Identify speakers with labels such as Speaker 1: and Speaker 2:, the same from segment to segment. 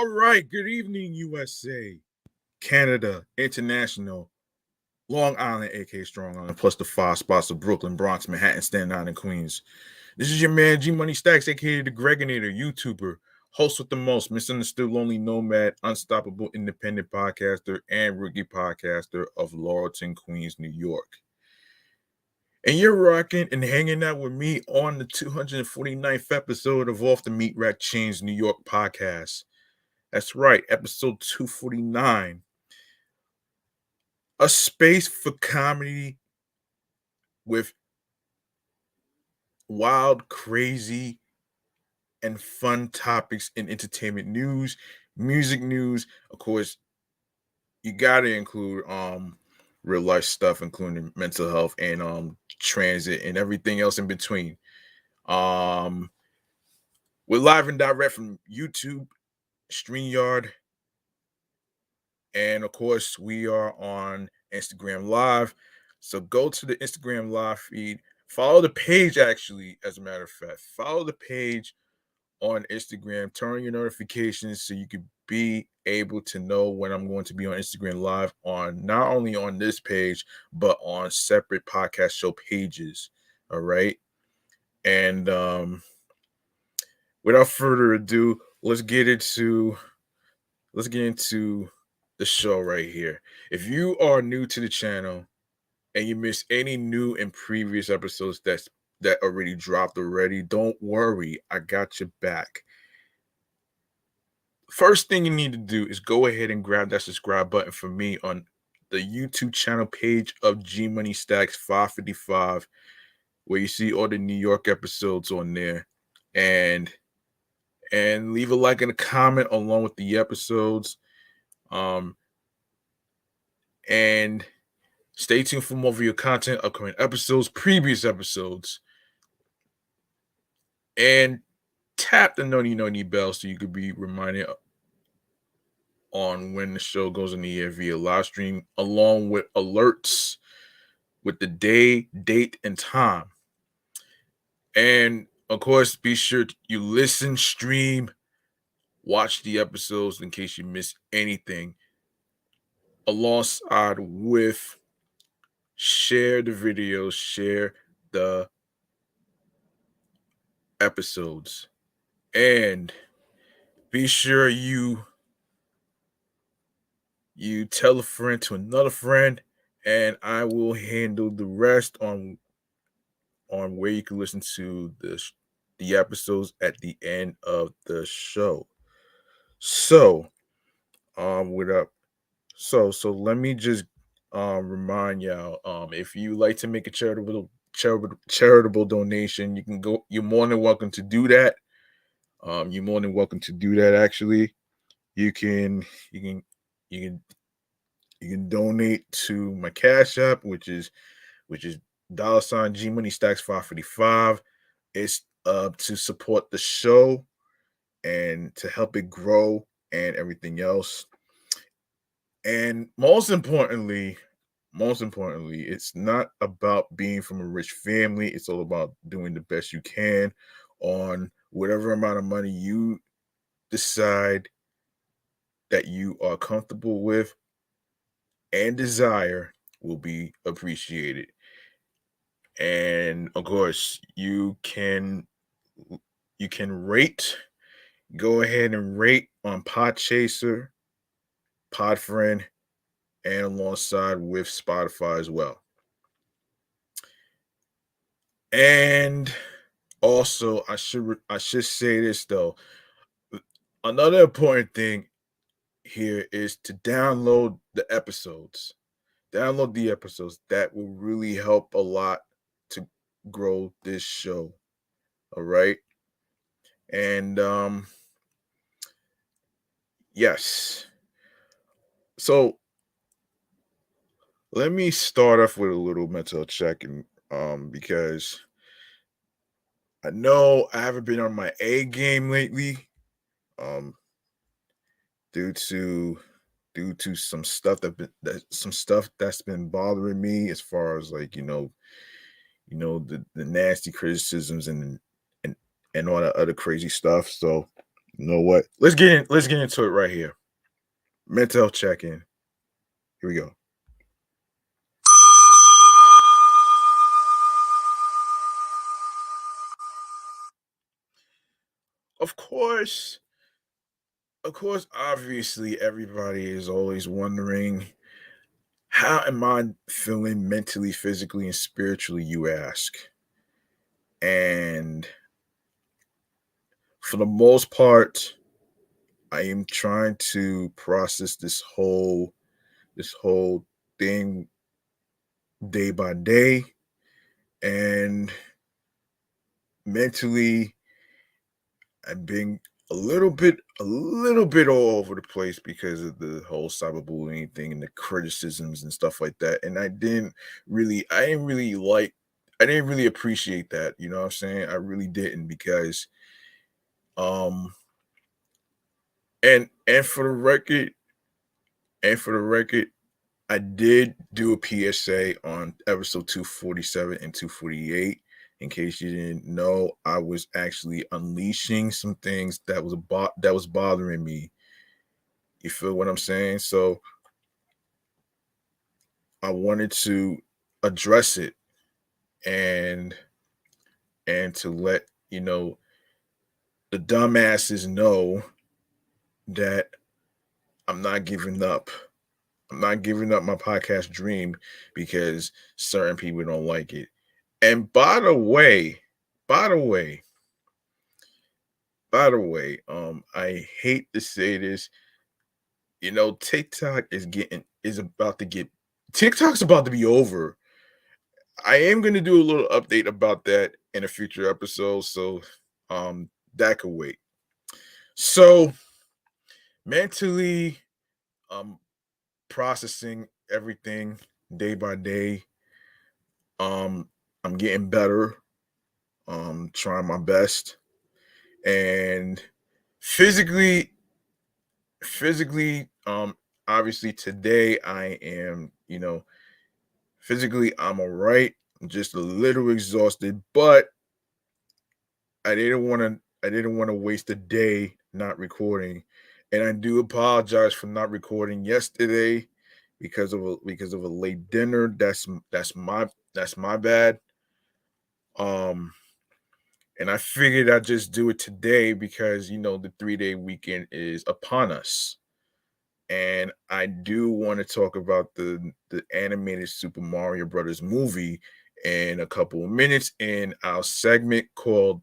Speaker 1: right. Good evening, USA, Canada, International, Long Island, aka Strong Island, plus the five spots of Brooklyn, Bronx, Manhattan, Staten Island, and Queens. This is your man G Money Stacks, aka the Greginator, YouTuber, host with the most, misunderstood lonely nomad, unstoppable independent podcaster, and rookie podcaster of Laurelton, Queens, New York. And you're rocking and hanging out with me on the 249th episode of Off the Meat Rack Chainz New York podcast. That's right, episode 249. A space for comedy with wild, crazy, and fun topics in entertainment news, music news. Of course, you gotta include real life stuff, including mental health and transit and everything else in between. Um we're live and direct from YouTube, StreamYard, and of course, we are on Instagram Live. So go to the Instagram Live feed. Follow the page, actually, as a matter of fact. Follow the page on Instagram. Turn on your notifications so you can be able to know when I'm going to be on Instagram Live on not only on this page, but on separate podcast show pages. All right. And without further ado, let's get into the show right here. If you are new to the channel and you missed any new and previous episodes that already dropped already, don't worry, I got your back. First thing you need to do is go ahead and grab that subscribe button for me on the YouTube channel page of G Money Stacks 555, where you see all the New York episodes on there, and leave a like and a comment along with the episodes. And stay tuned for more of your content, upcoming episodes, previous episodes, and tap the noni bell so you could be reminded on when the show goes in the air via live stream, along with alerts with the day, date, and time. And of course, be sure you listen, stream, watch the episodes in case you miss anything, alongside with share the videos, share the episodes, and be sure you tell a friend to another friend, and I will handle the rest on where you can listen to the episodes at the end of the show. So, with up, so let me just remind y'all, if you like to make a charitable donation, you can go. You're more than welcome to do that. You're more than welcome to do that. Actually, you can you can you can you can donate to my Cash App, which is $ G Money Stacks 555. It's to support the show and to help it grow and everything else. And most importantly, it's not about being from a rich family. It's all about doing the best you can on whatever amount of money you decide that you are comfortable with and desire will be appreciated. And of course, you can rate. Go ahead and rate on Podchaser, Podfriend, and alongside with Spotify as well. And also, I should say this though. Another important thing here is to download the episodes. Download the episodes. That will really help a lot to grow this show. All right. And yes. So let me start off with a little mental check, and because I know I haven't been on my A game lately, um, due to some stuff that's been bothering me, as far as like the nasty criticisms and all that other crazy stuff. So You know what? Let's get into it right here. Mental health check-in. Here we go. Of course, obviously, everybody is always wondering, how am I feeling mentally, physically, and spiritually, you ask? And for the most part, I am trying to process this whole thing day by day. And mentally, I've been a little bit all over the place because of the whole cyberbullying thing and the criticisms and stuff like that. And I didn't really appreciate that. You know what I'm saying? I really didn't, because um and for the record, I did do a PSA on episode 247 and 248. In case you didn't know, I was actually unleashing some things that was bothering me. You feel what I'm saying? So I wanted to address it, and to let the dumbasses know that I'm not giving up. I'm not giving up my podcast dream because certain people don't like it. And by the way, I hate to say this, TikTok TikTok's about to be over. I am gonna do a little update about that in a future episode, so that could wait. So mentally, um processing everything day by day. Um I'm getting better, trying my best. And physically, physically, obviously today I am, physically I'm all right. I'm just a little exhausted, but I didn't want to waste a day not recording. And I do apologize for not recording yesterday because of a late dinner. That's my bad. Um and I figured I'd just do it today because the 3-day weekend is upon us. And I do want to talk about the animated Super Mario Brothers movie in a couple of minutes in our segment called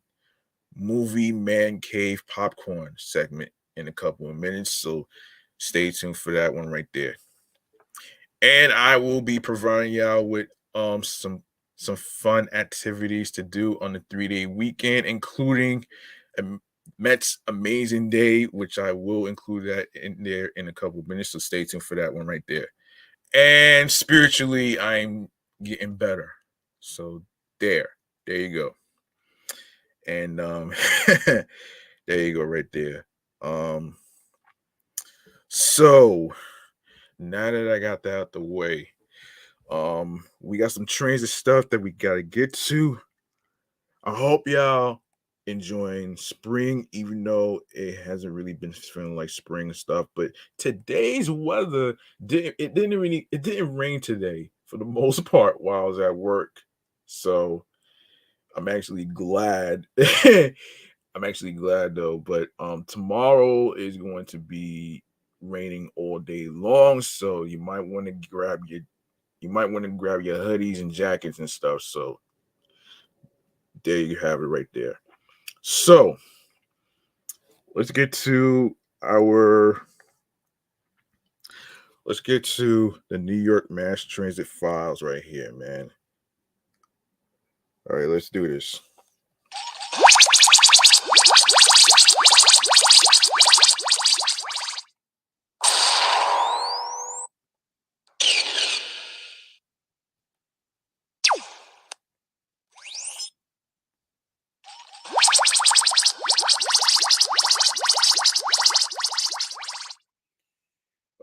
Speaker 1: Movie Man Cave Popcorn segment in a couple of minutes. So stay tuned for that one right there. And I will be providing y'all with some fun activities to do on the 3-day weekend, including a Mets Amazing Day, which I will include that in there in a couple of minutes. So stay tuned for that one right there. And spiritually, I'm getting better. So there you go. And there you go right there. So now that I got that out the way, we got some transit stuff that we gotta get to. I hope y'all enjoying spring, even though it hasn't really been feeling like spring and stuff. But today's weather it didn't rain today for the most part while I was at work. So I'm actually glad. I'm actually glad though. But tomorrow is going to be raining all day long. So you might want to grab your hoodies and jackets and stuff. So there you have it right there. So let's get to our let's get to the New York Mass Transit files right here, man. All right, let's do this.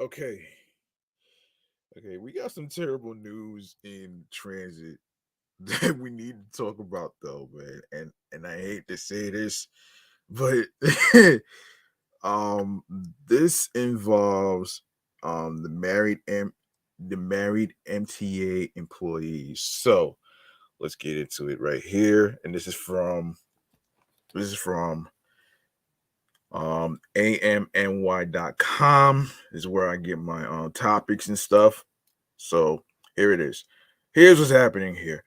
Speaker 1: Okay. Okay, we got some terrible news in transit that we need to talk about though, man. And I hate to say this, but This involves the married MTA employees. So let's get into it right here. And this is from amny.com is where I get my topics and stuff. So here it is. Here's what's happening here.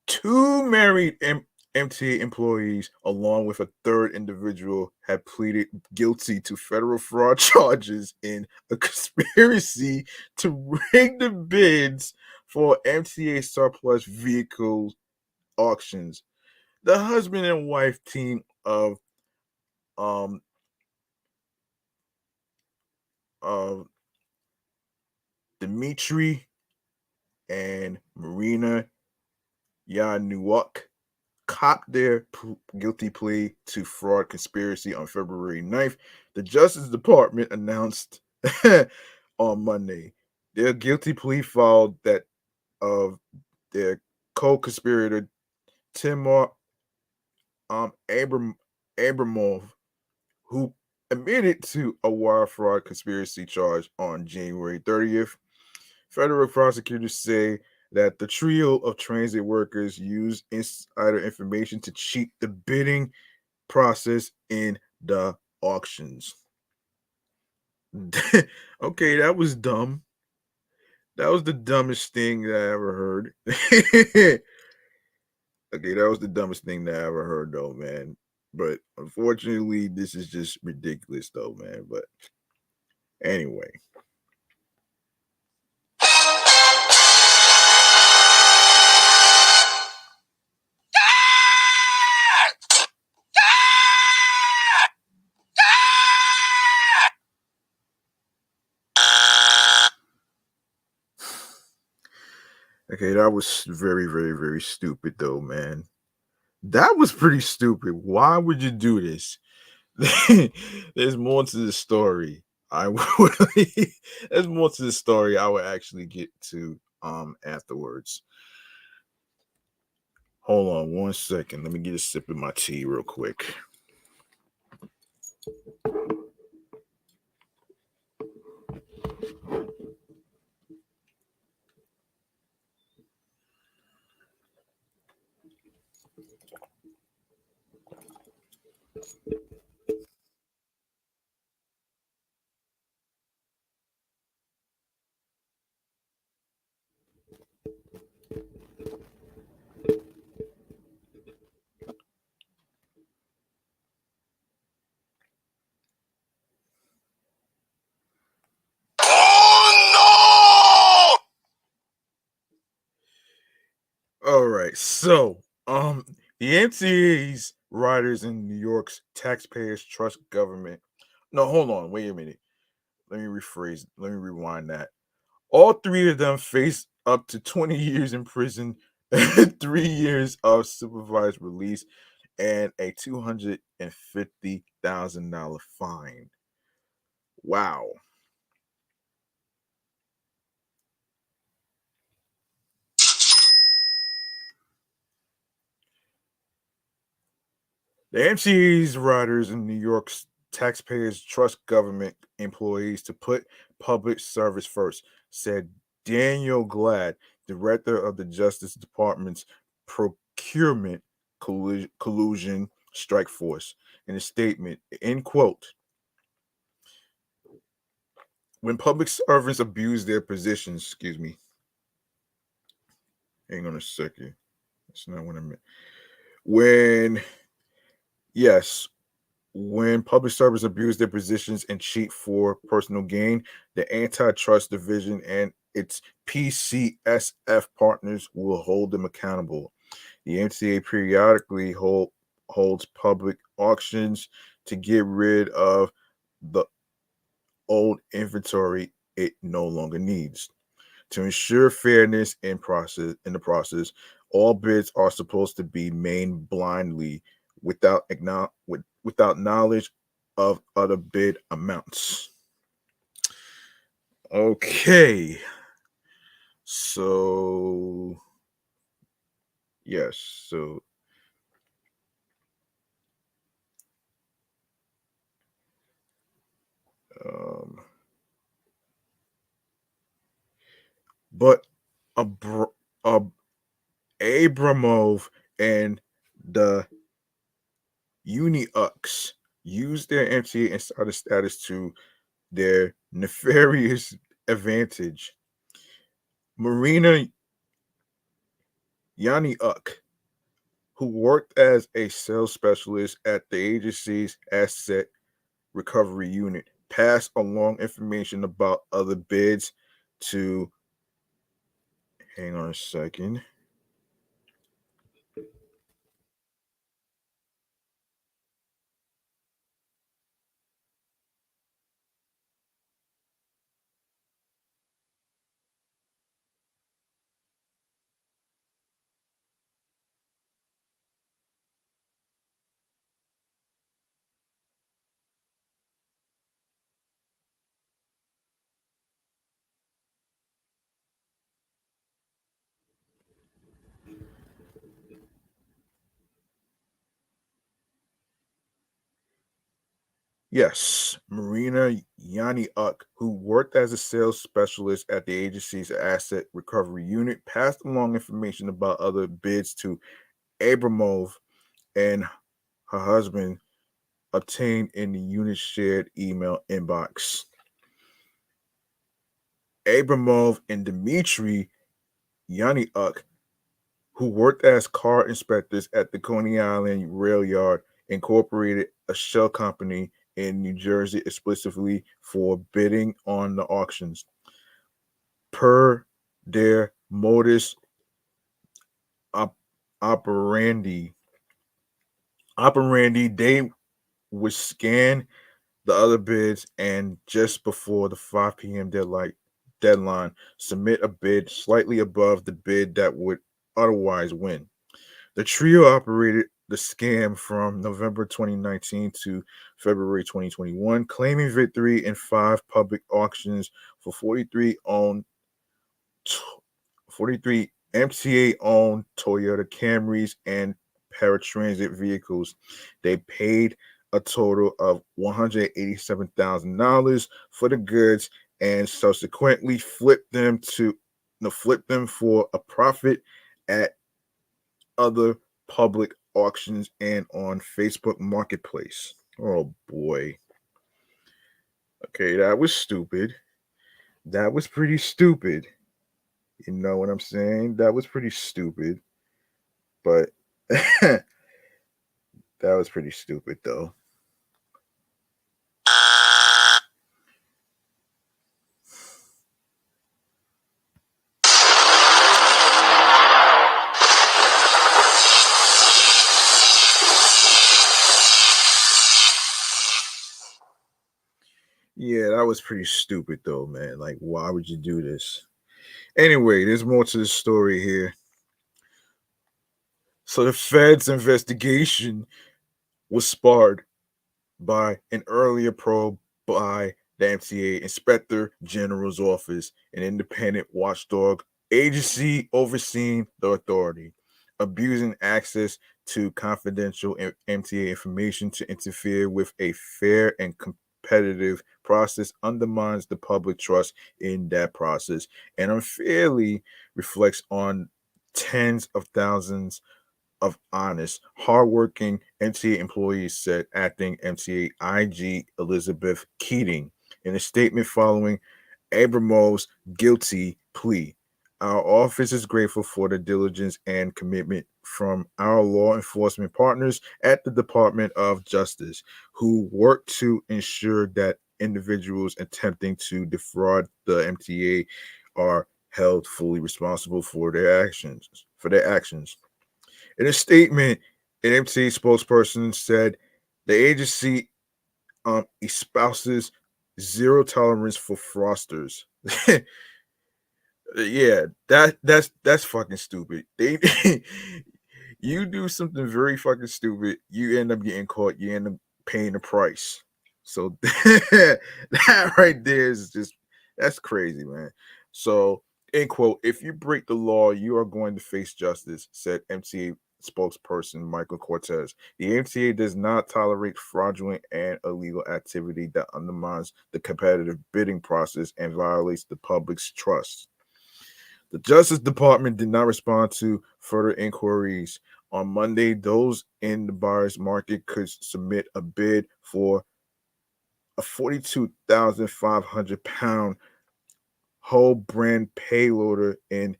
Speaker 1: Two married MTA employees, along with a third individual, had pleaded guilty to federal fraud charges in a conspiracy to rig the bids for MTA surplus vehicles auctions. The husband and wife team of um of Dimitri and Marina Yanuak copped their guilty plea to fraud conspiracy on February 9th. The Justice Department announced on Monday their guilty plea filed that of their co-conspirator Timur Abramov, who admitted to a wire fraud conspiracy charge on January 30th. Federal prosecutors say that the trio of transit workers used insider information to cheat the bidding process in the auctions. Okay, that was dumb. That was the dumbest thing that I ever heard. Okay, that was the dumbest thing that I ever heard, though, man. But unfortunately, this is just ridiculous, though, man. But anyway. Okay, that was very, very, very stupid, though, man. That was pretty stupid. Why would you do this? There's more to the story. I will. There's more to the story. I will actually get to afterwards. Hold on one second. Let me get a sip of my tea real quick. All right. So, the MTA's riders in New York's taxpayers trust government. No, hold on. Wait a minute. Let me rephrase. Let me rewind that. All three of them face up to 20 years in prison, 3 years of supervised release, and a $250,000 fine. Wow. The MCA's riders in New York's taxpayers trust government employees to put public service first, said Daniel Glad, director of the Justice Department's Procurement Collusion Strike Force, in a statement. End quote. When public servants abuse their positions, excuse me, hang on a second. That's not what I meant. When, yes, when public servants abuse their positions and cheat for personal gain, the Antitrust Division and its PCSF partners will hold them accountable. The MTA periodically holds public auctions to get rid of the old inventory it no longer needs. To ensure fairness in the process, all bids are supposed to be made blindly without knowledge of other bid amounts. Okay. So yes, so Um, but Abr- Ab- Abramov and the Uniux used their MTA insider status to their nefarious advantage. Marina Yaniuk, who worked as a sales specialist at the agency's asset recovery unit, passed along information about other bids to, hang on a second. Yes, Marina Yaniuk, who worked as a sales specialist at the agency's asset recovery unit, passed along information about other bids to Abramov and her husband, obtained in the unit's shared email inbox. Abramov and Dmitry Yaniuk, who worked as car inspectors at the Coney Island Rail Yard, incorporated a shell company in New Jersey explicitly for bidding on the auctions. Per their modus op- operandi, they would scan the other bids and just before the 5 p.m. deadline, submit a bid slightly above the bid that would otherwise win. The trio operated the scam from November 2019 to February 2021, claiming victory in 5 public auctions for 43 MTA owned Toyota Camrys and paratransit vehicles. They paid a total of $187,000 for the goods and subsequently flipped them for a profit at other public auctions and on Facebook Marketplace. Oh boy. Okay, that was stupid. That was pretty stupid. You know what I'm saying? That was pretty stupid. But that was pretty stupid though. Yeah, that was pretty stupid though, man. Like, why would you do this? Anyway, there's more to the story here. So the Fed's investigation was sparred by an earlier probe by the MTA Inspector General's Office, an independent watchdog agency overseeing the authority, abusing access to confidential MTA information to interfere with a fair and competitive process undermines the public trust in that process and unfairly reflects on tens of thousands of honest, hardworking MTA employees, said acting MTA IG Elizabeth Keating in a statement following Abramov's guilty plea. Our office is grateful for the diligence and commitment from our law enforcement partners at the Department of Justice, who work to ensure that individuals attempting to defraud the MTA are held fully responsible for their actions. In a statement, an MTA spokesperson said the agency espouses zero tolerance for fraudsters. Yeah, that's fucking stupid. They you do something very fucking stupid, you end up getting caught, you end up paying the price. So that right there is just that's crazy, man. So, end quote, if you break the law, you are going to face justice, said MTA spokesperson Michael Cortez. The MTA does not tolerate fraudulent and illegal activity that undermines the competitive bidding process and violates the public's trust. The Justice Department did not respond to further inquiries. On Monday, those in the buyer's market could submit a bid for a 42,500 pound whole brand payloader in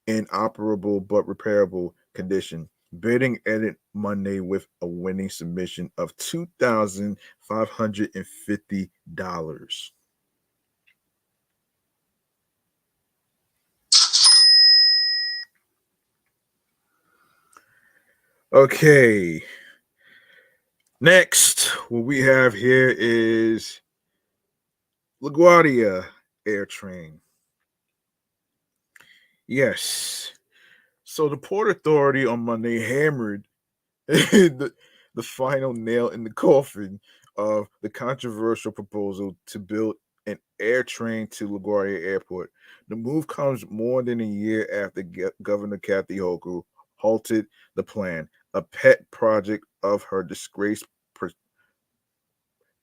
Speaker 1: inoperable but repairable condition. Bidding ended Monday with a winning submission of $2,550. Okay, next, what we have here is LaGuardia Airtrain. Yes. So the Port Authority on Monday hammered the final nail in the coffin of the controversial proposal to build an air train to LaGuardia Airport. The move comes more than a year after Governor Kathy Hochul halted the plan, a pet project of her disgraced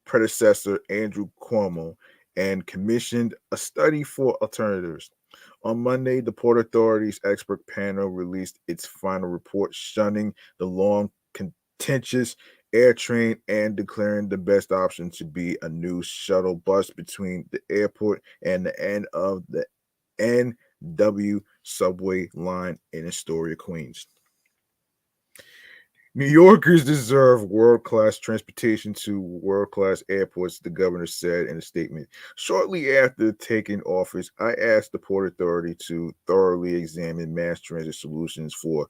Speaker 1: predecessor Andrew Cuomo, and commissioned a study for alternatives. On Monday, the Port Authority's expert panel released its final report, shunning the long contentious air train and declaring the best option to be a new shuttle bus between the airport and the end of the NW subway line in Astoria, Queens. New Yorkers deserve world class transportation to world class airports, the governor said in a statement. Shortly after taking office, I asked the Port Authority to thoroughly examine mass transit solutions for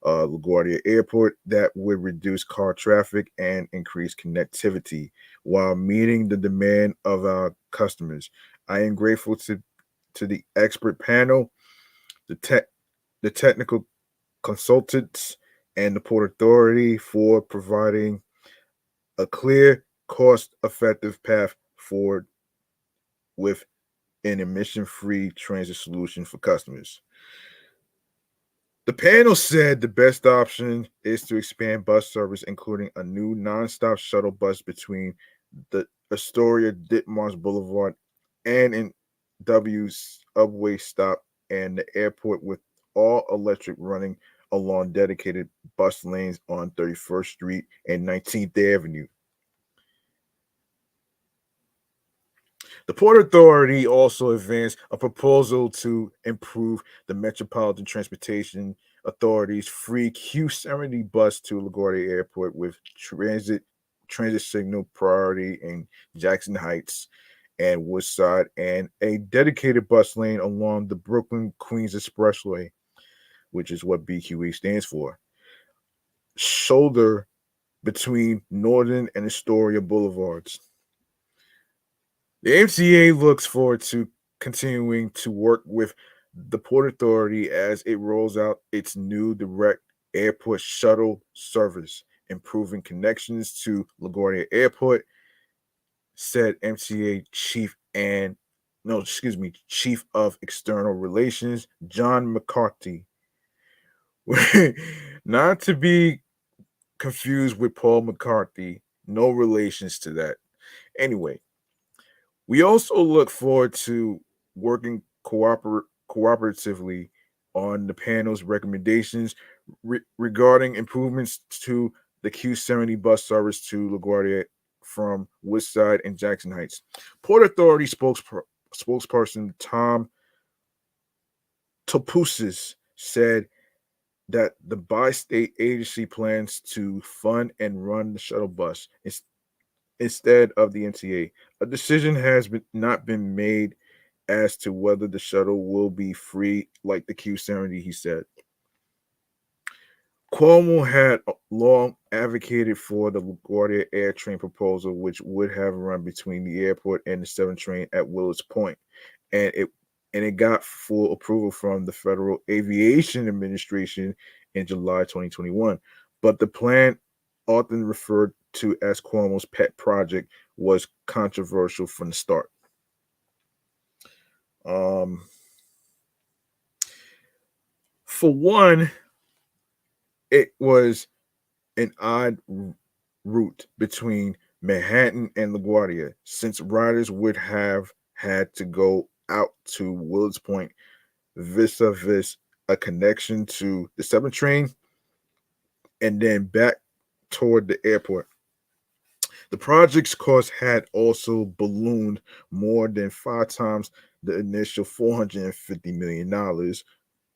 Speaker 1: LaGuardia Airport that would reduce car traffic and increase connectivity while meeting the demand of our customers. I am grateful to the expert panel, the the technical consultants, and the Port Authority for providing a clear, cost effective path forward with an emission free transit solution for customers. The panel said the best option is to expand bus service, including a new nonstop shuttle bus between the Astoria Ditmars Boulevard and in W's subway stop and the airport, with all electric running along dedicated bus lanes on 31st Street and 19th Avenue. The Port Authority also advanced a proposal to improve the Metropolitan Transportation Authority's free Q70 bus to LaGuardia Airport with transit signal priority in Jackson Heights and Woodside, and a dedicated bus lane along the Brooklyn Queens Expressway, which is what BQE stands for. Shoulder between Northern and Astoria Boulevards. The MTA looks forward to continuing to work with the Port Authority as it rolls out its new direct airport shuttle service, improving connections to LaGuardia Airport, said MTA Chief of External Relations John McCarthy. Not to be confused with Paul McCarthy, no relations to that. Anyway, we also look forward to working cooperatively on the panel's recommendations regarding improvements to the Q70 bus service to LaGuardia from Woodside and Jackson Heights. Port Authority spokesperson Tom Topoussis said that the bi-state agency plans to fund and run the shuttle bus instead of the MTA. A decision has not been made as to whether the shuttle will be free like the Q70, he said. Cuomo had long advocated for the LaGuardia Airtrain proposal, which would have run between the airport and the 7 train at Willard's Point, and it got full approval from the Federal Aviation Administration in July 2021. But the plan, often referred to as Cuomo's pet project, was controversial from the start. For one, it was an odd route between Manhattan and LaGuardia, since riders would have had to go out to Willard's Point vis-a-vis a connection to the 7 train and then back toward the airport. The project's cost had also ballooned more than 5 times the initial $450 million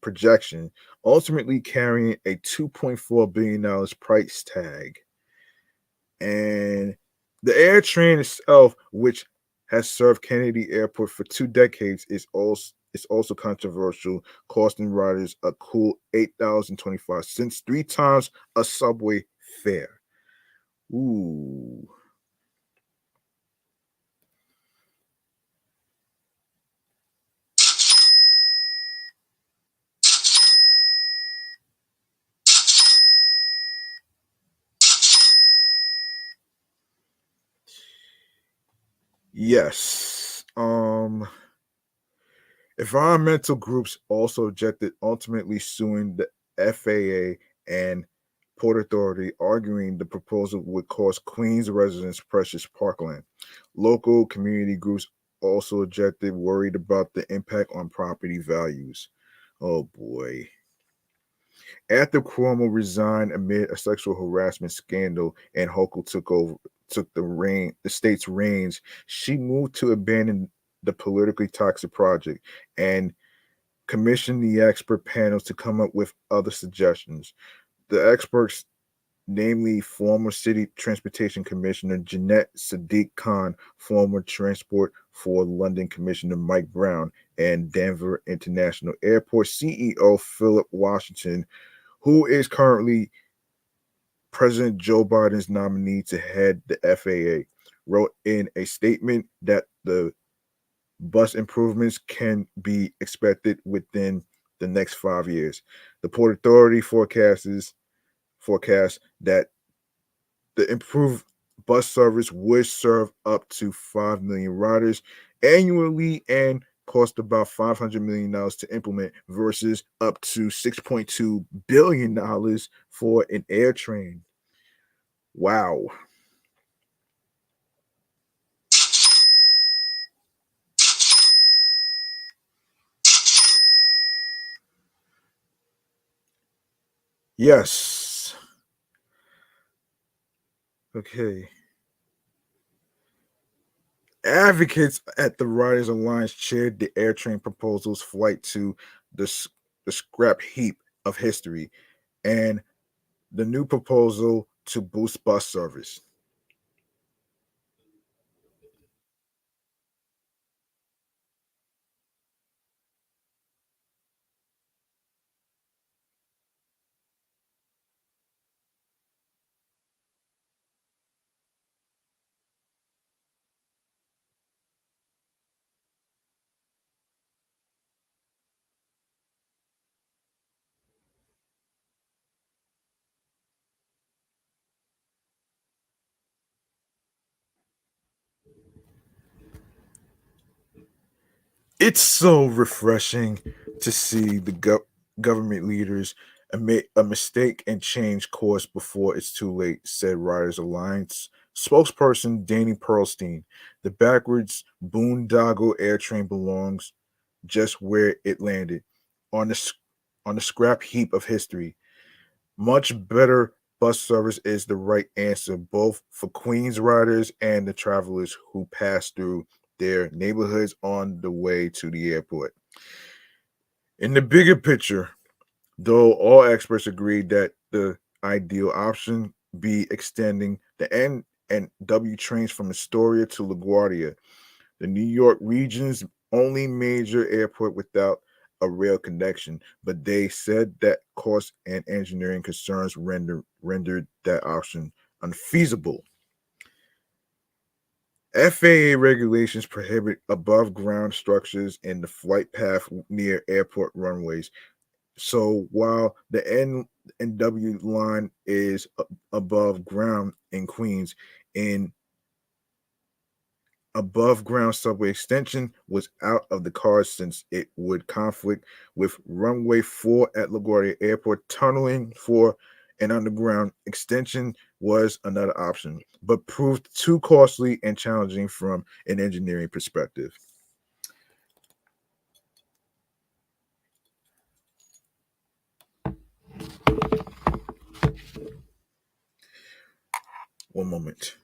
Speaker 1: projection, ultimately carrying a $2.4 billion price tag. And the air train itself, which has served Kennedy Airport for 2 decades, is also controversial, costing riders a cool 8.25 dollars, 3 times a subway fare. Ooh. Yes. Environmental groups also objected, ultimately suing the FAA and Port Authority, arguing the proposal would cost Queens residents precious parkland. Local community groups also objected, worried about the impact on property values. Oh boy. After Cuomo resigned amid a sexual harassment scandal and Hochul took the state's reins, she moved to abandon the politically toxic project and commissioned the expert panels to come up with other suggestions. The experts, namely former City Transportation Commissioner Jeanette Sadiq Khan, former Transport for London Commissioner Mike Brown, and Denver International Airport CEO Philip Washington, who is currently President Joe Biden's nominee to head the FAA, wrote in a statement that the bus improvements can be expected within the next 5 years. The Port Authority forecasts that the improved bus service would serve up to 5 million riders annually and cost about $500 million to implement versus up to $6.2 billion for an air train. Wow. Yes. Okay. Advocates at the Riders Alliance cheered the AirTrain proposal's flight to the, the scrap heap of history and the new proposal to boost bus service. It's so refreshing to see the government leaders admit a mistake and change course before it's too late, said Riders Alliance spokesperson Danny Pearlstein. The backwards boondoggle air train belongs just where it landed, on the scrap heap of history. Much better bus service is the right answer, both for Queens riders and the travelers who pass through their neighborhoods on the way to the airport. In the bigger picture, though, all experts agree that the ideal option be extending the N and W trains from Astoria to LaGuardia, the New York region's only major airport without a rail connection, but they said that cost and engineering concerns rendered that option unfeasible. FAA regulations prohibit above ground structures in the flight path near airport runways. So while the N and W line is above ground in Queens, in above ground subway extension was out of the cards since it would conflict with runway 4 at LaGuardia Airport, tunneling for An underground extension was another option, but proved too costly and challenging from an engineering perspective. One moment.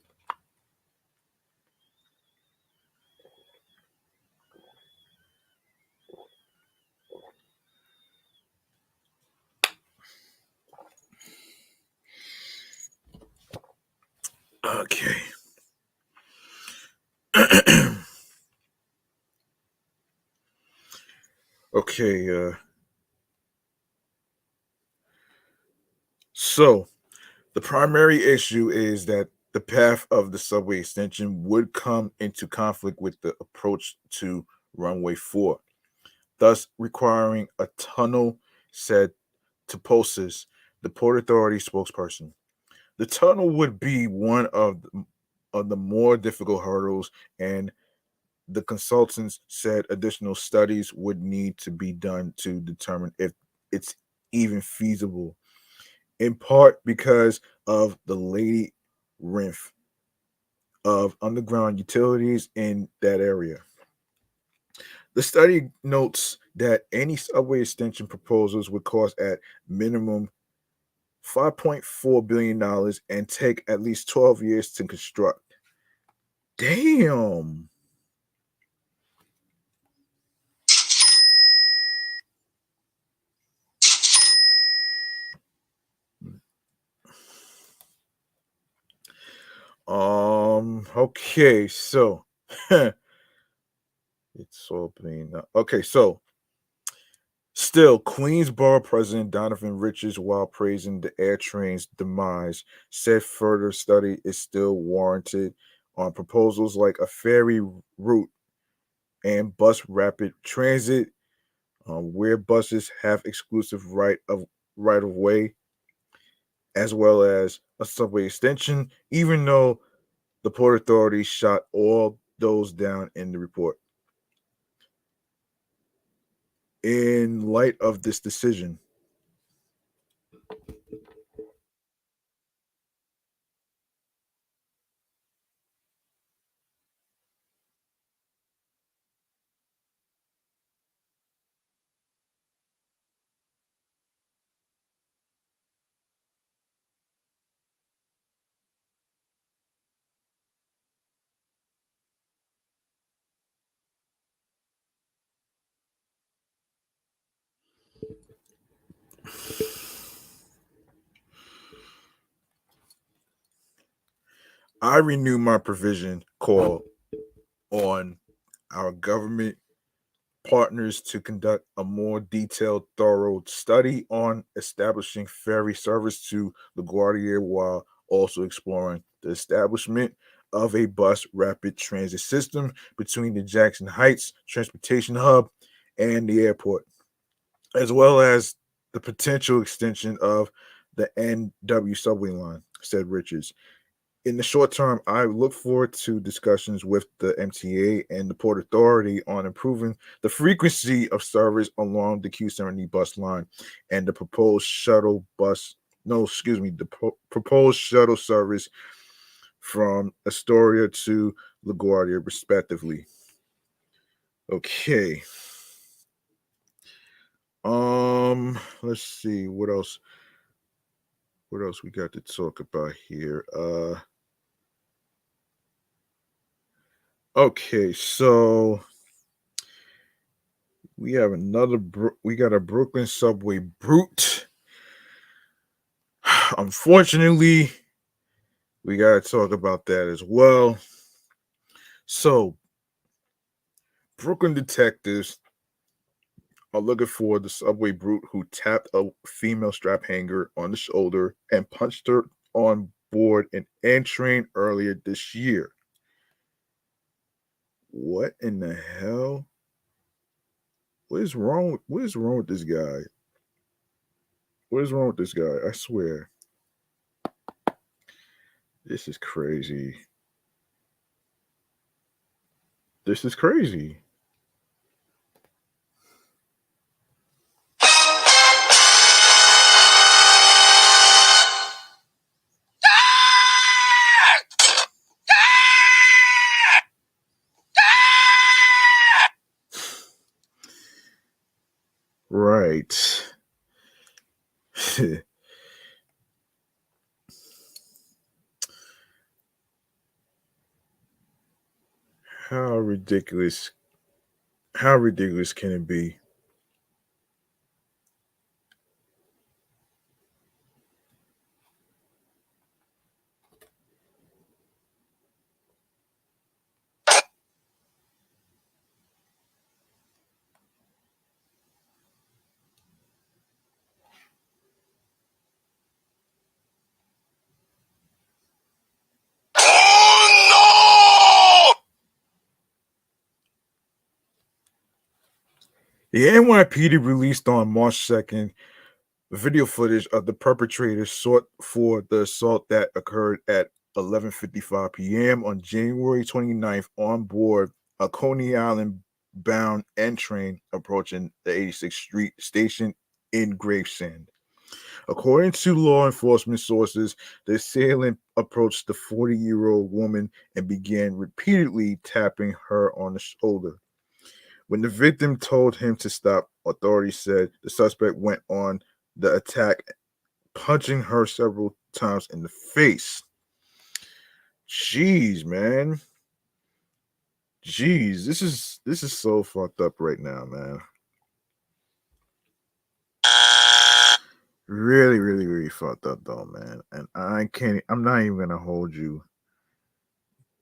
Speaker 1: Okay. Okay. So the primary issue is that the path of the subway extension would come into conflict with the approach to runway 4, thus requiring a tunnel, said Toposis, the Port Authority spokesperson. The tunnel would be one of the more difficult hurdles, and the consultants said additional studies would need to be done to determine if it's even feasible, in part because of the ladyrinth of underground utilities in that area. The study notes that any subway extension proposals would cost at minimum $5.4 billion and take at least 12 years to construct. Damn. Okay, so it's all being okay, so still, Queensborough President Donovan Richards, while praising the Airtrain's demise, said further study is still warranted on proposals like a ferry route and bus rapid transit, where buses have exclusive right of way, as well as a subway extension. Even though the Port Authority shot all those down in the report. In light of this decision, I renew my provision call on our government partners to conduct a more detailed, thorough study on establishing ferry service to LaGuardia while also exploring the establishment of a bus rapid transit system between the Jackson Heights transportation hub and the airport, as well as the potential extension of the NW subway line, said Richards. In the short term, I look forward to discussions with the MTA and the Port Authority on improving the frequency of service along the Q70 bus line and the proposed shuttle bus. No, excuse me, the proposed shuttle service from Astoria to LaGuardia, respectively. Okay. Let's see what else. What else we got to talk about here? Okay, so we have we got a Brooklyn subway brute. Unfortunately, we got to talk about that as well. So, Brooklyn detectives are looking for the subway brute who tapped a female strap hanger on the shoulder and punched her on board an N train earlier this year. What in the hell? What is wrong with this guy? What is wrong with this guy? I swear. This is crazy. This is crazy. How ridiculous? How ridiculous can it be? The NYPD released on March 2nd video footage of the perpetrator sought for the assault that occurred at 11:55 p.m. on January 29th on board a Coney Island bound N train approaching the 86th Street station in Gravesend. According to law enforcement sources, the assailant approached the 40-year-old woman and began repeatedly tapping her on the shoulder. When the victim told him to stop, authorities said the suspect went on the attack, punching her several times in the face. Jeez, man. Jeez, this is so fucked up right now, man. Really, really, really fucked up though, man. And I'm not even gonna hold you.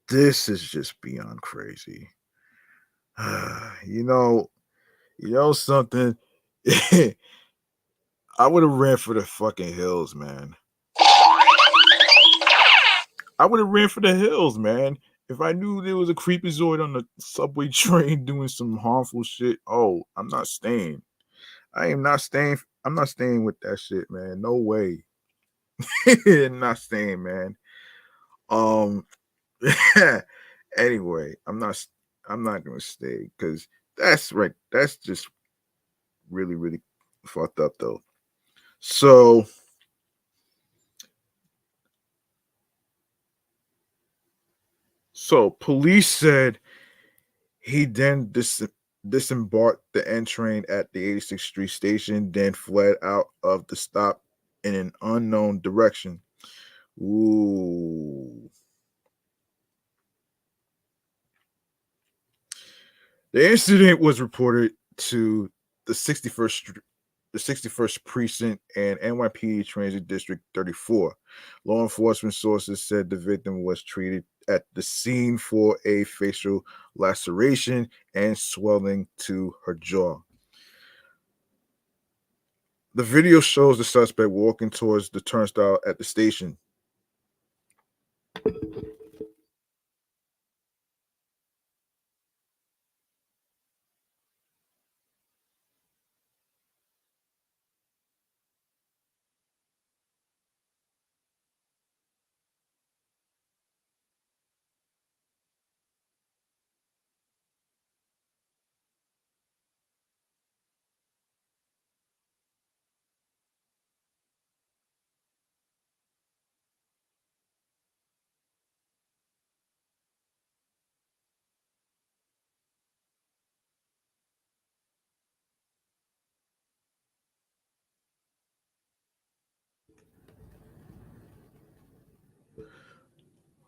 Speaker 1: This is just beyond crazy. you know, something. I would have ran for the fucking hills, man. I would have ran for the hills, man. If I knew there was a creepazoid on the subway train doing some harmful shit, oh, I'm not staying. I am not staying. I'm not staying with that shit, man. No way. Not staying, man. Um. Anyway, I'm not. I'm not gonna stay because that's right. That's just really, really fucked up, though. So, police said he then disembarked the N train at the 86th Street station, then fled out of the stop in an unknown direction. Ooh. The incident was reported to the 61st precinct and NYPD Transit District 34. Law enforcement sources said the victim was treated at the scene for a facial laceration and swelling to her jaw. The video shows the suspect walking towards the turnstile at the station.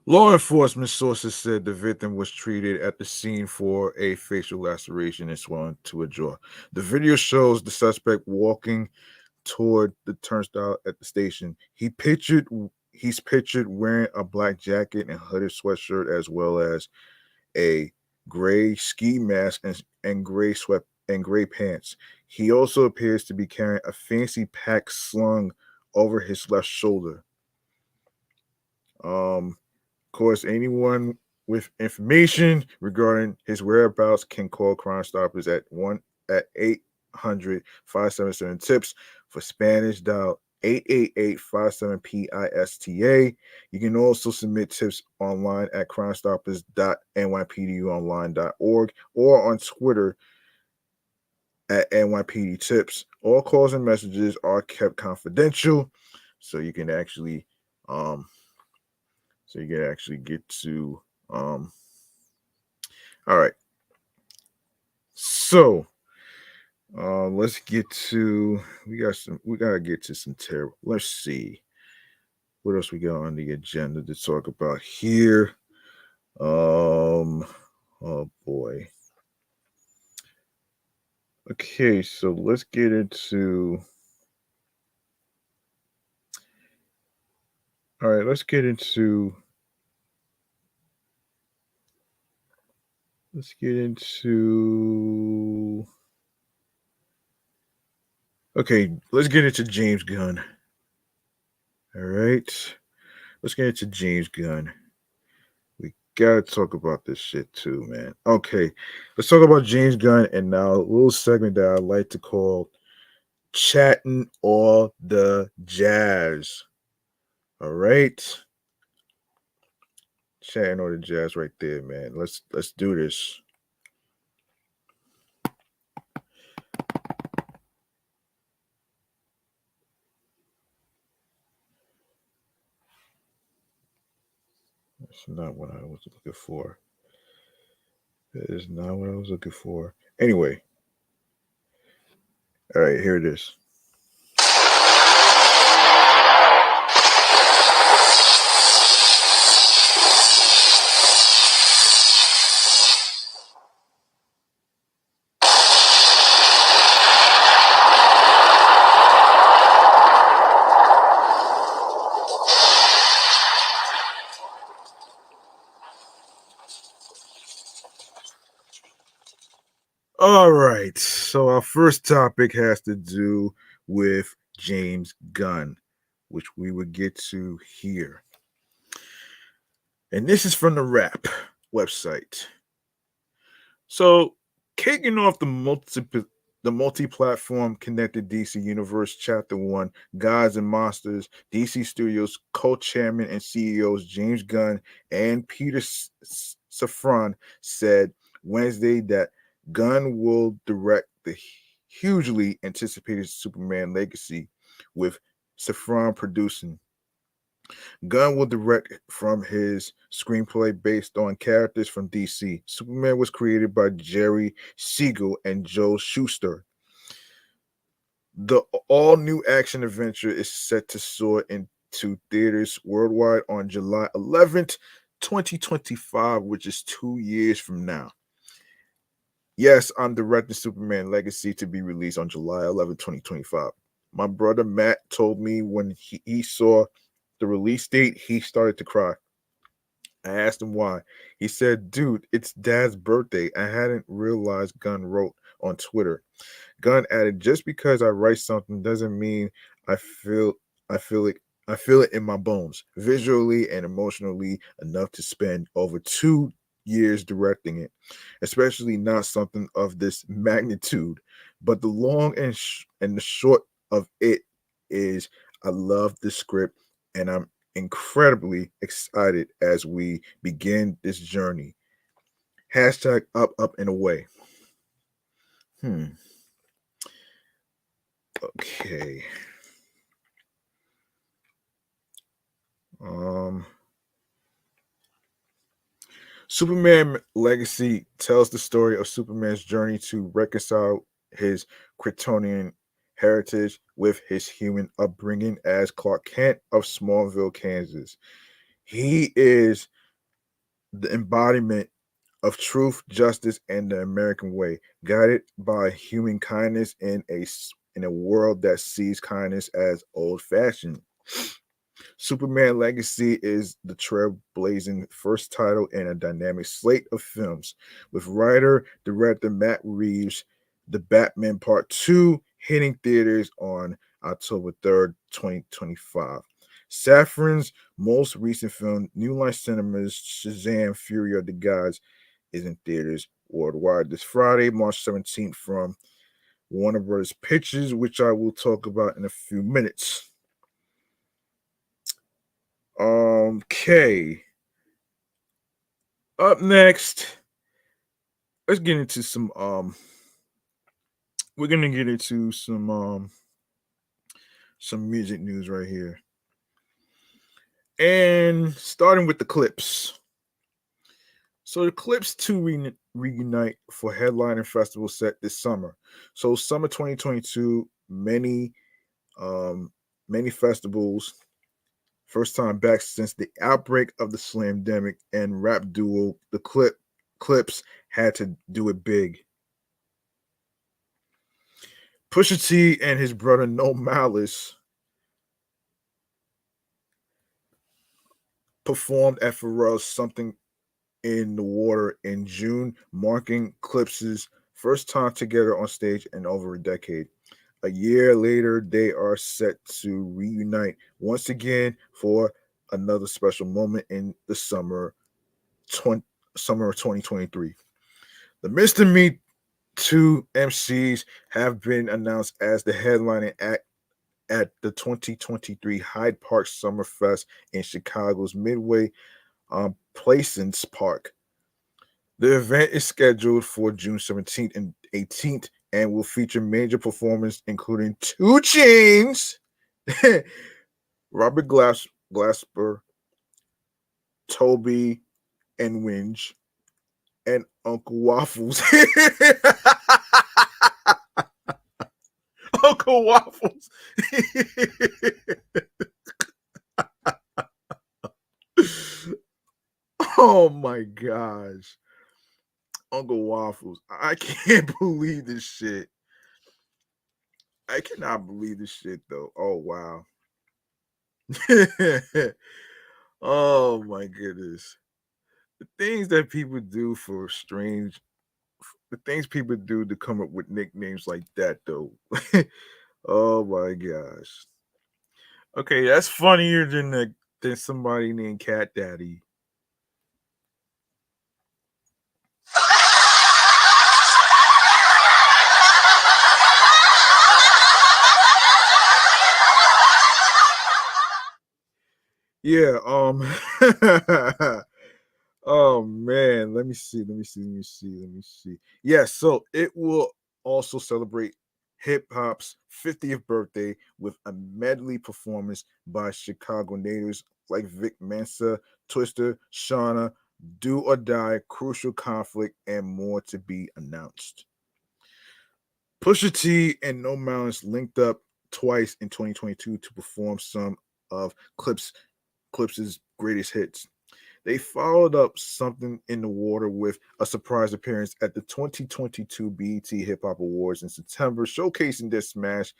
Speaker 1: Law enforcement sources said the victim was treated at the scene for a facial laceration and swelling to her jaw. The video shows the suspect walking toward the turnstile at the station. He's pictured wearing a black jacket and hooded sweatshirt as well as a gray ski mask and gray pants. He also appears to be carrying a fancy pack slung over his left shoulder. Of course, anyone with information regarding his whereabouts can call Crime Stoppers at 800-577-TIPS. For Spanish, dial 888-57-PISTA. You can also submit tips online at crimestoppers.nypdonline.org or on Twitter at NYPD Tips. All calls and messages are kept confidential, so you can actually get to all right. So Let's get to we gotta get to some terrible. Let's see what else we got on the agenda to talk about here. Oh boy. Okay, so let's get into. All right, let's get into. Let's get into. Okay, let's get into James Gunn. All right, let's get into James Gunn. We gotta talk about this shit too, man. Okay, let's talk about James Gunn and now a little segment that I like to call "Chatting All the Jazz." All right, chatting all the jazz right there, man. Let's do this. That's not what I was looking for. That is not what I was looking for. Anyway, all right, here it is. All right. So our first topic has to do with James Gunn, which we would get to here. And this is from the Rap website. So, kicking off the multi-platform connected DC Universe Chapter 1, Gods and Monsters, DC Studios co-chairman and CEOs James Gunn and Peter Safran said Wednesday that Gunn will direct the hugely anticipated Superman Legacy, with Safran producing. Gunn will direct from his screenplay based on characters from DC. Superman was created by Jerry Siegel and Joe Shuster. The all new action adventure is set to soar into theaters worldwide on July 11th, 2025, which is 2 years from now. Yes, I'm directing Superman Legacy to be released on July 11th, 2025. My brother Matt told me when he saw the release date, he started to cry. I asked him why. He said, "Dude, it's Dad's birthday. I hadn't realized," Gunn wrote on Twitter. Gunn added, "Just because I write something doesn't mean I feel I feel it I feel it in my bones, visually and emotionally enough to spend over 2 years directing it, especially not something of this magnitude. But the long and the short of it is I love the script and I'm incredibly excited as we begin this journey. Hashtag up and away." Hmm. Okay. Um, Superman Legacy tells the story of Superman's journey to reconcile his Kryptonian heritage with his human upbringing as Clark Kent of Smallville, Kansas. He is the embodiment of truth, justice, and the American way, guided by human kindness in a world that sees kindness as old-fashioned. Superman Legacy is the trailblazing first title in a dynamic slate of films, with writer director Matt Reeves' The Batman Part 2 hitting theaters on October 3rd, 2025. Safran's most recent film, New Line Cinema's Shazam Fury of the Gods, is in theaters worldwide this Friday, March 17th, from Warner Brothers Pictures, which I will talk about in a few minutes. Okay. Up next, let's get into we're gonna get into some music news right here. And starting with the Clipse. So the Clipse 2 reunite for headlining festival set this summer. So summer 2022, um many festivals, first time back since the outbreak of the slamdemic, and rap duo the Clipse had to do it big. Pusha T and his brother No Malice performed at Pharrell's Something in the Water in June, marking Clipse's first time together on stage in over a decade. A year later, they are set to reunite once again for another special moment in the summer of 2023. The Mr. Me Two MCs have been announced as the headlining act at the 2023 Hyde Park Summer Fest in Chicago's Midway Plaisance Park. The event is scheduled for June 17th and 18th and will feature major performances including Two Chainz, Robert Glasper, Toby, and Winge, and Uncle Waffles. Uncle Waffles. Oh my gosh. Uncle Waffles. I can't believe this shit. I cannot believe this shit though. Oh wow. Oh my goodness. The things that people do for strange the things people do to come up with nicknames like that though. Oh my gosh. Okay, that's funnier than somebody named Cat Daddy. Yeah, oh man, let me see. Yeah, so it will also celebrate hip hop's 50th birthday with a medley performance by Chicago natives like Vic Mensa, Twister, Shauna, Do or Die, Crucial Conflict, and more to be announced. Pusha T and No Malice linked up twice in 2022 to perform some of Clipse's greatest hits. They followed up Something in the Water with a surprise appearance at the 2022 BET Hip Hop Awards in September, showcasing their smash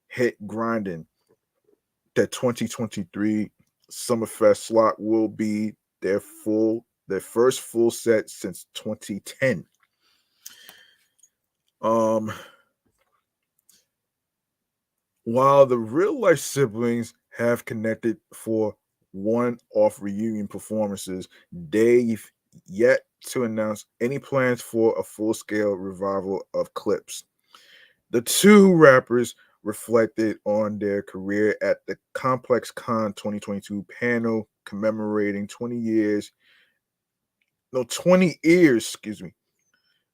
Speaker 1: hit Grindin'. The 2023 Summerfest slot will be their first full set since 2010. Um, while the real life siblings have connected for one-off reunion performances, they've yet to announce any plans for a full-scale revival of Clipse. The two rappers reflected on their career at the Complex Con 2022 panel commemorating 20 years, no, 20 years, excuse me.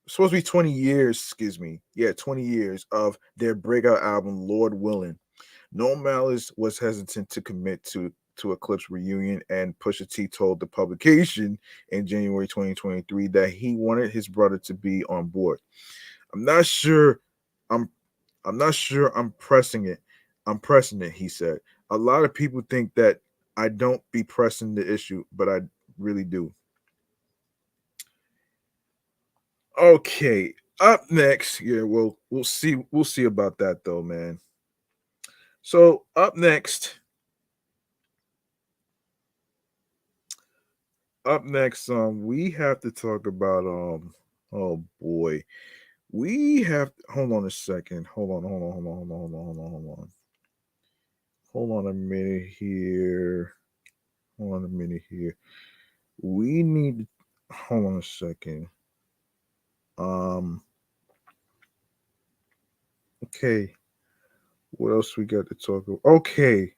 Speaker 1: It's supposed to be 20 years, excuse me. Yeah, 20 years of their breakout album, Lord Willin'. No Malice was hesitant to commit to a Clipse reunion, and Pusha T told the publication in January 2023 that he wanted his brother to be on board. I'm not sure. I'm I'm not sure I'm pressing it. I'm pressing it, he said. A lot of people think that I don't be pressing the issue, but I really do. Okay. Up next, yeah, well, we'll see about that though, man. So up next, we have to talk about oh boy. We have hold on a second. Hold on a minute here. Hold on a minute here. We need hold on a second. Um okay. What else we got to talk about? Okay.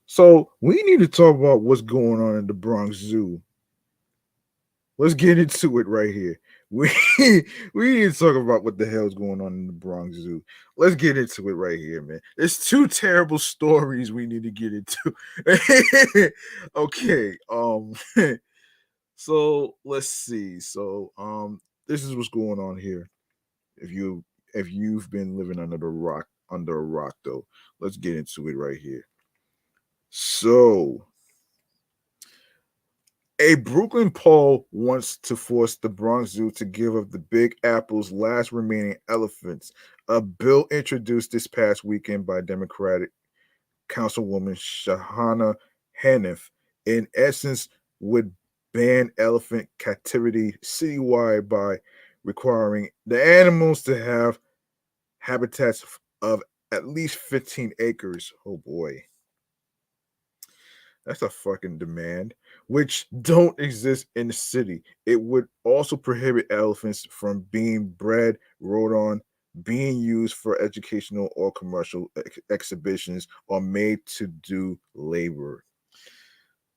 Speaker 1: So we need to talk about what's going on in the Bronx Zoo. Let's get into it right here. We we need to talk about what the hell's going on in the Bronx Zoo. Let's get into it right here, man. There's two terrible stories we need to get into. Okay. So let's see. So this is what's going on here. If you if you've been living under a rock though, let's get into it right here. So a Brooklyn poll wants to force the Bronx Zoo to give up the Big Apple's last remaining elephants. A bill introduced this past weekend by Democratic Councilwoman Shahana Hanif, in essence, would ban elephant captivity citywide by requiring the animals to have habitats of at least 15 acres. Oh boy, that's a fucking demand, which don't exist in the city. It would also prohibit elephants from being bred, rode on, being used for educational or commercial exhibitions, or made to do labor.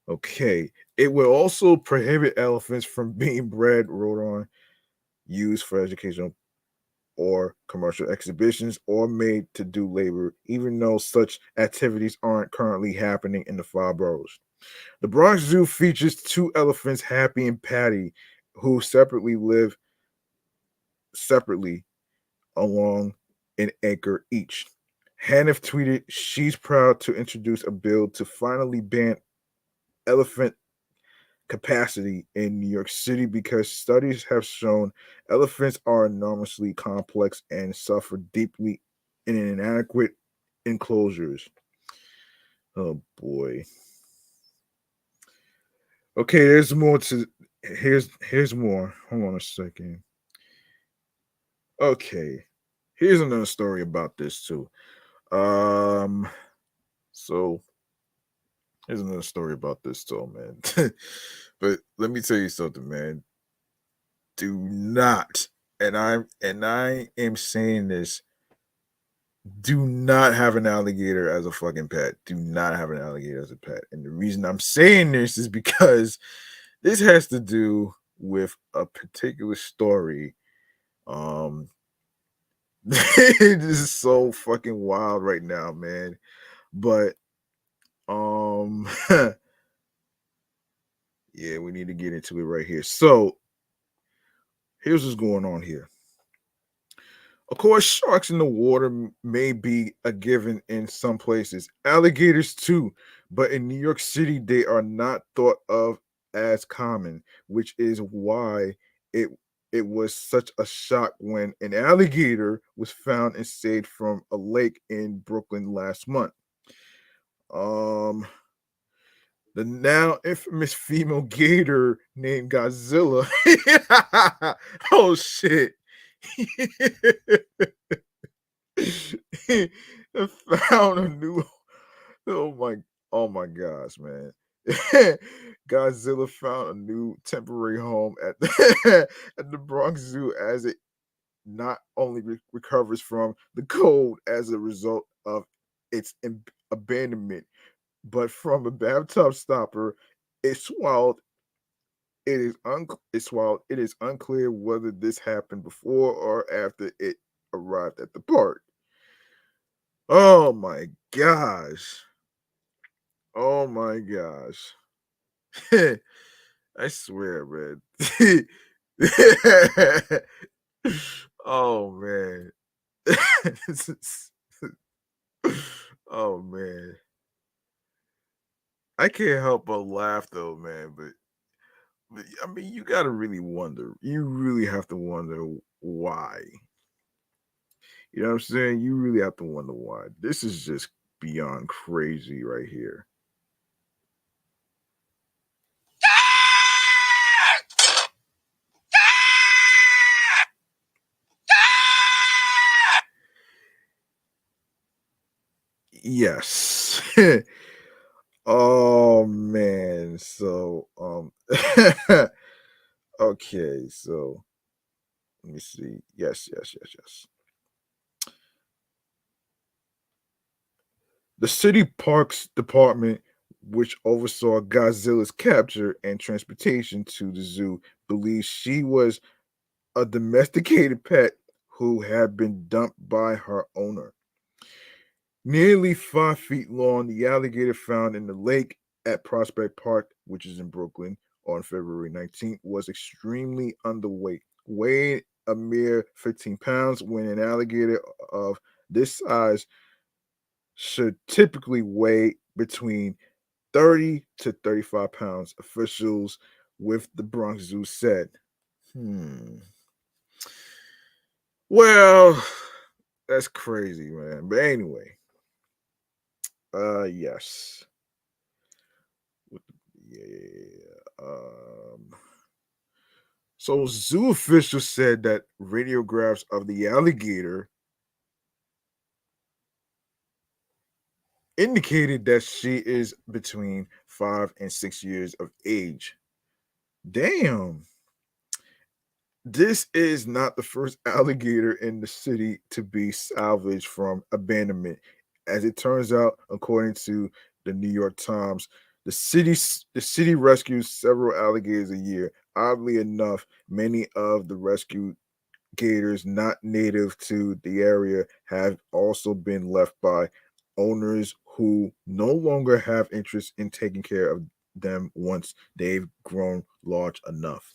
Speaker 1: Okay. It will also prohibit elephants from being bred, rode on, used for educational or commercial exhibitions, or made to do labor, even though such activities aren't currently happening in the five boroughs. The Bronx Zoo features two elephants, Happy and Patty, who separately along an acre each. Hanif tweeted, she's proud to introduce a bill to finally ban elephant capacity in New York City because studies have shown elephants are enormously complex and suffer deeply in inadequate enclosures. Oh boy. Okay, there's more to here's more. Hold on a second. Okay. Here's another story about this too. Um so here's another story about this too, man. But let me tell you something, man. Do not, and I am saying this, do not have an alligator as a fucking pet. Do not have an alligator as a pet. And the reason I'm saying this is because this has to do with a particular story. Um it is so fucking wild right now, man. But um yeah, we need to get into it right here. So here's what's going on here. Of course, sharks in the water may be a given in some places, alligators too, but in New York City, they are not thought of as common, which is why it it was such a shock when an alligator was found and saved from a lake in Brooklyn last month. Um, the now infamous female gator named Godzilla. Oh shit. Found a new oh my oh my gosh, man. Godzilla found a new temporary home at the, at the Bronx Zoo as it not only recovers from the cold as a result of its abandonment, but from a bathtub stopper it swallowed. It is unclear whether this happened before or after it arrived at the park. Oh my gosh. Oh my gosh. I swear, man. Oh man. Oh man. I can't help but laugh though, man. But I mean, you gotta really wonder. You really have to wonder why. You know what I'm saying? You really have to wonder why. This is just beyond crazy right here. Yes. Oh man. So okay, so let me see. Yes. The city parks department, which oversaw Godzilla's capture and transportation to the zoo, believes she was a domesticated pet who had been dumped by her owner. Nearly 5 feet long, the alligator found in the lake at Prospect Park, which is in Brooklyn, on February 19th was extremely underweight, weighed a mere 15 pounds when an alligator of this size should typically weigh between 30 to 35 pounds, officials with the Bronx Zoo said. Hmm. Well, that's crazy, man. But anyway, yes. Yeah. So zoo officials said that radiographs of the alligator indicated that she is between 5 and 6 years of age. Damn. This is not the first alligator in the city to be salvaged from abandonment. As it turns out, according to the New York Times, the city rescues several alligators a year. Oddly enough, many of the rescued gators not native to the area have also been left by owners who no longer have interest in taking care of them once they've grown large enough.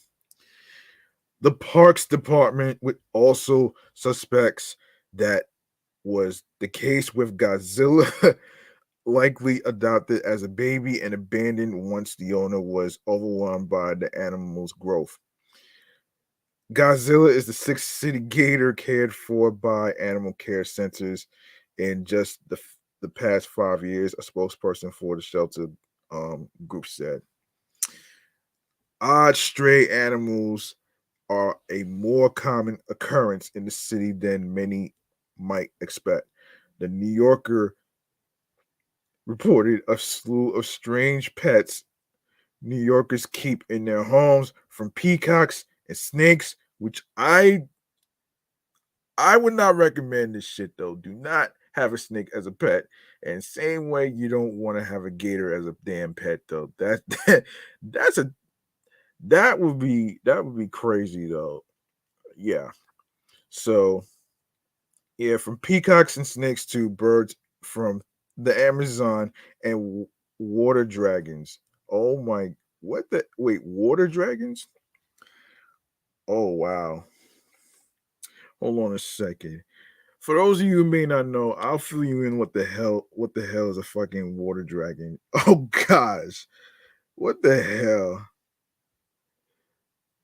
Speaker 1: The Parks Department also suspects that was the case with Godzilla, likely adopted as a baby and abandoned once the owner was overwhelmed by the animal's growth. Godzilla is the sixth city gator cared for by animal care centers in just the past 5 years, a spokesperson for the shelter group said. Odd stray animals are a more common occurrence in the city than many might expect. The New Yorker reported a slew of strange pets New Yorkers keep in their homes, from peacocks and snakes, which I would not recommend this shit though. Do not have a snake as a pet. And same way you don't want to have a gator as a damn pet though. That's a that would be crazy though. Yeah. So yeah, from peacocks and snakes to birds from the Amazon and water dragons. Oh my, what the wait, water dragons? Oh wow. Hold on a second. For those of you who may not know, I'll fill you in what the hell is a fucking water dragon. Oh gosh. What the hell?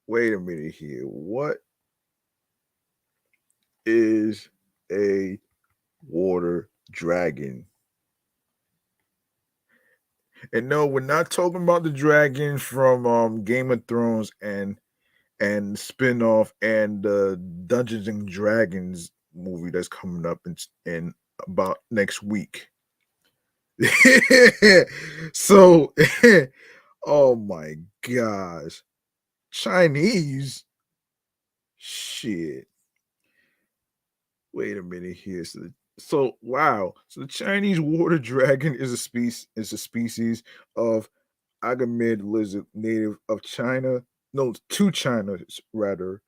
Speaker 1: Wait a minute here. What is a water dragon? And no, we're not talking about the dragon from Game of Thrones and spin-off and the Dungeons and Dragons movie that's coming up in about next week. So oh my gosh. Chinese shit. Wait a minute here. So wow. So the Chinese water dragon is a species of agamid lizard native of China. No, to China rather,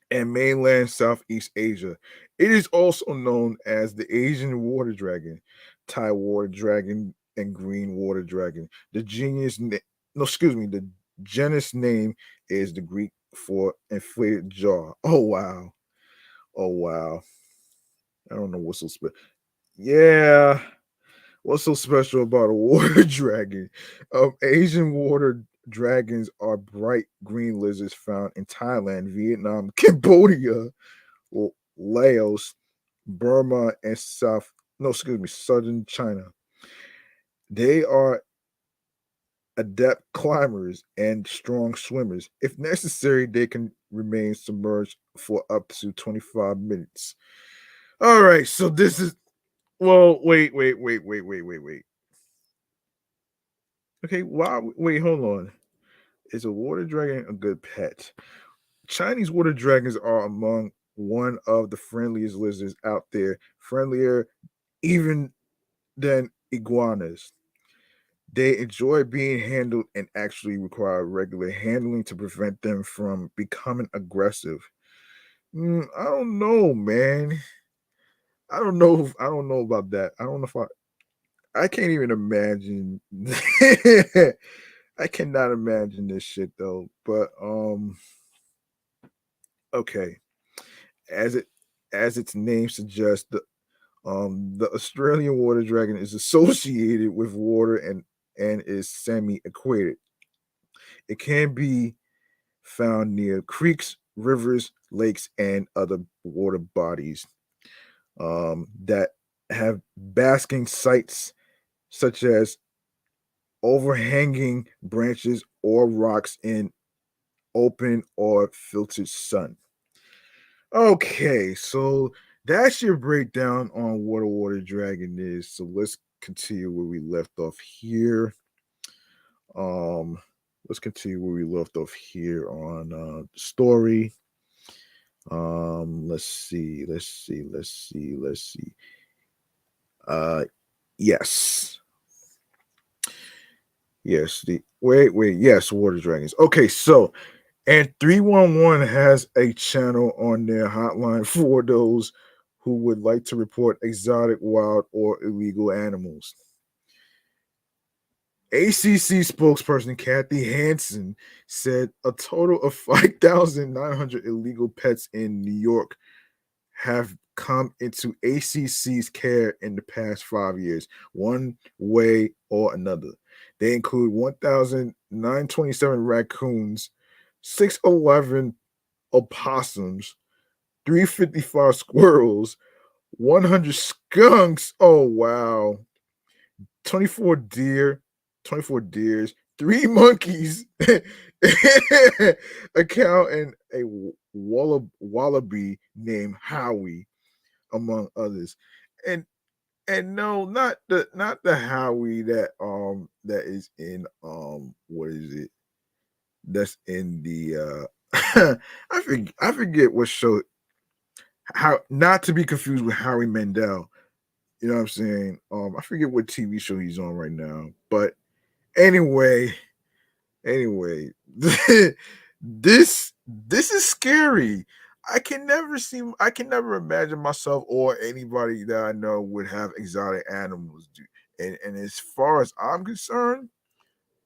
Speaker 1: and mainland Southeast Asia. It is also known as the Asian water dragon, Thai water dragon, and green water dragon. The genus name is the Greek for inflated jaw. Oh wow. Oh wow. I don't know what's so special. Yeah. What's so special about a water dragon? Asian water dragons are bright green lizards found in Thailand, Vietnam, Cambodia, Laos, Burma, and southern China. They are adept climbers and strong swimmers. If necessary, they can remain submerged for up to 25 minutes. All right, so this is well, wait. Okay, why wait, hold on. Is a water dragon a good pet? Chinese water dragons are among one of the friendliest lizards out there, friendlier even than iguanas. They enjoy being handled and actually require regular handling to prevent them from becoming aggressive. I don't know, man. I don't know about that. I don't know if I can't even imagine. I cannot imagine this shit though. But okay. As it as its name suggests, the Australian water dragon is associated with water and is semi-aquatic. It can be found near creeks, rivers, lakes, and other water bodies that have basking sites such as overhanging branches or rocks in open or filtered sun. Okay, so that's your breakdown on what a water dragon is. So let's continue where we left off here. Um, let's continue where we left off here on the story. Let's see. Uh, yes, yes. Yes, water dragons. Okay, so and 311 has a channel on their hotline for those who would like to report exotic, wild, or illegal animals. ACC spokesperson Kathy Hansen said a total of 5,900 illegal pets in New York have come into ACC's care in the past 5 years, one way or another. They include 1,927 raccoons, 611 opossums, 355 squirrels, 100 skunks. Oh, wow. 24 deer, 24 deers, three monkeys, a cow, and a wallaby named Howie, among others. And no, not the Howie that is in what is it? That's in the I forget what show, how not to be confused with Howie Mandel. You know what I'm saying? I forget what TV show he's on right now. But anyway, anyway, this is scary. I can never imagine myself or anybody that I know would have exotic animals. And as far as I'm concerned,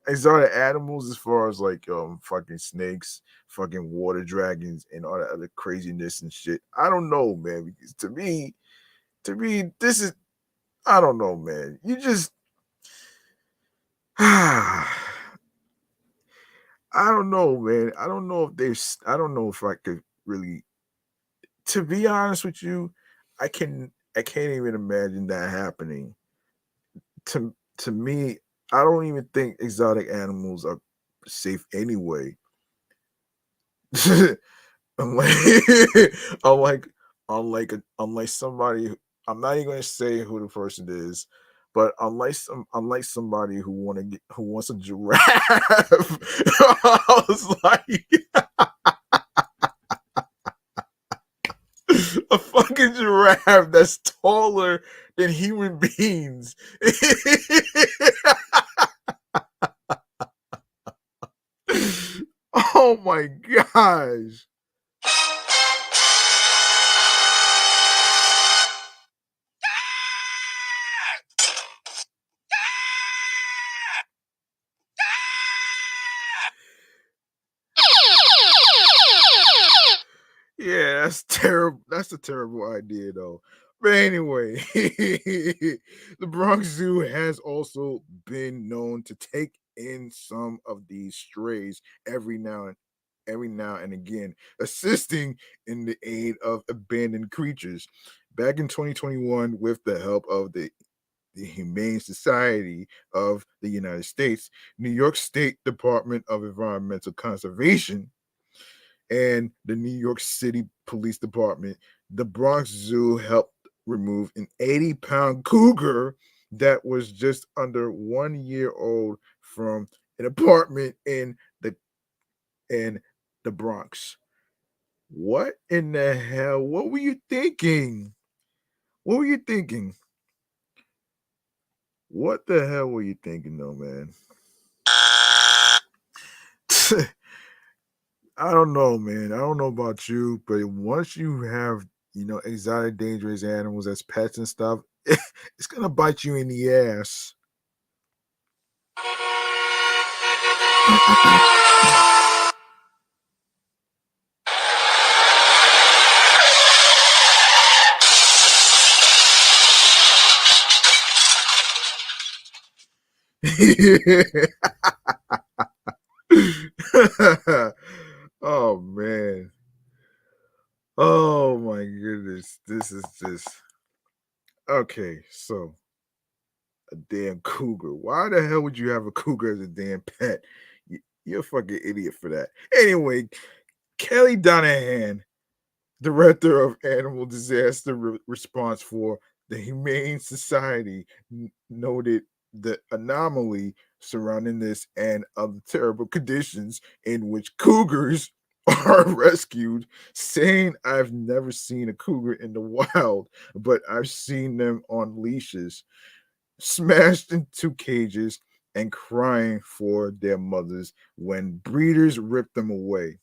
Speaker 1: exotic animals as far as like fucking snakes, fucking water dragons, and all that other craziness and shit. I don't know, man. Because to me, this is I don't know, man. You just I don't know, man. I don't know if there's I don't know if I could really, to be honest with you, I can't even imagine that happening. To me, I don't even think exotic animals are safe anyway. unlike unlike unlike somebody I'm not even gonna say who the person is, but unlike somebody who wants a giraffe. I was like a fucking giraffe that's taller than human beings. Oh my gosh. Yeah, that's terrible. That's a terrible idea, though. But anyway, the Bronx Zoo has also been known to take in some of these strays every now and again, assisting in the aid of abandoned creatures. Back in 2021, with the help of the Humane Society of the United States, New York State Department of Environmental Conservation, and the New York City Police Department, the Bronx Zoo helped remove an 80-pound cougar that was just under 1 year old from an apartment in the Bronx. What in the hell? What were you thinking? What were you thinking? What the hell were you thinking, though, man? I don't know, man. I don't know about you, but once you have, exotic, dangerous animals as pets and stuff, it's gonna bite you in the ass. Oh man. Oh my goodness. This is just okay. So a damn cougar. Why the hell would you have a cougar as a damn pet? You're a fucking idiot for that. Anyway, Kelly Donahan, director of Animal Disaster Response for the Humane Society, noted the anomaly surrounding this and other terrible conditions in which cougars are rescued, saying, "I've never seen a cougar in the wild, but I've seen them on leashes, smashed into cages and crying for their mothers when breeders rip them away."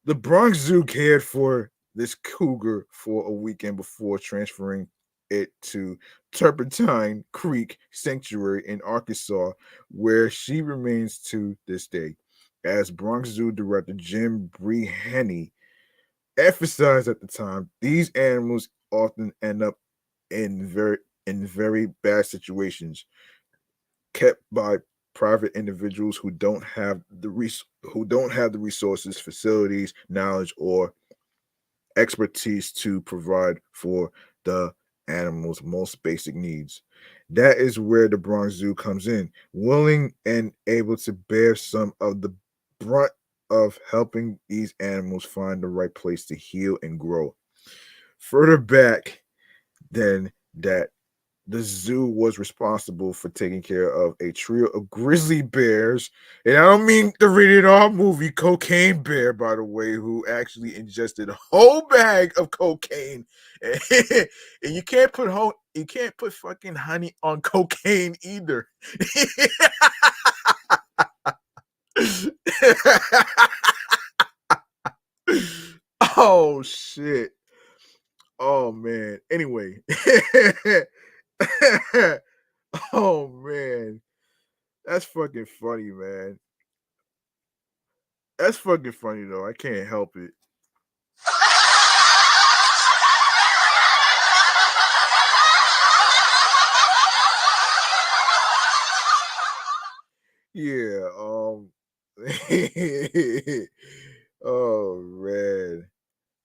Speaker 1: The Bronx Zoo cared for this cougar for a weekend before transferring it to Turpentine Creek Sanctuary in Arkansas, where she remains to this day. As Bronx Zoo director Jim Breheny emphasized at the time, these animals often end up in very bad situations, kept by private individuals who don't have the resources, facilities, knowledge, or expertise to provide for the animal's most basic needs. That is where the Bronx Zoo comes in, willing and able to bear some of the brunt of helping these animals find the right place to heal and grow. Further back than that, the zoo was responsible for taking care of a trio of grizzly bears. And I don't mean the rated R movie Cocaine Bear, by the way, who actually ingested a whole bag of cocaine. And you can't put fucking honey on cocaine either. Oh shit. Oh man. Anyway. Oh man. That's fucking funny, man. That's fucking funny though. I can't help it. Yeah. Oh man,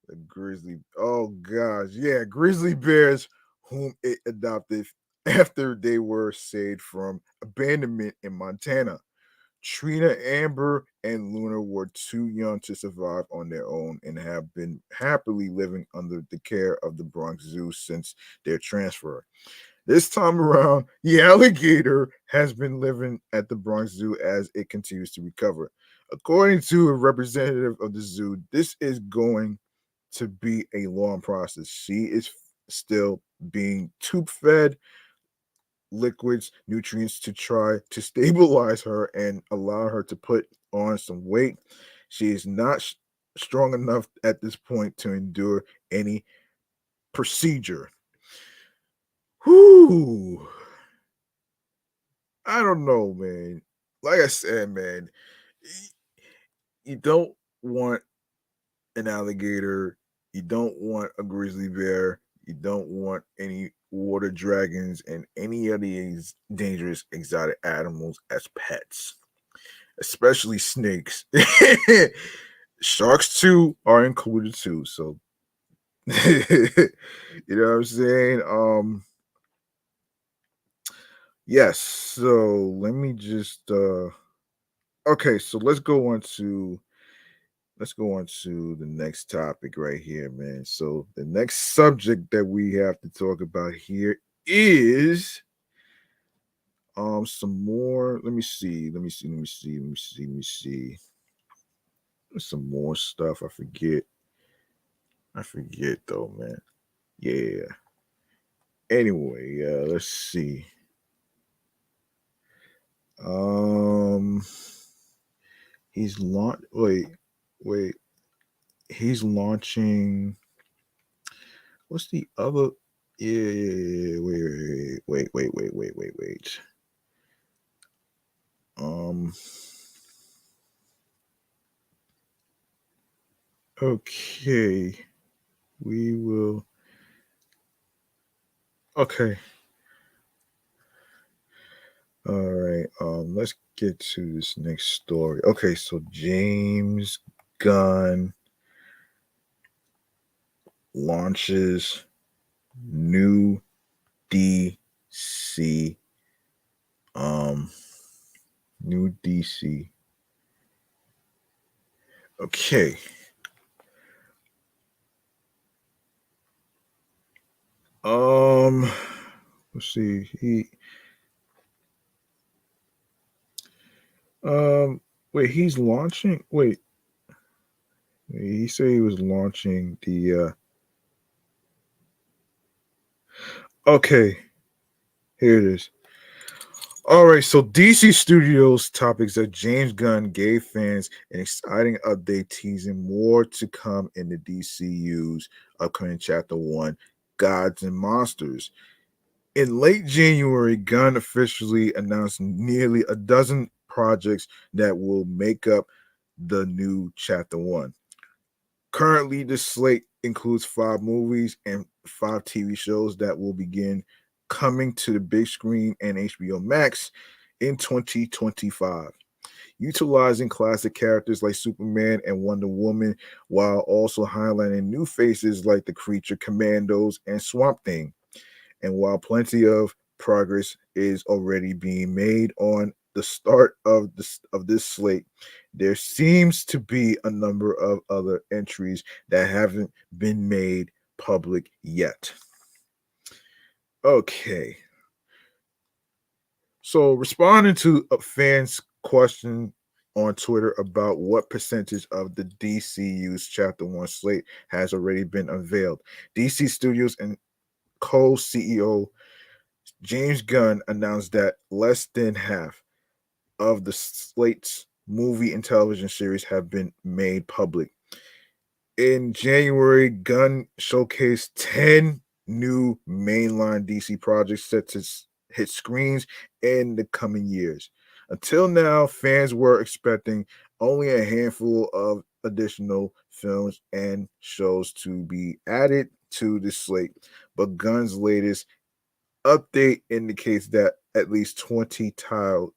Speaker 1: the grizzly. Oh gosh, yeah, grizzly bears whom it adopted after they were saved from abandonment in Montana. Trina, Amber, and Luna were too young to survive on their own and have been happily living under the care of the Bronx Zoo since their transfer. This time around, the alligator has been living at the Bronx Zoo as it continues to recover. According to a representative of the zoo, this is going to be a long process. She is still being tube fed liquids, nutrients to try to stabilize her and allow her to put on some weight. She is not strong enough at this point to endure any procedure. Whew. I don't know, man. Like I said, man, you don't want an alligator, you don't want a grizzly bear, you don't want any water dragons and any of these dangerous exotic animals as pets, especially snakes. Sharks too are included too. So you know what I'm saying? Yes. So let me just okay, so let's go on to the next topic right here, man. So the next subject that we have to talk about here is some more. Let me see. There's some more stuff. I forget though, man. Yeah. Anyway, let's see. Um he's launch wait. He's launching what's the other yeah, wait. Um Okay, we will. Okay, all right. Let's get to this next story. Okay, so James Gunn launches new DC. Um, new DC. Okay. Um, let's see. Um, wait. He's launching. Wait. He said he was launching the. Okay. Here it is. All right, so DC Studios topics that James Gunn gave fans an exciting update teasing more to come in the DCU's upcoming Chapter 1, Gods and Monsters. In late January, Gunn officially announced nearly a dozen projects that will make up the new Chapter 1. Currently, the slate includes 5 movies and 5 TV shows that will begin coming to the big screen and HBO Max in 2025, utilizing classic characters like Superman and Wonder Woman while also highlighting new faces like the Creature Commandos and Swamp Thing. And while plenty of progress is already being made on the start of this slate, there seems to be a number of other entries that haven't been made public yet. Okay, so responding to a fan's question on Twitter about what percentage of the DCU's Chapter One slate has already been unveiled, DC Studios and co-CEO James Gunn announced that less than half of the slate's movie and television series have been made public. In January, Gunn showcased 10 new mainline DC projects set to hit screens in the coming years. Until now, fans were expecting only a handful of additional films and shows to be added to the slate, but Gunn's latest update indicates that at least 20 titles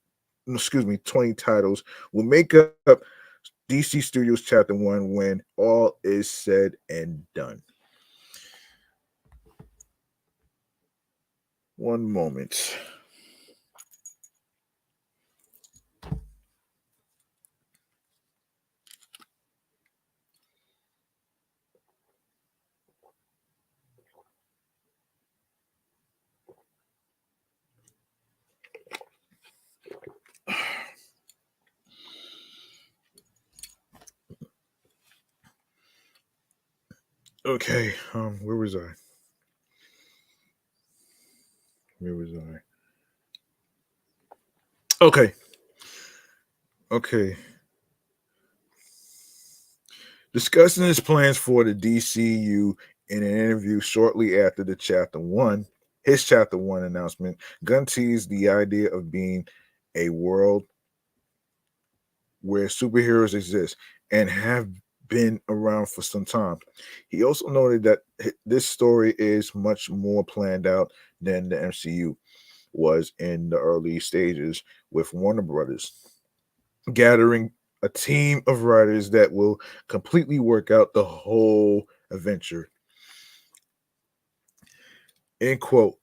Speaker 1: will make up DC Studios Chapter 1 when all is said and done. One moment. Okay, where was I? Where was I? Okay, okay. Discussing his plans for the DCU in an interview shortly after his Chapter 1 announcement, Gunn teased the idea of being a world where superheroes exist and have been around for some time. He also noted that this story is much more planned out than the MCU was in the early stages, with Warner Brothers gathering a team of writers that will completely work out the whole adventure. End quote.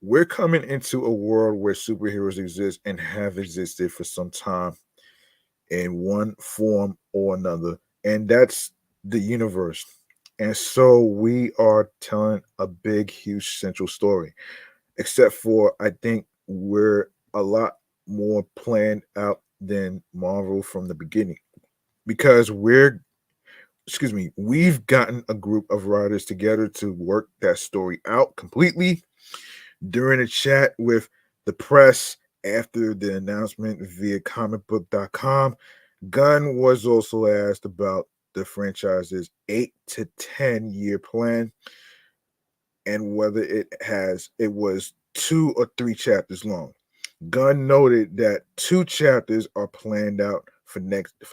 Speaker 1: We're coming into a world where superheroes exist and have existed for some time in one form or another, and that's the universe. And so we are telling a big, huge central story, except for I think we're a lot more planned out than Marvel from the beginning because we've gotten a group of writers together to work that story out completely. During a chat with the press after the announcement via comicbook.com, Gunn was also asked about the franchise's 8 to 10 year plan and whether it was 2 or 3 chapters long. Gunn noted that 2 chapters are planned out for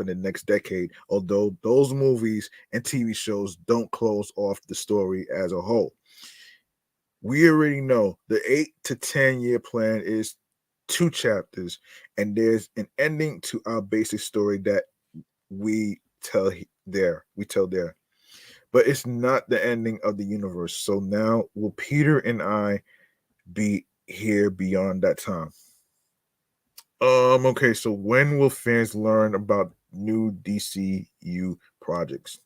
Speaker 1: the next decade, although those movies and TV shows don't close off the story as a whole. We already know the 8 to 10 year plan is 2 chapters, and there's an ending to our basic story that we tell there. But it's not the ending of the universe. So now will Peter and I be here beyond that time? Okay, so when will fans learn about new DCU projects?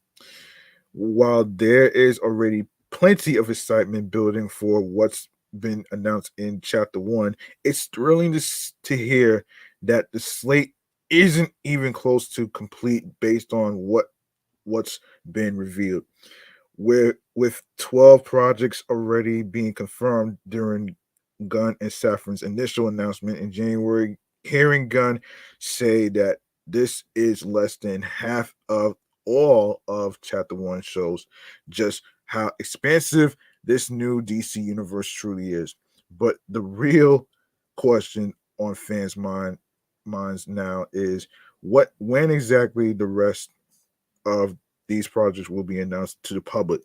Speaker 1: While there is already plenty of excitement building for what's been announced in chapter 1, it's thrilling to hear that the slate isn't even close to complete based on what's been revealed. With 12 projects already being confirmed during Gunn and Safran's initial announcement in January, hearing Gunn say that this is less than half of all of Chapter 1 shows just how expansive this new DC universe truly is. But the real question on minds now is when exactly the rest of these projects will be announced to the public.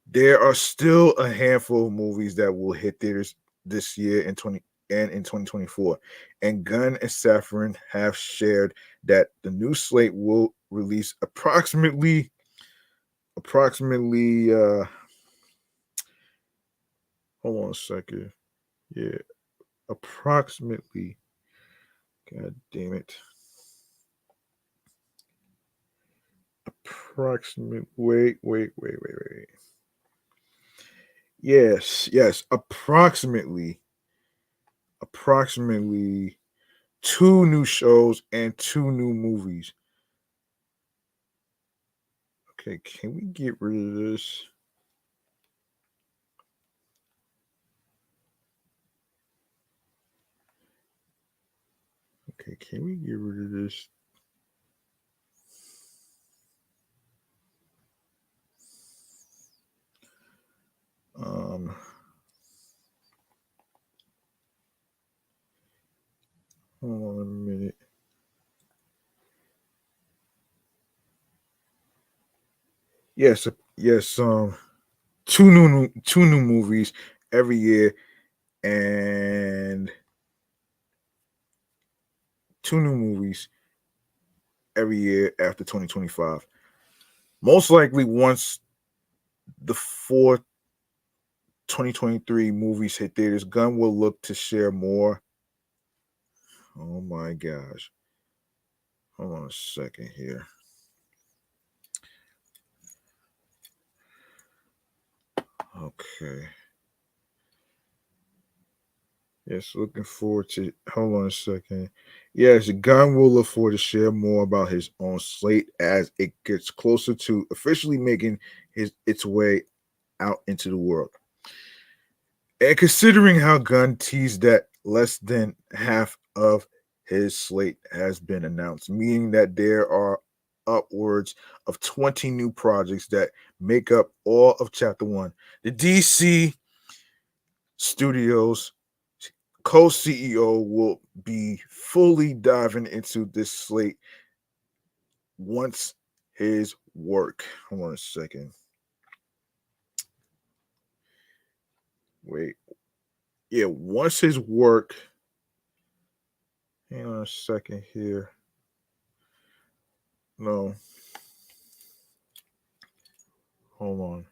Speaker 1: There are still a handful of movies that will hit theaters this year in 2024, and Gunn and Safran have shared that the new slate will release approximately hold on a second. Yeah, approximately, god damn it. Approximate wait. Yes, approximately 2 new shows and 2 new movies. Okay, can we get rid of this? Okay, can we get rid of this? Um, hold on a minute. Yes. Two new movies every year, and 2 new movies every year after 2025. Most likely, once the 4 2023 movies hit theaters, Gunn will look to share more. Oh my gosh. Hold on a second here. Okay. Yes, looking forward to. Hold on a second. Yes, Gunn will look forward to share more about his own slate as it gets closer to officially making its way out into the world. And considering how Gunn teased that less than half of his slate has been announced, meaning that there are upwards of 20 new projects that make up all of Chapter 1. The DC Studios co-CEO will be fully diving into this slate once his work. Hold on a second. Wait. Yeah, once his work. Hang on a second here. No. Hold on.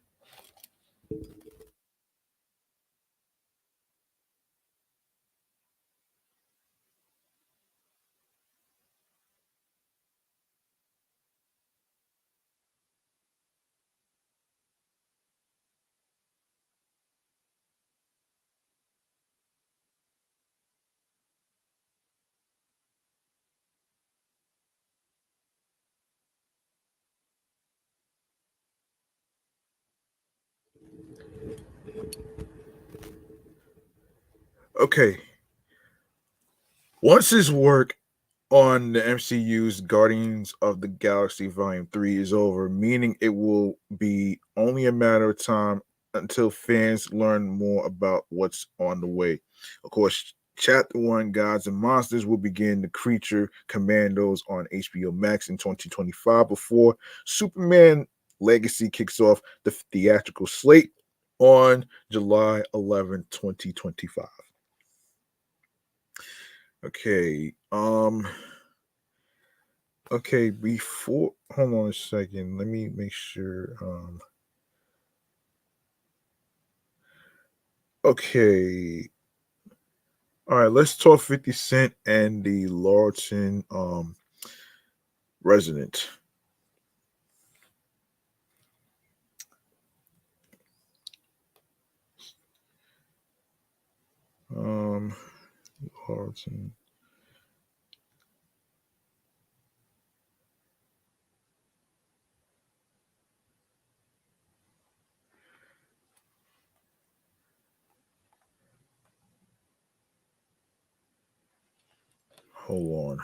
Speaker 1: Okay. Once his work on the MCU's Guardians of the Galaxy Volume 3 is over, meaning it will be only a matter of time until fans learn more about what's on the way. Of course, Chapter 1, Gods and Monsters, will begin the Creature Commandos on HBO Max in 2025 before Superman Legacy kicks off the theatrical slate on July 11, 2025. Okay. Okay, before hold on a second. Let me make sure. Okay. All right, let's talk 50 Cent and the Laurelton resident. Laurelton. Hold on.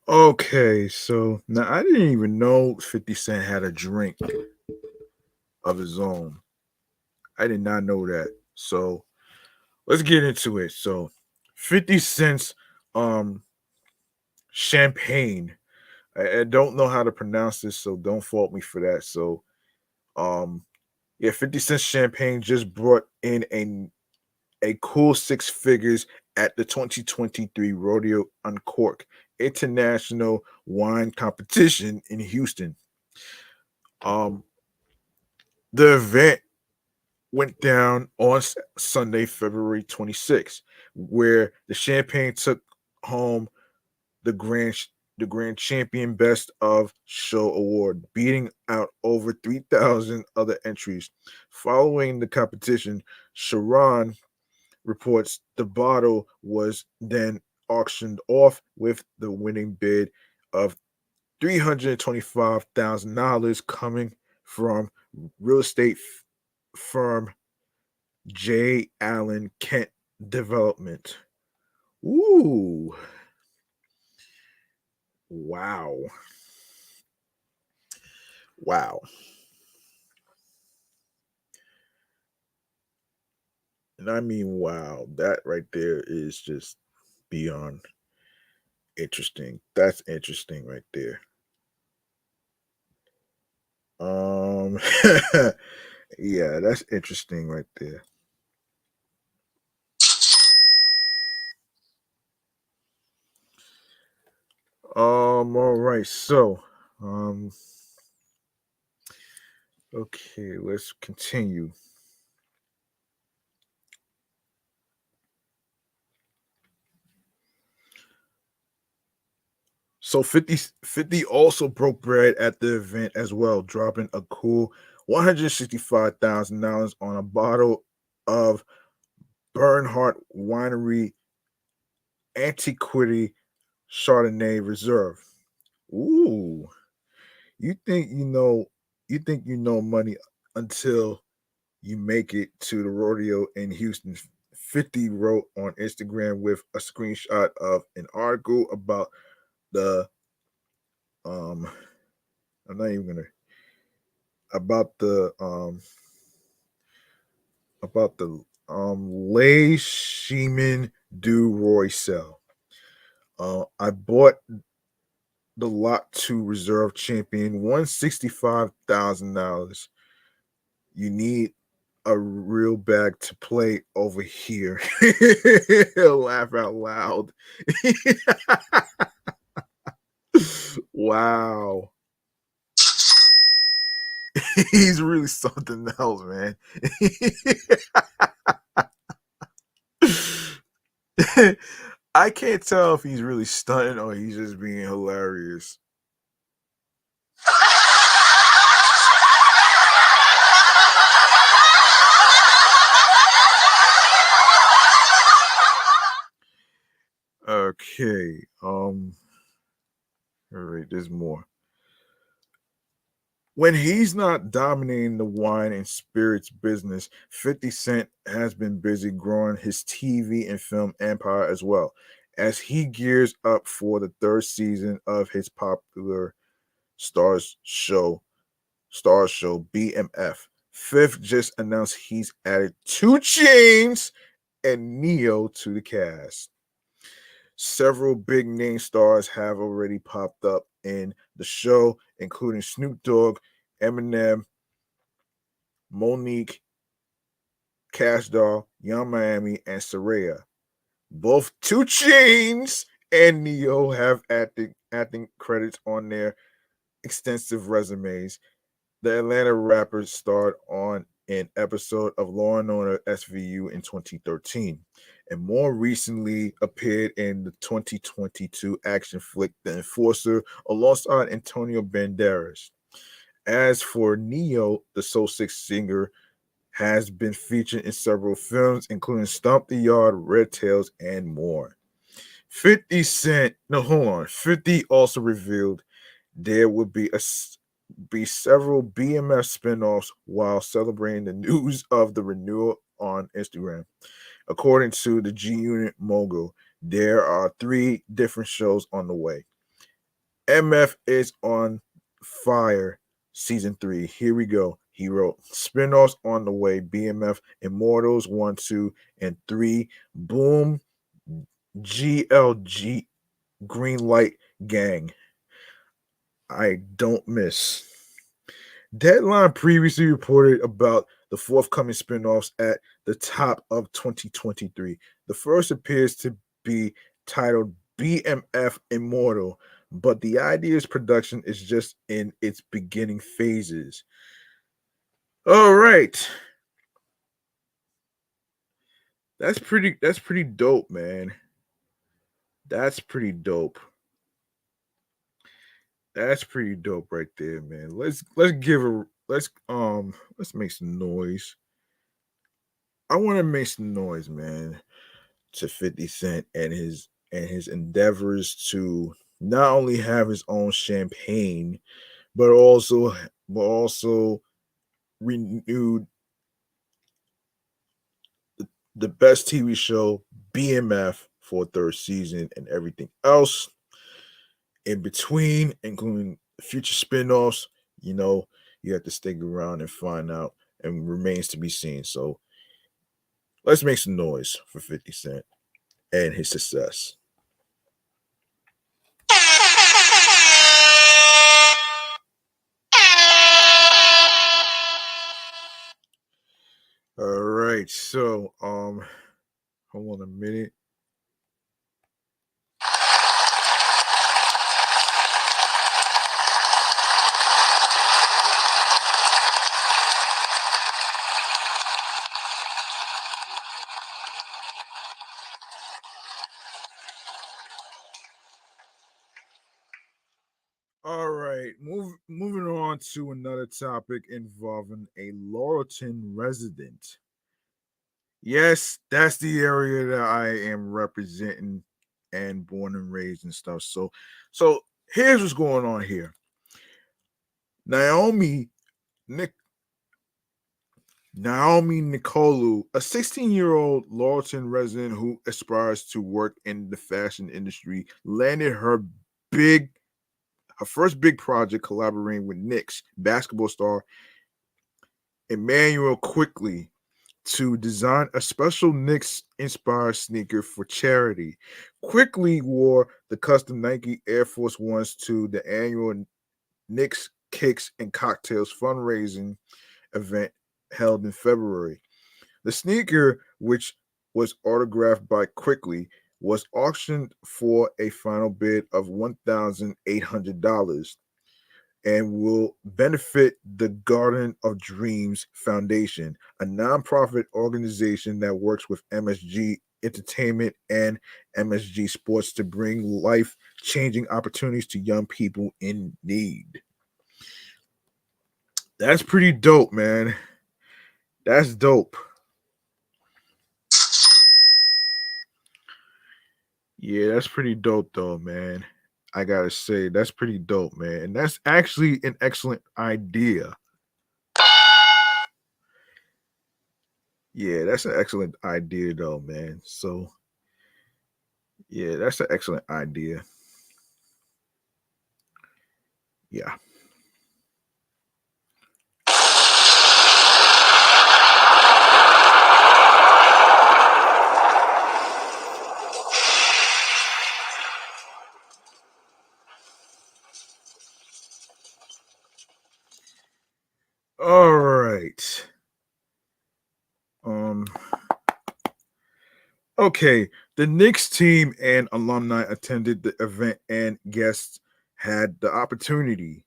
Speaker 1: Okay, so now I didn't even know 50 Cent had a drink of his own. I did not know that. So let's get into it. So 50 Cent's champagne. I don't know how to pronounce this, so don't fault me for that. So yeah, 50 Cent champagne just brought in a cool six figures at the 2023 Rodeo Uncork International Wine Competition in Houston. The event went down on Sunday, February 26th, where the champagne took home the grand champion best of show award, beating out over 3,000 other entries. Following the competition, Sharon reports the bottle was then auctioned off with the winning bid of $325,000 coming from real estate firm J. Allen Kent Development. Ooh, wow. Wow. And I mean, wow, that right there is just beyond interesting. That's interesting right there. Um, yeah, that's interesting right there. All right, so, okay, let's continue. So 50 also broke bread at the event as well, dropping a cool $165,000 on a bottle of Bernhardt Winery Antiquity Chardonnay Reserve. Ooh, you think you know money until you make it to the rodeo in Houston. 50 wrote on Instagram with a screenshot of an article about the um I'm not even gonna about the Lay Sheeman Du Roy cell. I bought the lot to reserve champion $165,000. You need a real bag to play over here. Laugh out loud. Wow. He's really something else, man. I can't tell if he's really stunting or he's just being hilarious. Okay. All right, there's more. When he's not dominating the wine and spirits business, 50 Cent has been busy growing his TV and film empire as well, as he gears up for the third season of his popular Stars show, Star show BMF. Fifth just announced he's added 2 Chainz and Neo to the cast. Several big name stars have already popped up in the show, including Snoop Dogg, Eminem, Monique, Cash Doll, Young Miami, and Saraya. Both 2 Chainz and Neo have acting credits on their extensive resumes. The Atlanta rapper starred on an episode of Law and Order SVU in 2013, and more recently appeared in the 2022 action flick The Enforcer alongside Antonio Banderas. As for Neo, the Soul Six singer has been featured in several films, including Stomp the Yard, Red Tails, and more. 50 Cent, no, hold on. 50 also revealed there would be several BMF spinoffs while celebrating the news of the renewal on Instagram. According to the G Unit mogul, there are 3 different shows on the way. MF is on fire season 3. Here we go. He wrote spinoffs on the way. BMF Immortals 1, 2, and 3. Boom. GLG Green Light Gang. I don't miss. Deadline previously reported about the forthcoming spinoffs at the top of 2023. The first appears to be titled BMF Immortal, but the idea's production is just in its beginning phases. All right. That's pretty dope, man. That's pretty dope. That's pretty dope right there, man. Let's make some noise. I want to make some noise, man, to 50 Cent and his endeavors to not only have his own champagne, but also renewed the best TV show BMF for a 3rd season and everything else in between, including future spinoffs. You know, you have to stick around and find out, and remains to be seen. So let's make some noise for 50 Cent and his success. All right, so hold on a minute. All right, moving on to another topic involving a Laurelton resident. Yes, that's the area that I am representing and born and raised and stuff. So here's what's going on here. Naomi Nick Naomi Nicolu, a 16-year-old Laurelton resident who aspires to work in the fashion industry, landed big her first big project collaborating with Knicks basketball star Emmanuel Quickly to design a special Knicks inspired sneaker for charity. Quickly wore the custom Nike Air Force Ones to the annual Knicks Kicks and Cocktails fundraising event held in February. The sneaker, which was autographed by Quickly, was auctioned for a final bid of $1,800 and will benefit the Garden of Dreams Foundation, a nonprofit organization that works with MSG Entertainment and MSG Sports to bring life-changing opportunities to young people in need. That's pretty dope, man. That's dope. Yeah, that's pretty dope though, man. I gotta say, that's pretty dope, man. And that's actually an excellent idea. Yeah, that's an excellent idea though, man. So yeah, that's an excellent idea. Yeah. right. Okay, the Knicks team and alumni attended the event, and guests had the opportunity.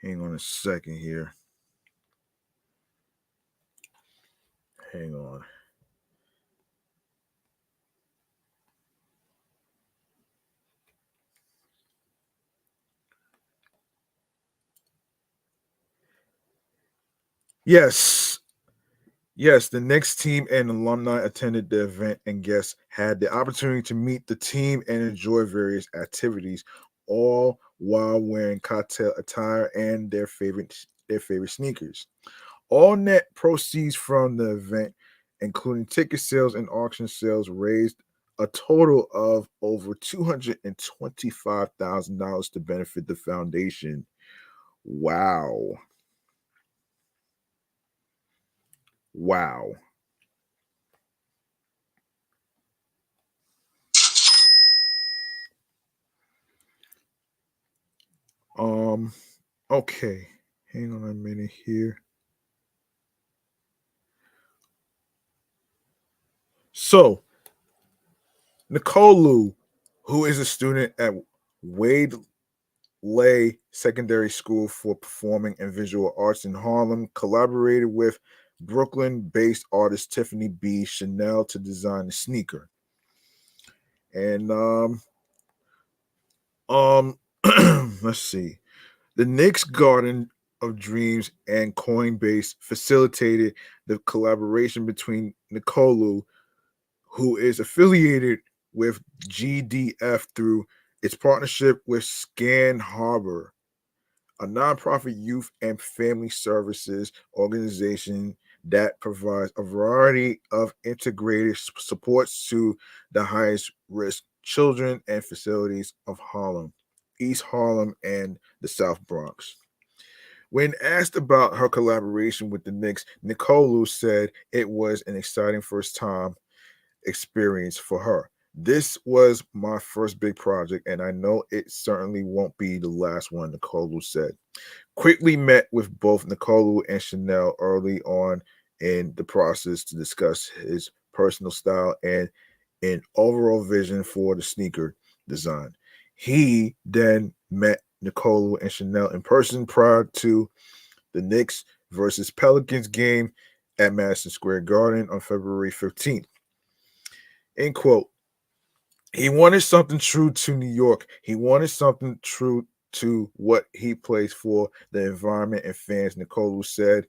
Speaker 1: Hang on a second here. Hang on. Yes. Yes, the Knicks team and alumni attended the event, and guests had the opportunity to meet the team and enjoy various activities, all while wearing cocktail attire and their favorite sneakers. All net proceeds from the event, including ticket sales and auction sales, raised a total of over $225,000 to benefit the foundation. Wow. Wow. Um, okay. Hang on a minute here. So, Nicole, who is a student at Wade Lay Secondary School for Performing and Visual Arts in Harlem, collaborated with Brooklyn-based artist Tiffany B. Chanel to design the sneaker. And let's see. The Knicks Garden of Dreams and Coinbase facilitated the collaboration between Nicole, who is affiliated with GDF through its partnership with Scan Harbor, a nonprofit youth and family services organization that provides a variety of integrated supports to the highest risk children and facilities of Harlem, East Harlem, and the South Bronx. When asked about her collaboration with the Knicks, Nicole said it was an exciting first time experience for her. This was my first big project, and I know it certainly won't be the last one, Nicole said. Quickly met with both Nicole and Chanel early on in the process to discuss his personal style and an overall vision for the sneaker design. He then met Nicole and Chanel in person prior to the Knicks versus Pelicans game at Madison Square Garden on February 15th. End quote. He wanted something true to New York. He wanted something true to what he plays for, the environment and fans, Nicole said.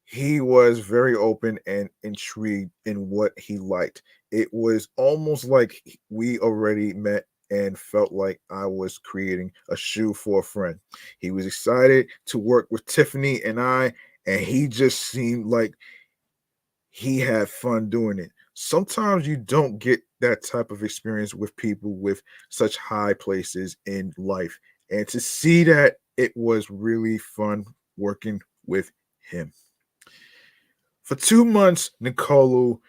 Speaker 1: He was very open and intrigued in what he liked. It was almost like we already met and felt like I was creating a shoe for a friend. He was excited to work with Tiffany and I, and he just seemed like he had fun doing it. Sometimes you don't get that type of experience with people with such high places in life. And to see that, it was really fun working with him. For 2 months, Nicole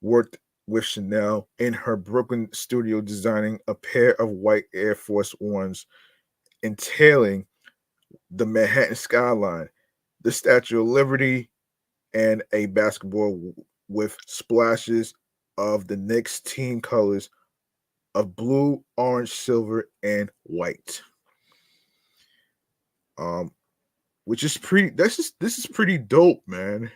Speaker 1: worked with Chanel in her Brooklyn studio designing a pair of white Air Force Ones entailing the Manhattan skyline, the Statue of Liberty, and a basketball with splashes of the Knicks team colors of blue, orange, silver, and white. Um, which is pretty. This is pretty dope, man.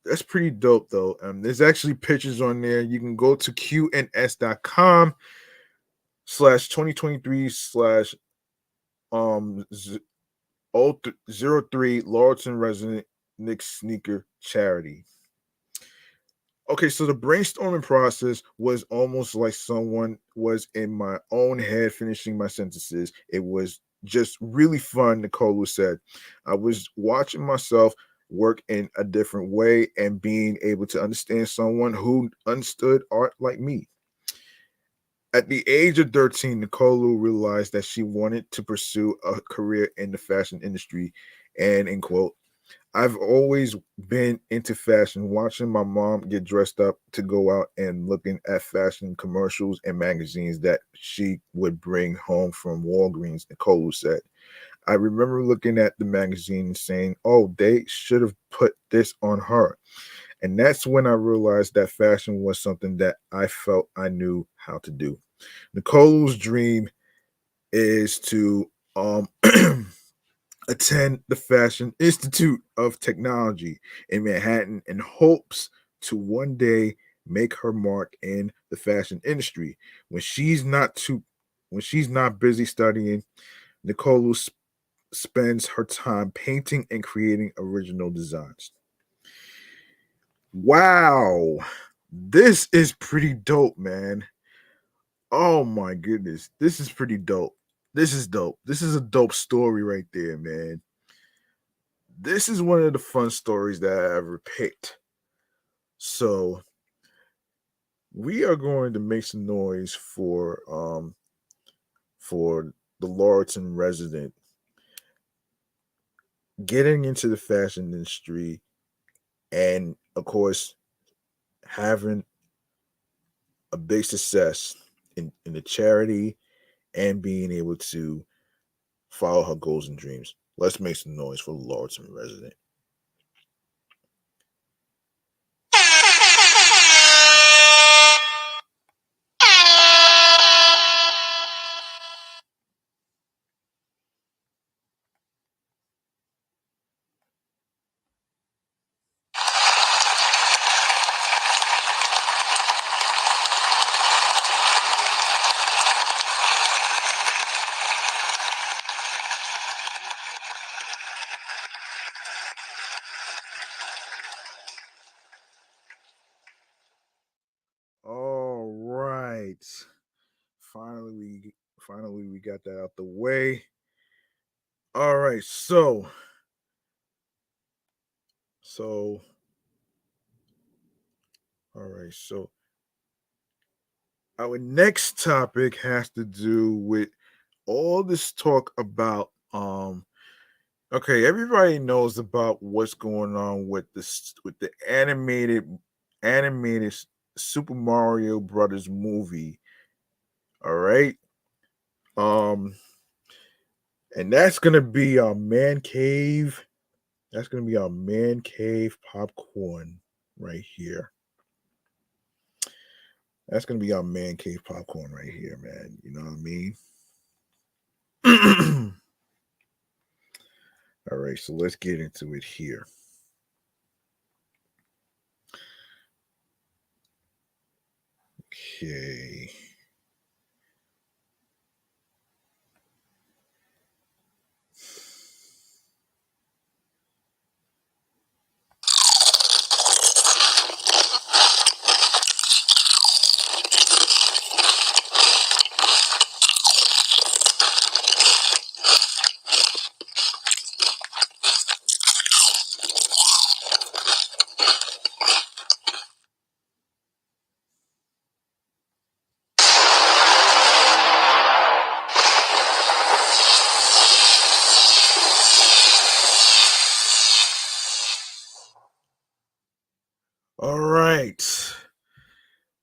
Speaker 1: That's pretty dope though. There's actually pictures on there. You can go to qns.com/2023 slash um 03 Laurelton resident Knicks sneaker charity. Okay, so the brainstorming process was almost like someone was in my own head finishing my sentences. It was just really fun, Nicole said. I was watching myself work in a different way and being able to understand someone who understood art like me. At the age of 13, Nicole realized that she wanted to pursue a career in the fashion industry. And in quote, I've always been into fashion, watching my mom get dressed up to go out and looking at fashion commercials and magazines that she would bring home from Walgreens, Nicole said. I remember looking at the magazine and saying, "Oh, they should have put this on her." And that's when I realized that fashion was something that I felt I knew how to do. Nicole's dream is to attend the Fashion Institute of Technology in Manhattan and hopes to one day make her mark in the fashion industry. When she's not too when she's not busy studying, Nicole spends her time painting and creating original designs. Wow. This is pretty dope, man. Oh my goodness. This is pretty dope. This is dope. This is a dope story right there, man. This is one of the fun stories that I ever picked. So we are going to make some noise for the Laurelton resident getting into the fashion industry and of course having a big success in the charity and being able to follow her goals and dreams. Let's make some noise for the Laurelton resident. All right. Finally we got that out the way. All right. So all right. So our next topic has to do with all this talk about okay, everybody knows about what's going on with with the animated Super Mario Brothers movie. All right. Um and that's going to be our man cave. That's going to be our man cave popcorn right here. That's going to be our man cave popcorn right here, man. You know what I mean? All right, so let's get into it here. Okay. All right.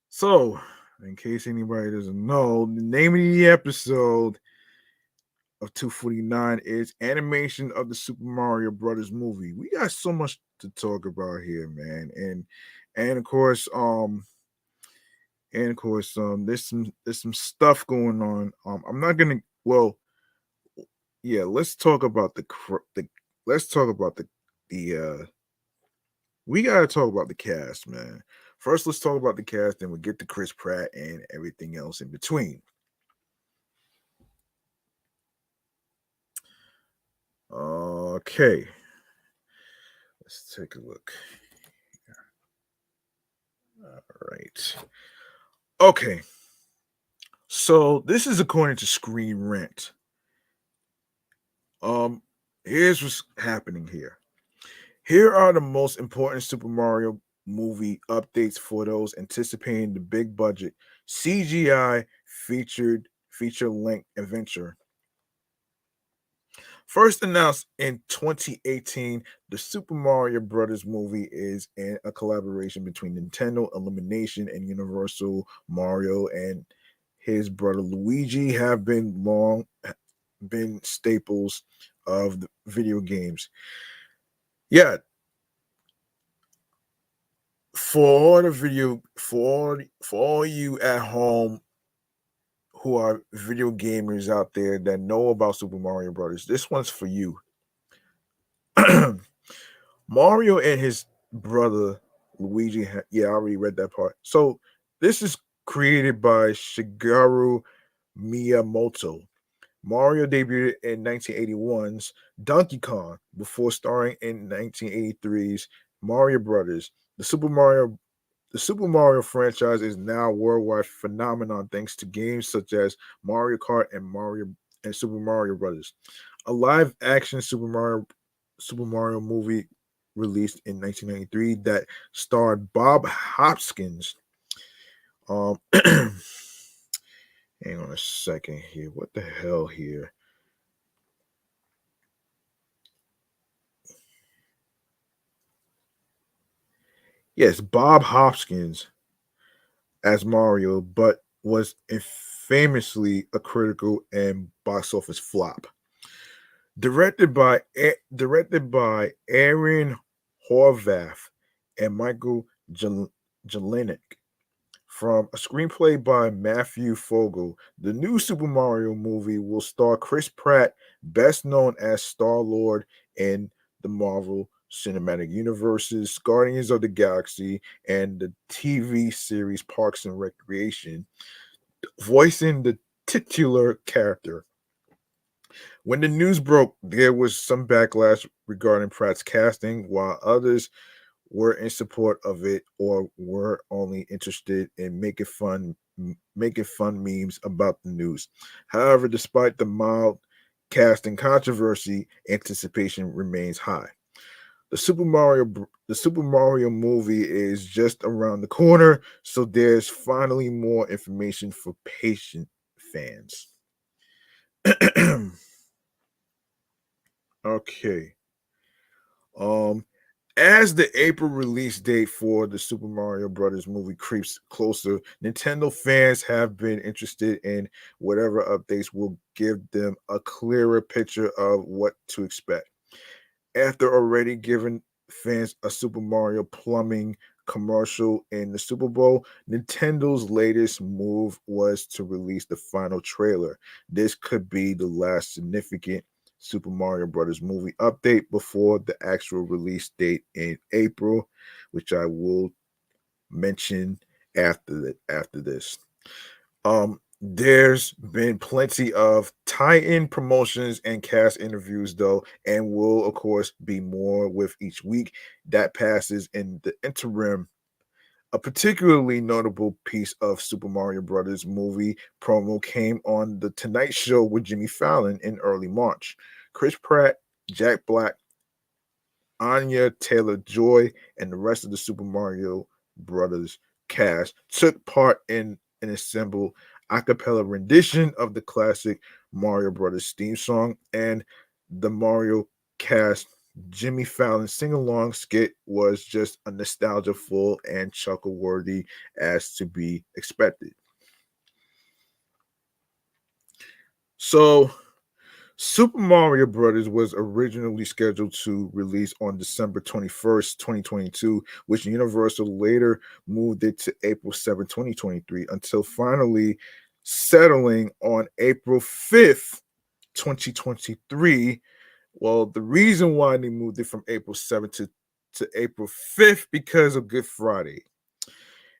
Speaker 1: So, in case anybody doesn't know, the name of the episode of 249 is animation of the Super Mario Brothers movie. We got so much to talk about here, man. And of course, there's some stuff going on. I'm not gonna yeah, let's talk about the let's talk about the we gotta talk about the cast, man. First, let's talk about the cast, then we'll get to Chris Pratt and everything else in between. Okay, let's take a look. All right. Okay. So this is according to Screen Rant. Um, here's what's happening here. Here are the most important Super Mario movie updates for those anticipating the big budget CGI feature length adventure. First announced in 2018, the Super Mario Brothers movie is a collaboration between Nintendo Illumination and Universal. Mario and his brother Luigi have been long been staples of the video games. Yeah, for all you at home who are video gamers out there that know about Super Mario Brothers, this one's for you. Mario and his brother Luigi. Yeah, I already read that part. So this is created by Shigeru Miyamoto. Mario debuted in 1981's Donkey Kong before starring in 1983's Mario Brothers. The Super Mario franchise is now a worldwide phenomenon thanks to games such as Mario Kart and Super Mario Brothers. A live action Super Mario movie released in 1993 that starred Bob Hopkins. Hang on a second here. What the hell here? Yes, Bob Hopkins as Mario, but was famously a critical and box office flop. Directed by Aaron Horvath and Michael Jelenic. From a screenplay by Matthew Fogel, the new Super Mario movie will star Chris Pratt, best known as Star-Lord in the Marvel Cinematic Universe's Guardians of the Galaxy and the TV series Parks and Recreation, voicing the titular character. When the news broke, there was some backlash regarding Pratt's casting, while others were in support of it or were only interested in making fun memes about the news. However, despite the mild casting controversy, anticipation remains high. The Super Mario movie is just around the corner, so there's finally more information for patient fans. Okay. Um as the April release date for the Super Mario Brothers movie creeps closer, Nintendo fans have been interested in whatever updates will give them a clearer picture of what to expect. After already giving fans a Super Mario plumbing commercial in the Super Bowl, Nintendo's latest move was to release the final trailer. This could be the last significant Super Mario Brothers movie update before the actual release date in April, which I will mention after this. There's been plenty of tie-in promotions and cast interviews though, and will of course be more with each week that passes. In the interim, a particularly notable piece of Super Mario Brothers movie promo came on the Tonight Show with Jimmy Fallon in early March. Chris Pratt, Jack Black, Anya Taylor-Joy, and the rest of the Super Mario Brothers cast took part in an assembled a cappella rendition of the classic Mario Brothers theme song, and the Mario cast Jimmy Fallon sing-along skit was just a nostalgia full and chuckle worthy as to be expected. So Super Mario Brothers was originally scheduled to release on December 21st, 2022, which Universal later moved it to April 7th, 2023, until finally settling on April 5th, 2023. Well, the reason why they moved it from April 7th to April 5th because of Good Friday.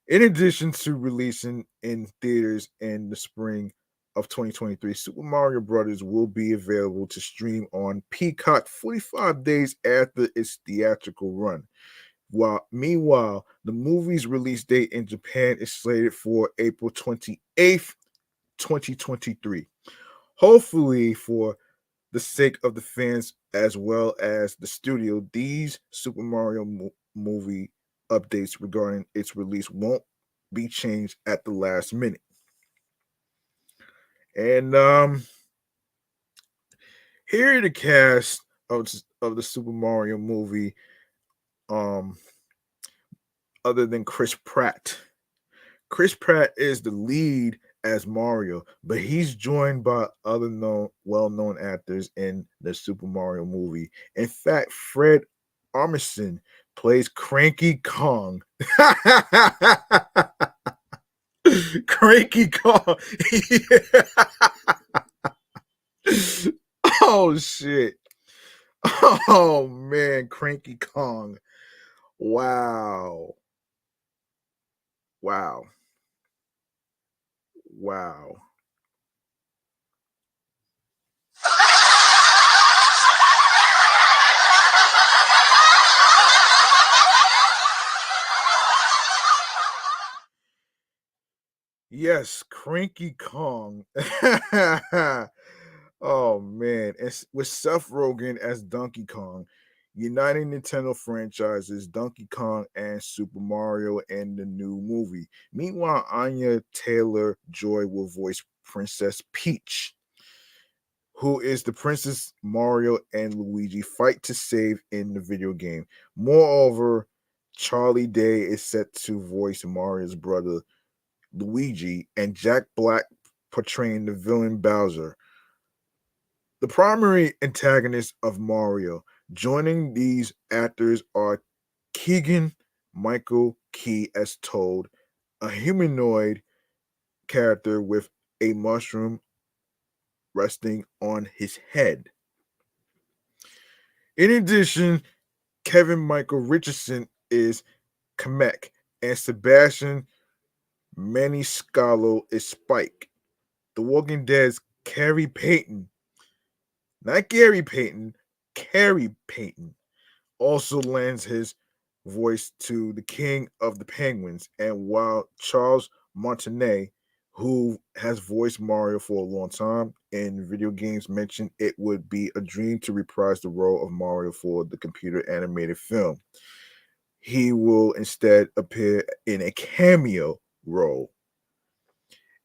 Speaker 1: In addition to releasing in theaters in the spring of 2023, Super Mario Brothers will be available to stream on Peacock 45 days after its theatrical run. Meanwhile, the movie's release date in Japan is slated for April 28th, 2023. Hopefully, for the sake of the fans as well as the studio, these Super Mario movie updates regarding its release won't be changed at the last minute. And here are the cast of the Super Mario movie. Um, Other than Chris Pratt. Chris Pratt is the lead as Mario, but he's joined by other well-known actors in the Super Mario movie. In fact, Fred Armisen plays Cranky Kong. Cranky Kong. Oh shit. Oh man, Cranky Kong. Wow. Wow. Wow. Yes, Cranky Kong. Oh man, it's with Seth Rogen as Donkey Kong, uniting Nintendo franchises Donkey Kong and Super Mario in the new movie. Meanwhile, Anya Taylor Joy will voice Princess Peach, who is the princess Mario and Luigi fight to save in the video game. Moreover, Charlie Day is set to voice Mario's brother Luigi, and Jack Black portraying the villain Bowser, the primary antagonist of Mario. Joining these actors are Keegan Michael Key as Toad, a humanoid character with a mushroom resting on his head. In addition, Kevin Michael Richardson is Kamek, and Sebastian Maniscalco is Spike. The Walking Dead's Carrie Payton, not Gary Payton, Carrie Payton, also lends his voice to the King of the Penguins. And while Charles Martinet, who has voiced Mario for a long time in video games, mentioned it would be a dream to reprise the role of Mario for the computer animated film, he will instead appear in a cameo role.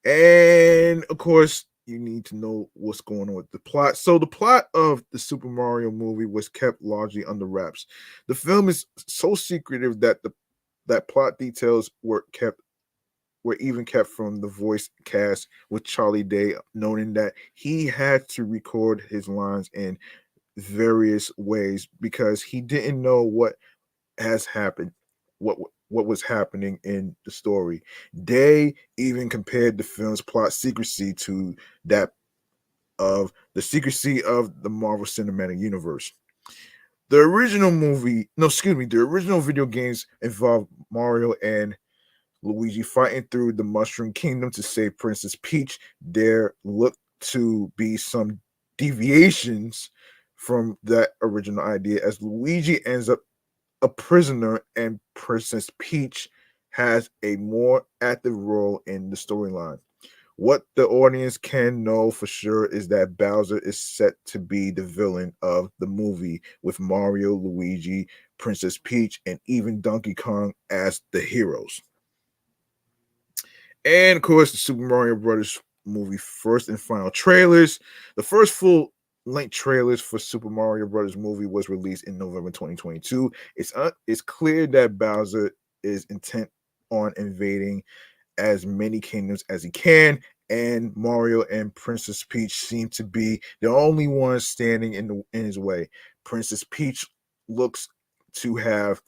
Speaker 1: And of course, you need to know what's going on with the plot. So, the plot of the Super Mario movie was kept largely under wraps. The film is so secretive that that plot details were even kept from the voice cast, with Charlie Day noting that he had to record his lines in various ways because he didn't know what has happened, what what was happening in the story. They even compared the film's plot secrecy to that of the secrecy of the Marvel Cinematic Universe. The original movie, no, excuse me, the original video games involved Mario and Luigi fighting through the Mushroom Kingdom to save Princess Peach. There looked to be some deviations from that original idea as Luigi ends up a prisoner and Princess Peach has a more active role in the storyline. What the audience can know for sure is that Bowser is set to be the villain of the movie, with Mario, Luigi, Princess Peach, and even Donkey Kong as the heroes. And of course, the Super Mario Brothers movie first and final trailers. The first full length trailers for Super Mario Brothers movie was released in November 2022. It's clear that Bowser is intent on invading as many kingdoms as he can, and Mario and Princess Peach seem to be the only ones standing in his way. Princess Peach looks to have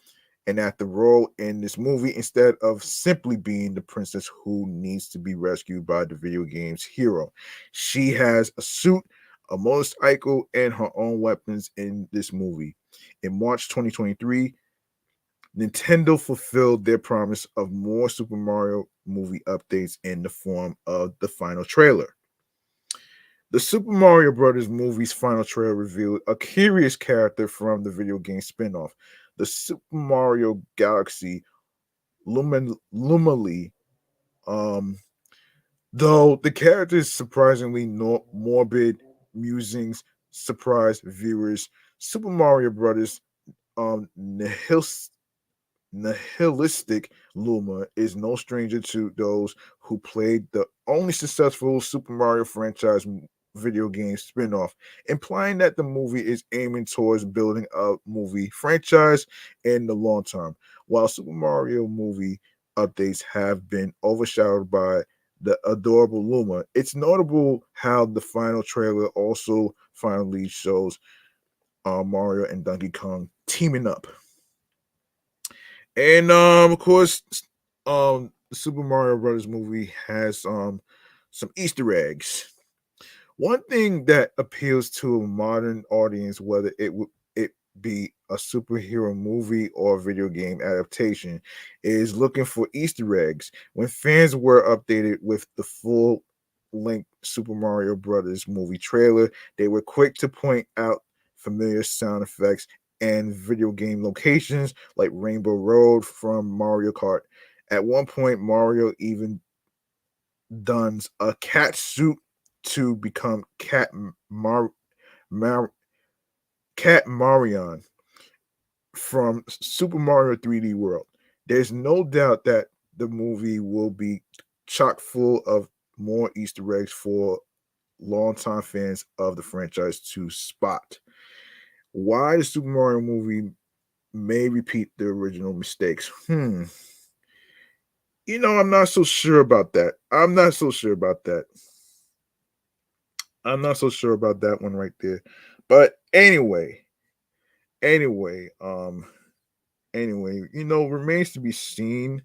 Speaker 1: an active role in this movie instead of simply being the princess who needs to be rescued by the video game's hero. She has a suit, a motorcycle, and her own weapons in this movie. In March 2023, Nintendo fulfilled their promise of more Super Mario movie updates in the form of the final trailer. The Super Mario Brothers movie's final trailer revealed a curious character from the video game spin-off, the Super Mario Galaxy Lumily. Um, though the character's surprisingly morbid musings surprise viewers, Super Mario Brothers nihilistic Luma is no stranger to those who played the only successful Super Mario franchise video game spin-off, implying that the movie is aiming towards building a movie franchise in the long term. While Super Mario movie updates have been overshadowed by the adorable Luma. It's notable how the final trailer also finally shows Mario and Donkey Kong teaming up. And of course, the Super Mario Brothers movie has some Easter eggs. One thing that appeals to a modern audience, whether it be a superhero movie or video game adaptation, is looking for Easter eggs. When fans were updated with the full length Super Mario Brothers movie trailer, they were quick to point out familiar sound effects and video game locations like Rainbow Road from Mario Kart. At one point, Mario even dons a cat suit to become Mar- Cat Marion from Super Mario 3D World. There's no doubt that the movie will be chock full of more Easter eggs for longtime fans of the franchise to spot. Why the Super Mario movie may repeat the original mistakes? I'm not so sure about that. I'm not so sure about that. I'm not so sure about that one right there. But anyway, remains to be seen.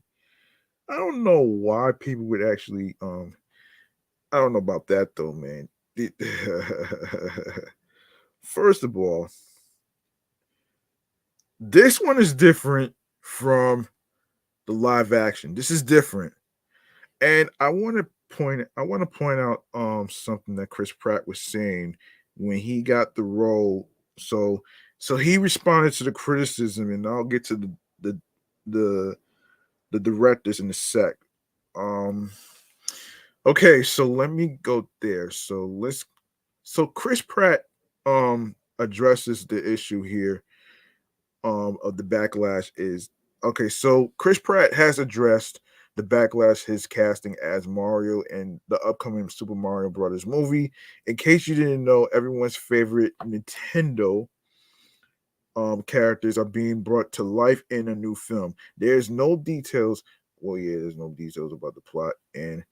Speaker 1: I don't know why people would actually I don't know about that though, man. First of all, this one is different from the live action. This is different. And I want to point out something that Chris Pratt was saying when he got the role. So he responded to the criticism, and I'll get to the the the directors in a sec. Um okay, so let me go there. So Chris Pratt addresses the issue here of the backlash is okay. So Chris Pratt has addressed the backlash his casting as Mario in the upcoming Super Mario Brothers movie. In case you didn't know, everyone's favorite Nintendo characters are being brought to life in a new film. There's no details. Well, yeah, there's no details about the plot, and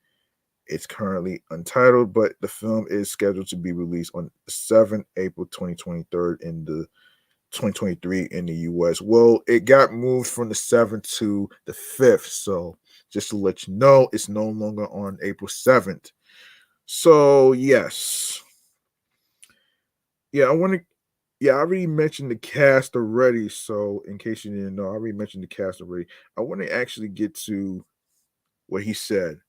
Speaker 1: it's currently untitled, but the film is scheduled to be released on 7th April 2023 in the 2023 in the US. Well, it got moved from the 7th to the 5th. So just to let you know, it's no longer on April 7th. So yes. Yeah, I already mentioned the cast already. So in case you didn't know, I already mentioned the cast already. I want to actually get to what he said.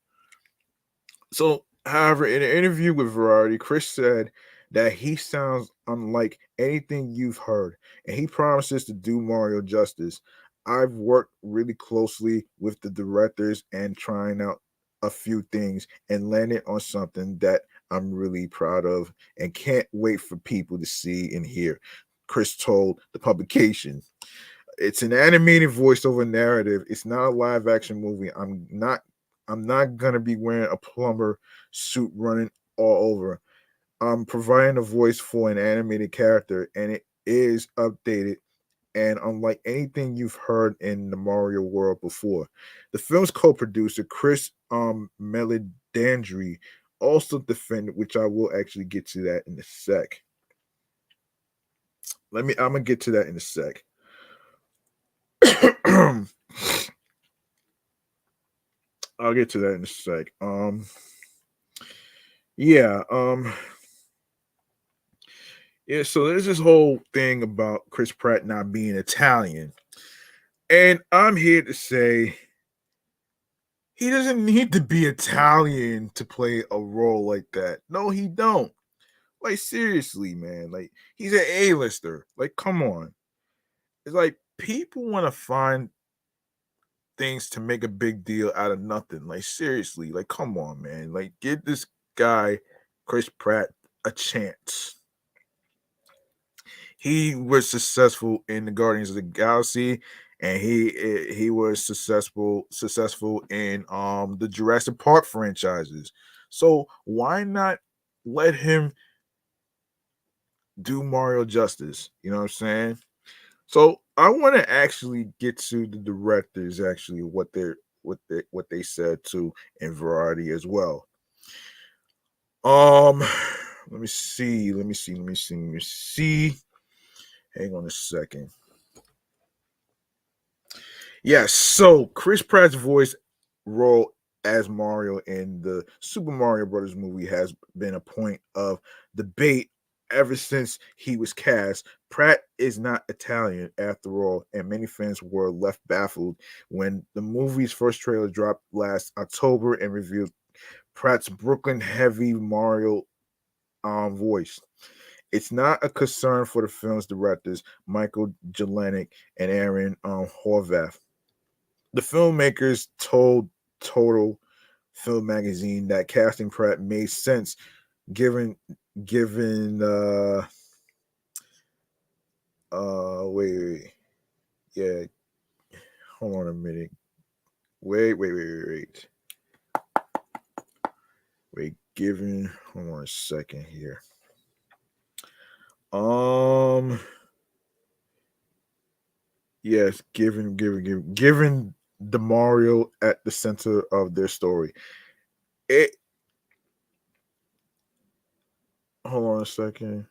Speaker 1: So, however, in an interview with Variety, Chris said that he sounds unlike anything you've heard, and he promises to do Mario justice. I've worked really closely with the directors and trying out a few things and landed on something that I'm really proud of and can't wait for people to see and hear. Chris told the publication. It's an animated voiceover narrative. It's not a live action movie. I'm not gonna be wearing a plumber suit running all over. I'm providing a voice for an animated character, and it is updated and unlike anything you've heard in the Mario world before. The film's co-producer Chris Meledandri also defended, which I will actually get to that in a sec. I'm gonna get to that in a sec. I'll get to that in a sec. Yeah, yeah, so there's this whole thing about Chris Pratt not being Italian. And I'm here to say he doesn't need to be Italian to play a role like that. No, he don't. Like seriously, man. Like he's an A-lister. Like come on. It's like people want to find things to make a big deal out of nothing. Like seriously, like come on, man. Like give this guy Chris Pratt a chance. He was successful in the Guardians of the Galaxy, and he was successful in the Jurassic Park franchises. So why not let him do Mario justice? You know what I'm saying? So I want to actually get to the directors, actually what what they said too in Variety as well. Um, let me see. Hang on a second. Yes, so Chris Pratt's voice role as Mario in the Super Mario Brothers movie has been a point of debate ever since he was cast. Pratt is not Italian after all, and many fans were left baffled when the movie's first trailer dropped last October and revealed Pratt's Brooklyn heavy Mario voice. It's not a concern for the film's directors, Michael Jelenic and Aaron Horvath. The filmmakers told Total Film Magazine that casting Pratt made sense given given wait, yeah, hold on a minute. Wait. Given hold on a second here. Yes, given the Mario at the center of their story. It hold on a second.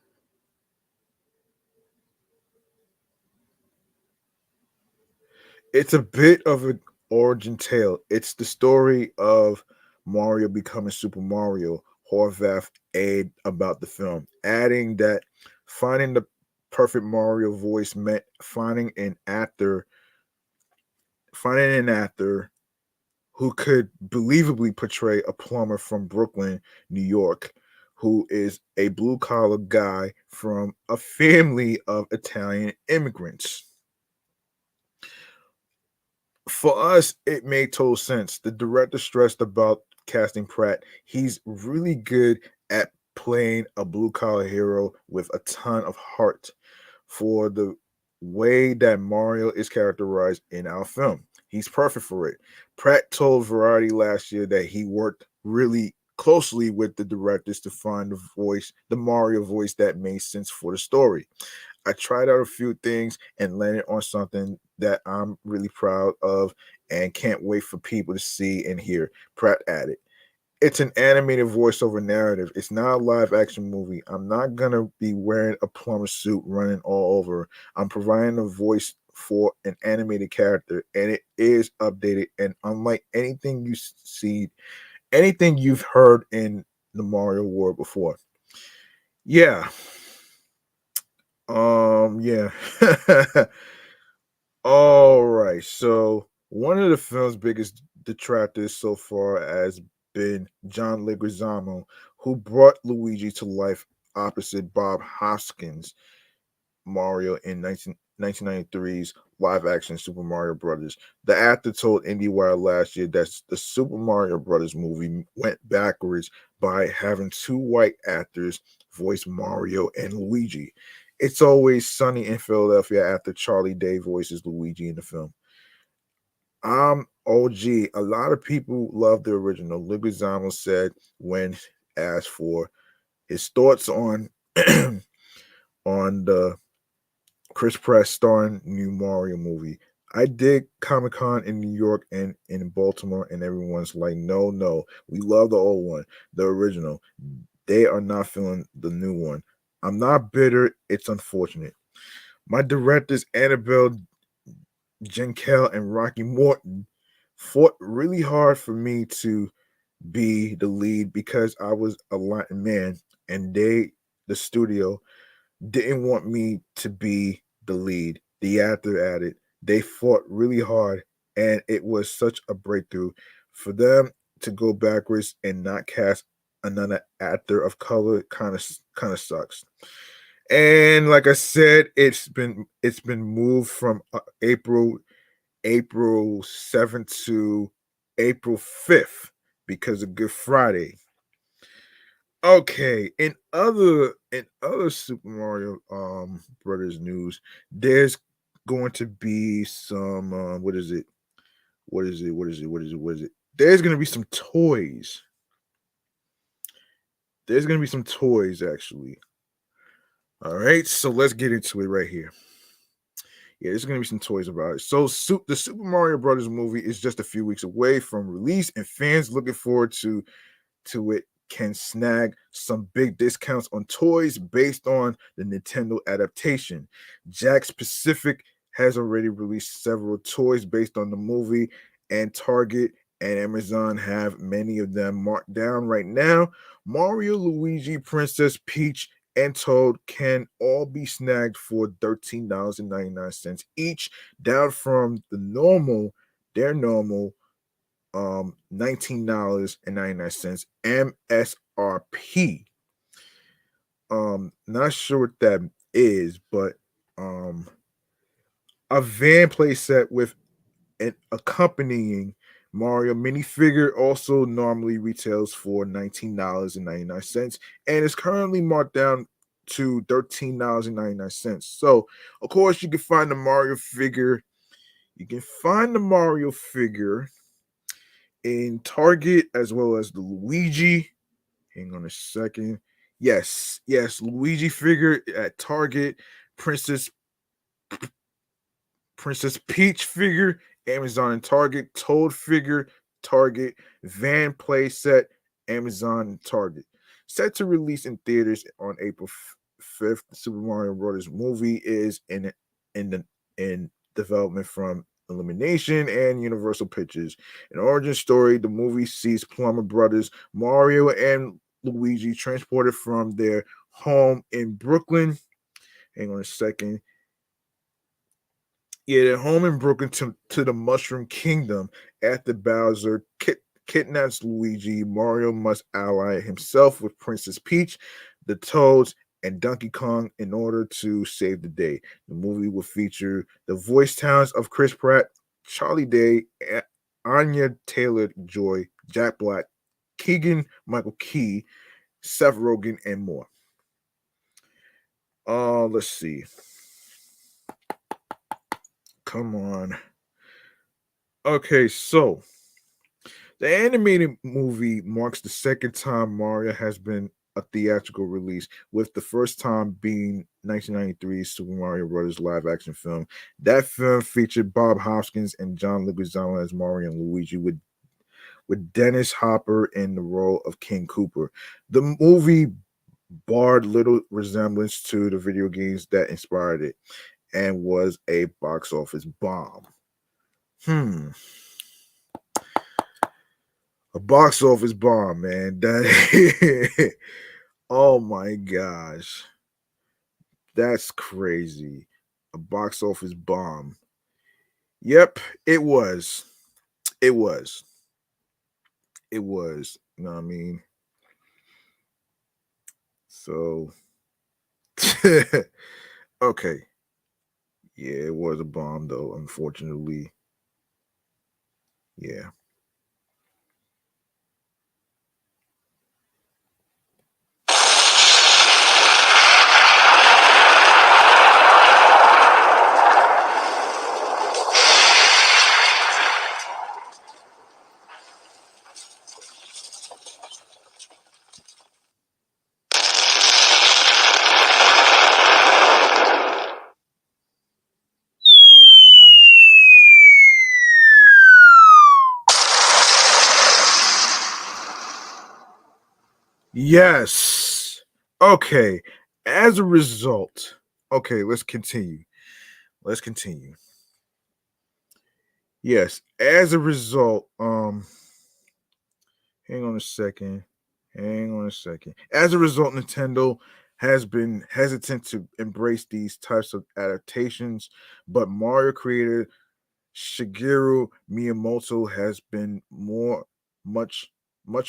Speaker 1: It's a bit of an origin tale. It's the story of Mario becoming Super Mario. Horvath aid about the film, adding that finding the perfect Mario voice meant finding an actor who could believably portray a plumber from Brooklyn, New York, who is a blue collar guy from a family of Italian immigrants. For us, it made total sense. The director stressed about casting Pratt. He's really good at playing a blue collar hero with a ton of heart for the way that Mario is characterized in our film. He's perfect for it. Pratt told Variety last year that he worked really closely with the directors to find the Mario voice that made sense for the story. I tried out a few things and landed on something that I'm really proud of and can't wait for people to see and hear. Pratt added. It's an animated voiceover narrative. It's not a live action movie. I'm not gonna be wearing a plumber suit running all over. I'm providing a voice for an animated character, and it is updated. And unlike anything you've heard in the Mario world before. Yeah. Yeah. All right. So one of the film's biggest detractors so far has been John Leguizamo, who brought Luigi to life opposite Bob Hoskins' Mario in 1993's live-action Super Mario Brothers. The actor told IndieWire last year that the Super Mario Brothers movie went backwards by having two white actors voice Mario and Luigi. It's Always Sunny in Philadelphia after Charlie Day voices Luigi in the film. OG. A lot of people love the original. Leguizamo said when asked for his thoughts on on the Chris Pratt starring new Mario movie. I did Comic Con in New York and in Baltimore, and everyone's like, no, we love the old one, the original. They are not feeling the new one. I'm not bitter. It's unfortunate. My directors, Annabelle Jenkel and Rocky Morton, fought really hard for me to be the lead because I was a Latin man, and the studio, didn't want me to be the lead. The actor added, they fought really hard, and it was such a breakthrough for them to go backwards and not cast another actor of color. Kind of sucks. And like I said, it's been moved from April 7th to April 5th because of Good Friday. Okay, in other Super Mario Brothers news, there's going to be some what is it? There's going to be some toys. There's going to be some toys actually. All right, so let's get into it right here. Yeah, there's gonna be some toys about it. So, the Super Mario Brothers movie is just a few weeks away from release, and fans looking forward to it can snag some big discounts on toys based on the Nintendo adaptation. Jakks Pacific has already released several toys based on the movie, and Target and Amazon have many of them marked down right now. Mario, Luigi, Princess Peach, and Toad can all be snagged for $13.99 each, down from their normal $19.99 MSRP. Not sure what that is, but a van playset with an accompanying Mario minifigure also normally retails for $19.99 and is currently marked down to $13.99. So, of course, you can find the Mario figure. You can find the Mario figure in Target as well as the Luigi. Hang on a second. Yes, Luigi figure at Target, Princess Princess Peach figure, Amazon and Target, Toad figure, Target, Van playset, Amazon and Target. Set to release in theaters on April 5th, the Super Mario Brothers movie is in development from Illumination and Universal Pictures. An origin story, the movie sees Plumber brothers Mario and Luigi transported from their home in Brooklyn. Hang on a second. Yeah, their home in Brooklyn to the Mushroom Kingdom after Bowser kidnaps Luigi. Mario must ally himself with Princess Peach, the Toads, and Donkey Kong in order to save the day. The movie will feature the voice talents of Chris Pratt, Charlie Day, Anya Taylor Joy, Jack Black, Keegan Michael Key, Seth Rogen, and more. Let's see. Come on. Okay, so the animated movie marks the second time Mario has been a theatrical release, with the first time being 1993's Super Mario Bros. Live action film. That film featured Bob Hoskins and John Leguizamo as Mario and Luigi, with Dennis Hopper in the role of King Koopa. The movie barred little resemblance to the video games that inspired it and was a box office bomb. A box office bomb, man. That oh my gosh. That's crazy. A box office bomb. Yep, it was. It was. It was. You know what I mean? So okay. Yeah, it was a bomb though, unfortunately. Yeah. Yes. Okay. As a result, okay, let's continue. Let's continue. Yes, as a result, hang on a second. Hang on a second. As a result, Nintendo has been hesitant to embrace these types of adaptations, but Mario creator Shigeru Miyamoto has been much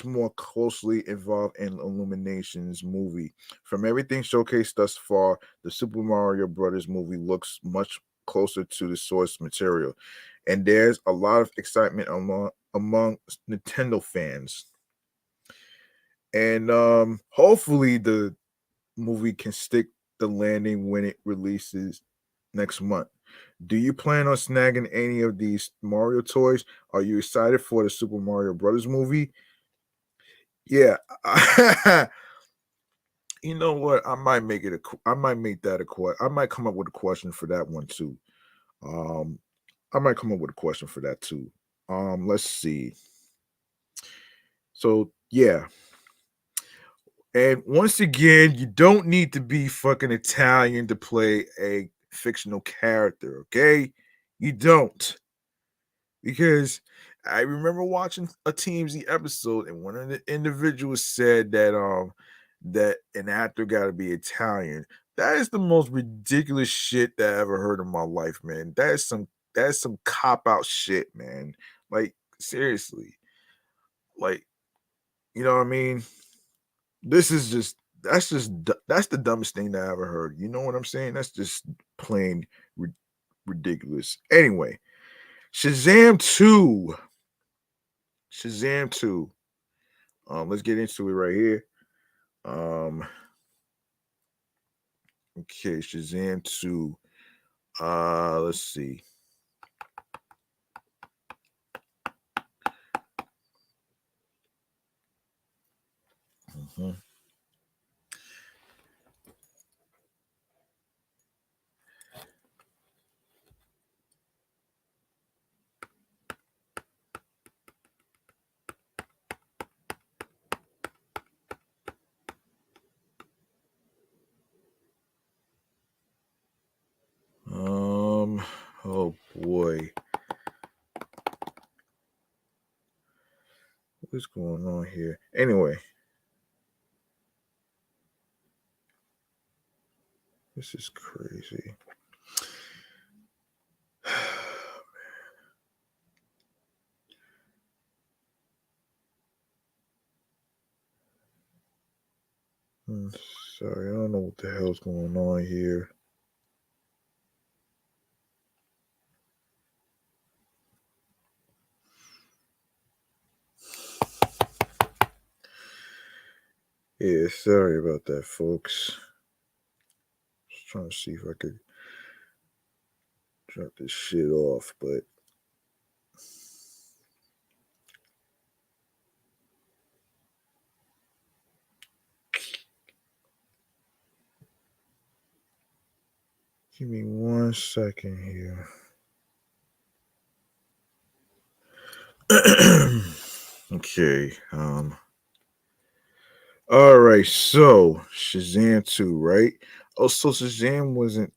Speaker 1: more closely involved in Illumination's movie. From everything showcased thus far, the Super Mario Brothers movie looks much closer to the source material, and there's a lot of excitement among Nintendo fans. And hopefully the movie can stick the landing when it releases next month. Do you plan on snagging any of these Mario toys? Are you excited for the Super Mario Brothers movie? Yeah. You know what? I might make that a I might come up with a question for that one too. I might come up with a question for that too. Let's see. So yeah, and once again, you don't need to be fucking Italian to play a fictional character, okay? You don't. Because I remember watching a TMZ episode and one of the individuals said that an actor gotta be Italian. That is the most ridiculous shit that I ever heard in my life, man. That's some cop out shit, man. Like, seriously. Like, you know what I mean? This is just that's the dumbest thing that I ever heard. You know what I'm saying? That's just plain ri- ridiculous. Anyway, Shazam 2. Shazam 2. Let's get into it right here. Um, okay, Shazam 2. Let's see. Mhm. Oh boy. What's going on here? Anyway, this is crazy. Sorry, I don't know what the hell's going on here. Yeah, sorry about that, folks. Just trying to see if I could drop this shit off, but give me 1 second here. Okay. All right. So Shazam 2, right? Oh, so Shazam wasn't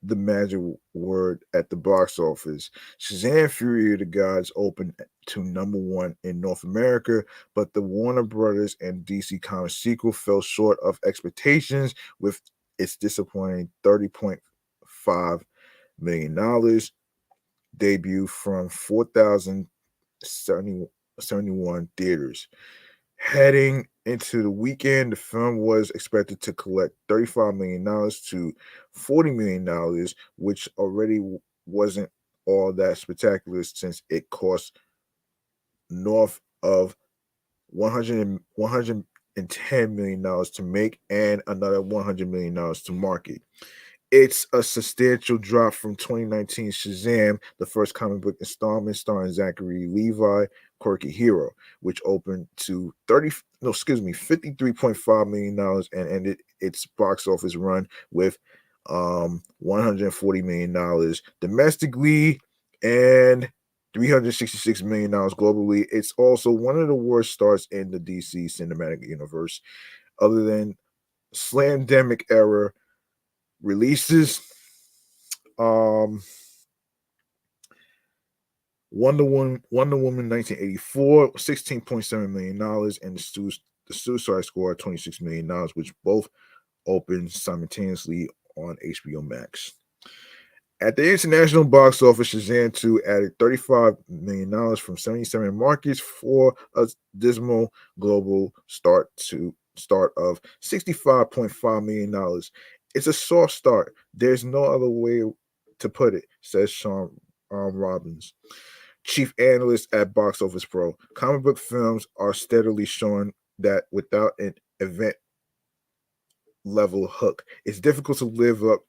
Speaker 1: the magic word at the box office. Shazam Fury of the Gods opened to #1 in North America, but the Warner Brothers and DC Comics sequel fell short of expectations with its disappointing $30.5 million debut from 4,071 theaters. Heading into the weekend, the film was expected to collect $35 million to $40 million, which already wasn't all that spectacular since it cost north of 110 million dollars to make and another $100 million to market. It's a substantial drop from 2019 Shazam, the first comic book installment starring Zachary Levi, Quirky Hero, which opened to $53.5 million and ended its box office run with $140 million domestically and $366 million globally. It's also one of the worst starts in the DC cinematic universe, other than Slamdemic era releases. Um, Wonder Woman 1984, $16.7 million, and the Suicide Squad $26 million, which both opened simultaneously on HBO Max. At the international box office, Shazam 2 added $35 million from 77 markets for a dismal global start of $65.5 million. It's a soft start. There's no other way to put it, says Sean Robbins, chief analyst at Box Office Pro. Comic book films are steadily showing that without an event level hook, it's difficult to live up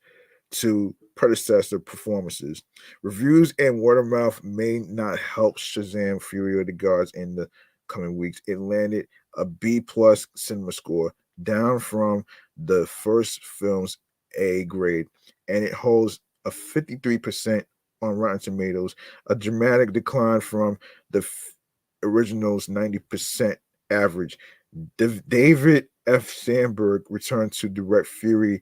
Speaker 1: to predecessor performances. Reviews and word of mouth may not help Shazam Fury of the Gods in the coming weeks. It landed a B plus cinema score, down from the first film's A grade, and it holds a 53% on Rotten Tomatoes, a dramatic decline from the original's 90% average. David F. Sandberg returned to direct Fury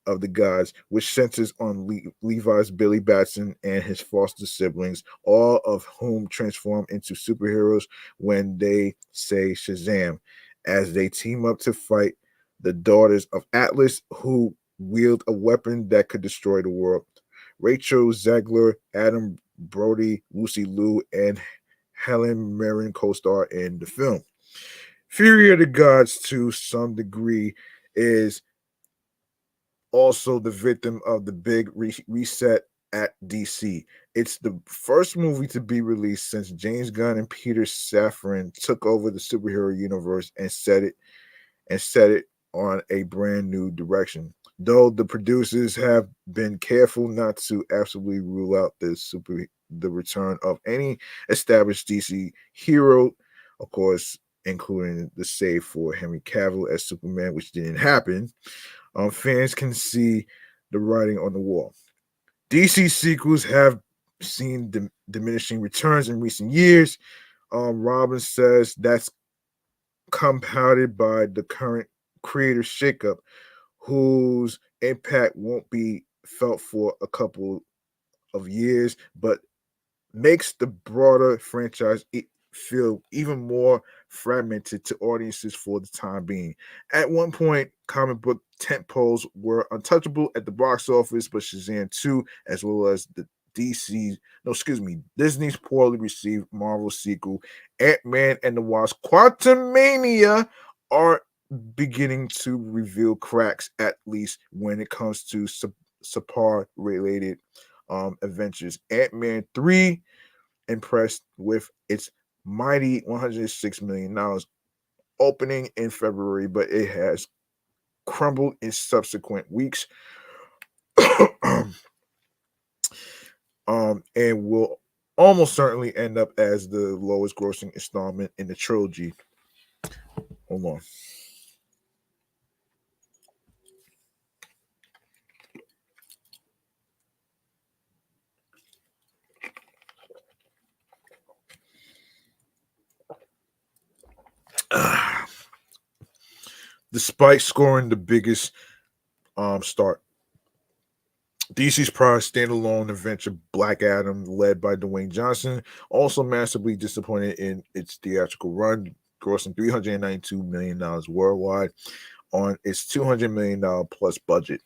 Speaker 1: of the Gods, which centers on Levi's Billy Batson and his foster siblings, all of whom transform into superheroes when they say Shazam, as they team up to fight the daughters of Atlas, who wield a weapon that could destroy the world. Rachel Zegler, Adam Brody, Lucy Liu, and Helen Mirren co-star in the film. Fury of the Gods, to some degree, is also the victim of the big reset at DC. It's the first movie to be released since James Gunn and Peter Safran took over the superhero universe and set it on a brand new direction. Though the producers have been careful not to absolutely rule out the return of any established DC hero, of course, including the save for Henry Cavill as Superman, which didn't happen. Fans can see the writing on the wall. DC sequels have seen diminishing returns in recent years. Robin says that's compounded by the current creator shakeup, whose impact won't be felt for a couple of years, but makes the broader franchise feel even more fragmented to audiences for the time being. At one point, comic book tentpoles were untouchable at the box office, but Shazam 2, as well as the Disney's poorly received Marvel sequel, Ant-Man and the Wasp Quantumania, are beginning to reveal cracks, at least when it comes to subpar-related adventures. Ant-Man 3 impressed with its mighty $106 million opening in February, but it has crumbled in subsequent weeks. And will almost certainly end up as the lowest grossing installment in the trilogy. Hold on. Despite scoring the biggest start, DC's prior standalone adventure Black Adam, led by Dwayne Johnson, also massively disappointed in its theatrical run, grossing $392 million worldwide on its $200 million plus budget.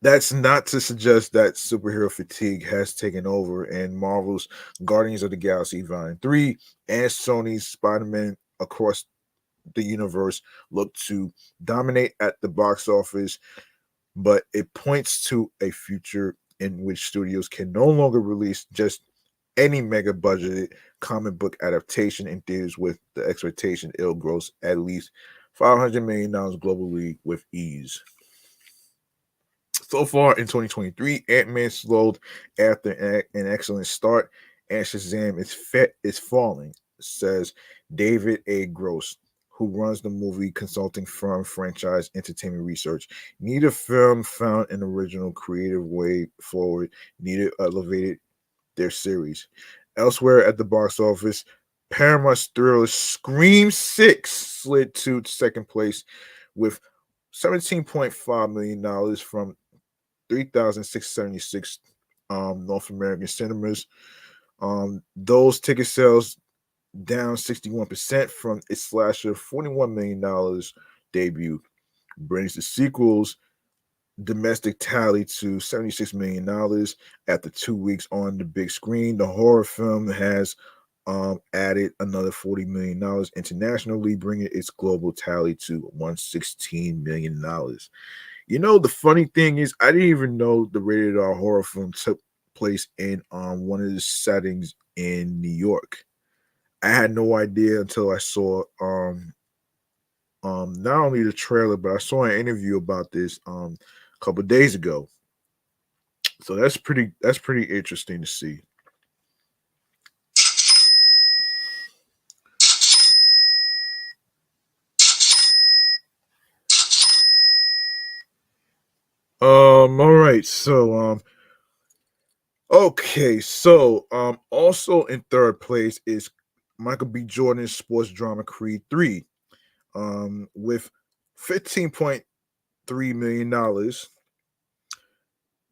Speaker 1: That's not to suggest that superhero fatigue has taken over, and Marvel's Guardians of the Galaxy Volume 3 and Sony's Spider-Man Across the Universe look to dominate at the box office, but it points to a future in which studios can no longer release just any mega budgeted comic book adaptation in theaters with the expectation it'll gross at least $500 million globally with ease. So far in 2023, Ant-Man slowed after an excellent start, and Shazam is falling, says David A. Gross, who runs the movie consulting firm Franchise Entertainment Research. Neither film found an original creative way forward, neither elevated their series. Elsewhere at the box office, Paramount's thriller Scream 6 slid to second place with $17.5 million from 3,676 North American cinemas. Those ticket sales down 61% from its slasher $41 million debut, brings the sequel's domestic tally to $76 million after 2 weeks on the big screen. The horror film has added another $40 million internationally, bringing its global tally to $116 million. You know, the funny thing is, I didn't even know the rated R horror film took place in one of the settings in New York. I had no idea until I saw not only the trailer, but I saw an interview about this a couple of days ago. So that's pretty interesting to see. All right. So Okay, so also in third place is Michael B. Jordan's sports drama Creed 3, with $15.3 million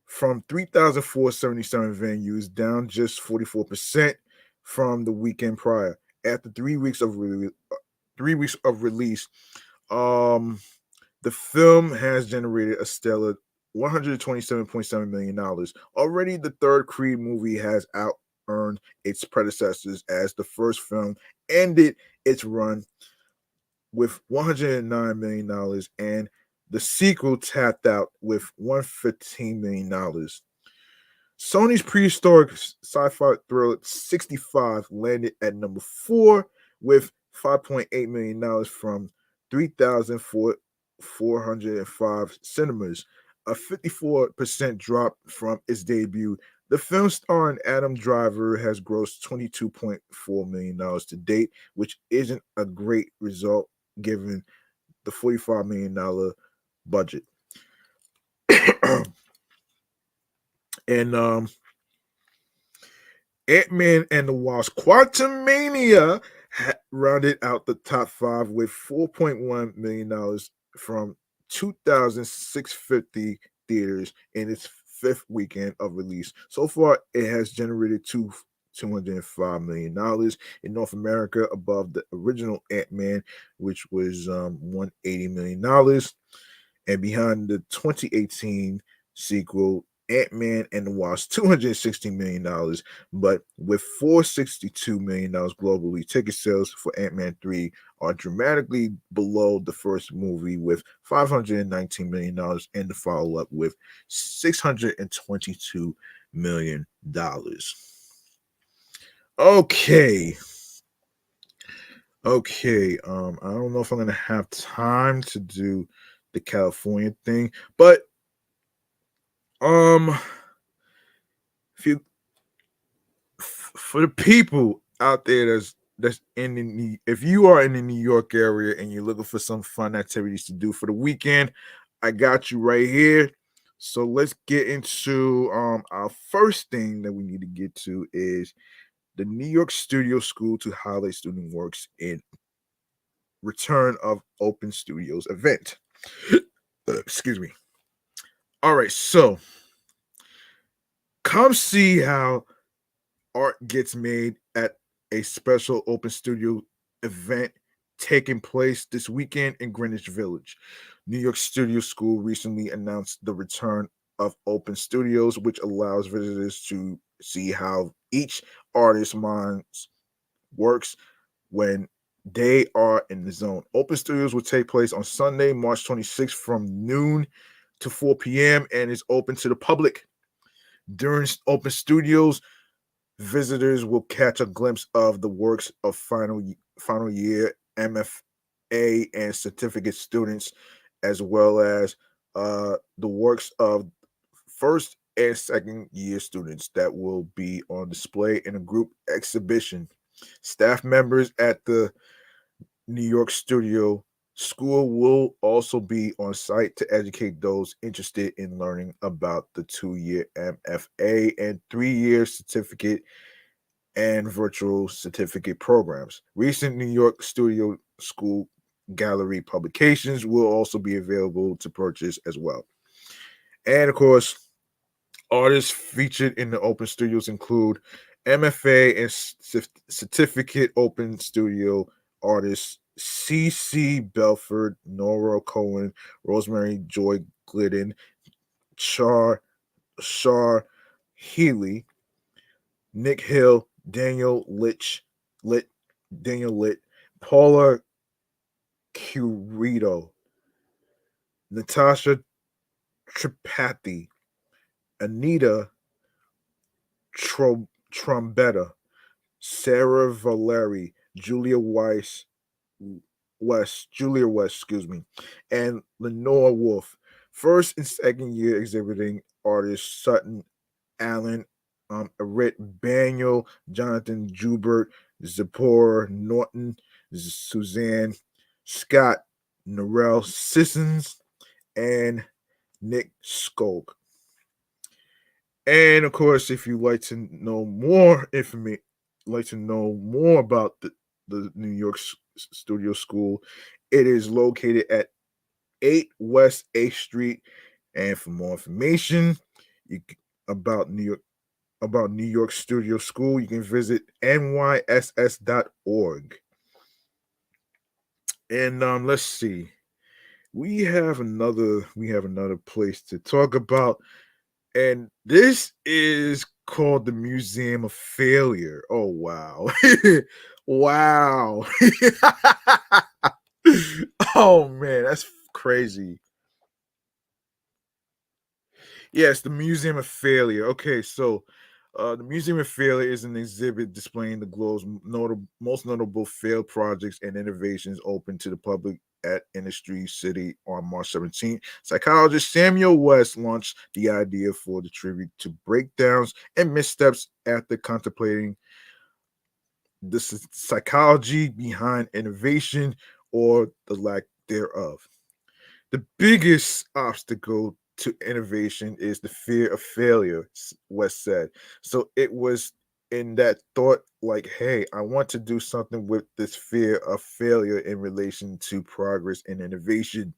Speaker 1: from 3,477 venues, down just 44% from the weekend prior. After 3 weeks of release, um, the film has generated a stellar $127.7 million. Already, the third Creed movie has out earned its predecessors, as the first film ended its run with $109 million, and the sequel tapped out with $115 million. Sony's prehistoric sci-fi thriller 65 landed at number 4 with $5.8 million from 3,405 cinemas, a 54% drop from its debut. The film starring Adam Driver has grossed $22.4 million to date, which isn't a great result given the $45 million budget. And Ant-Man and the Wasp Quantumania rounded out the top 5 with $4.1 million from 2,650 theaters in its fifth weekend of release. So far, it has generated $205 million in North America, above the original Ant-Man, which was $180 million, and behind the 2018 sequel Ant-Man and the Wasp, $260 million, but with $462 million globally. Ticket sales for Ant-Man 3 are dramatically below the first movie, with $519 million, and the follow-up with $622 million. Okay. I don't know if I'm gonna have time to do the California thing, but if you for the people out there that's in if you are in the New York area and you're looking for some fun activities to do for the weekend, I got you right here. So let's get into our first thing that we need to get to is the New York Studio School to highlight student works in return of open studios event. Excuse me. All right, so come see how art gets made at a special open studio event taking place this weekend in Greenwich Village. New York Studio School recently announced the return of open studios, which allows visitors to see how each artist's mind works when they are in the zone. Open studios will take place on Sunday, March 26th from noon to 4 p.m. and is open to the public. During open studios, visitors will catch a glimpse of the works of final year MFA and certificate students, as well as the works of first and second year students that will be on display in a group exhibition. Staff members at the New York Studio School will also be on site to educate those interested in learning about the 2-year MFA and 3-year certificate and virtual certificate programs. Recent New York Studio School Gallery publications will also be available to purchase as well. And of course, artists featured in the open studios include MFA and certificate open studio artists C.C. Belford, Nora Cohen, Rosemary Joy Glidden, Shar Healy, Nick Hill, Daniel Litt, Paula Curito, Natasha Tripathi, Anita Trombetta, Sarah Valeri, Julia West, excuse me, and Lenore Wolf. First and second year exhibiting artists Sutton Allen, Arit Baniel, Jonathan Joubert, Zipporah Norton, Suzanne Scott, Narelle Sissons, and Nick Skolk. And of course, if you like to know more information, like to know more about the New York Studio School, it is located at 8 West 8th Street. And for more information you, about New York Studio School, you can visit nyss.org. And let's see. We have another place to talk about, and this is called the Museum of Failure. Oh wow. Wow. Oh man, that's crazy. Yes, the Museum of Failure. Okay, so the Museum of Failure is an exhibit displaying the globe's most notable failed projects and innovations open to the public at Industry City on March 17th. Psychologist Samuel West launched the idea for the tribute to breakdowns and missteps after contemplating the psychology behind innovation or the lack thereof. The biggest obstacle to innovation is the fear of failure, West said. So it was in that thought, like, hey, I want to do something with this fear of failure in relation to progress and innovation.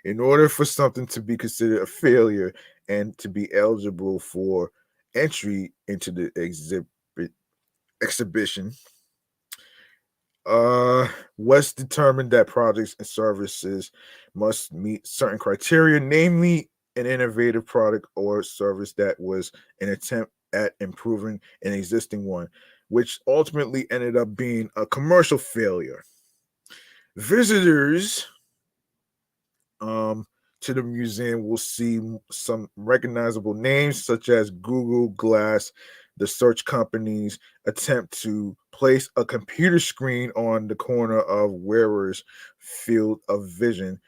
Speaker 1: In order for something to be considered a failure and to be eligible for entry into the exhibition, uh, West determined that projects and services must meet certain criteria, namely an innovative product or service that was an attempt at improving an existing one, which ultimately ended up being a commercial failure. Visitors um, to the museum will see some recognizable names such as Google Glass. The search companies attempt to place a computer screen on the corner of wearers' field of vision,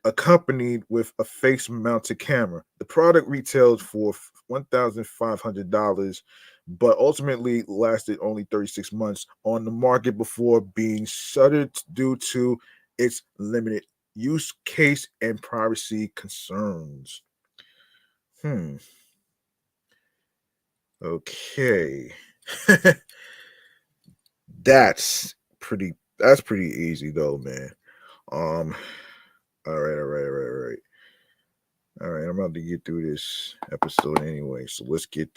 Speaker 1: accompanied with a face mounted camera. The product retailed for $1,500, but ultimately lasted only 36 months on the market before being shuttered due to its limited use case and privacy concerns. Hmm. Okay. that's that's pretty easy though, man. Um all right, I'm about to get through this episode anyway, so let's get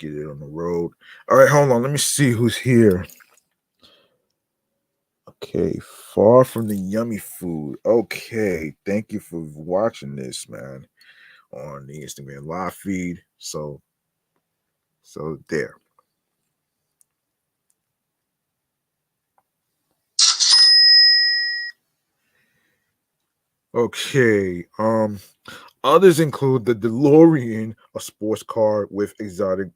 Speaker 1: it on the road. All right, hold on. Let me see who's here. Okay, far from the yummy food. Okay, thank you for watching this, man, on the Instagram live feed. So there. Okay. Others include the DeLorean, a sports car with exotic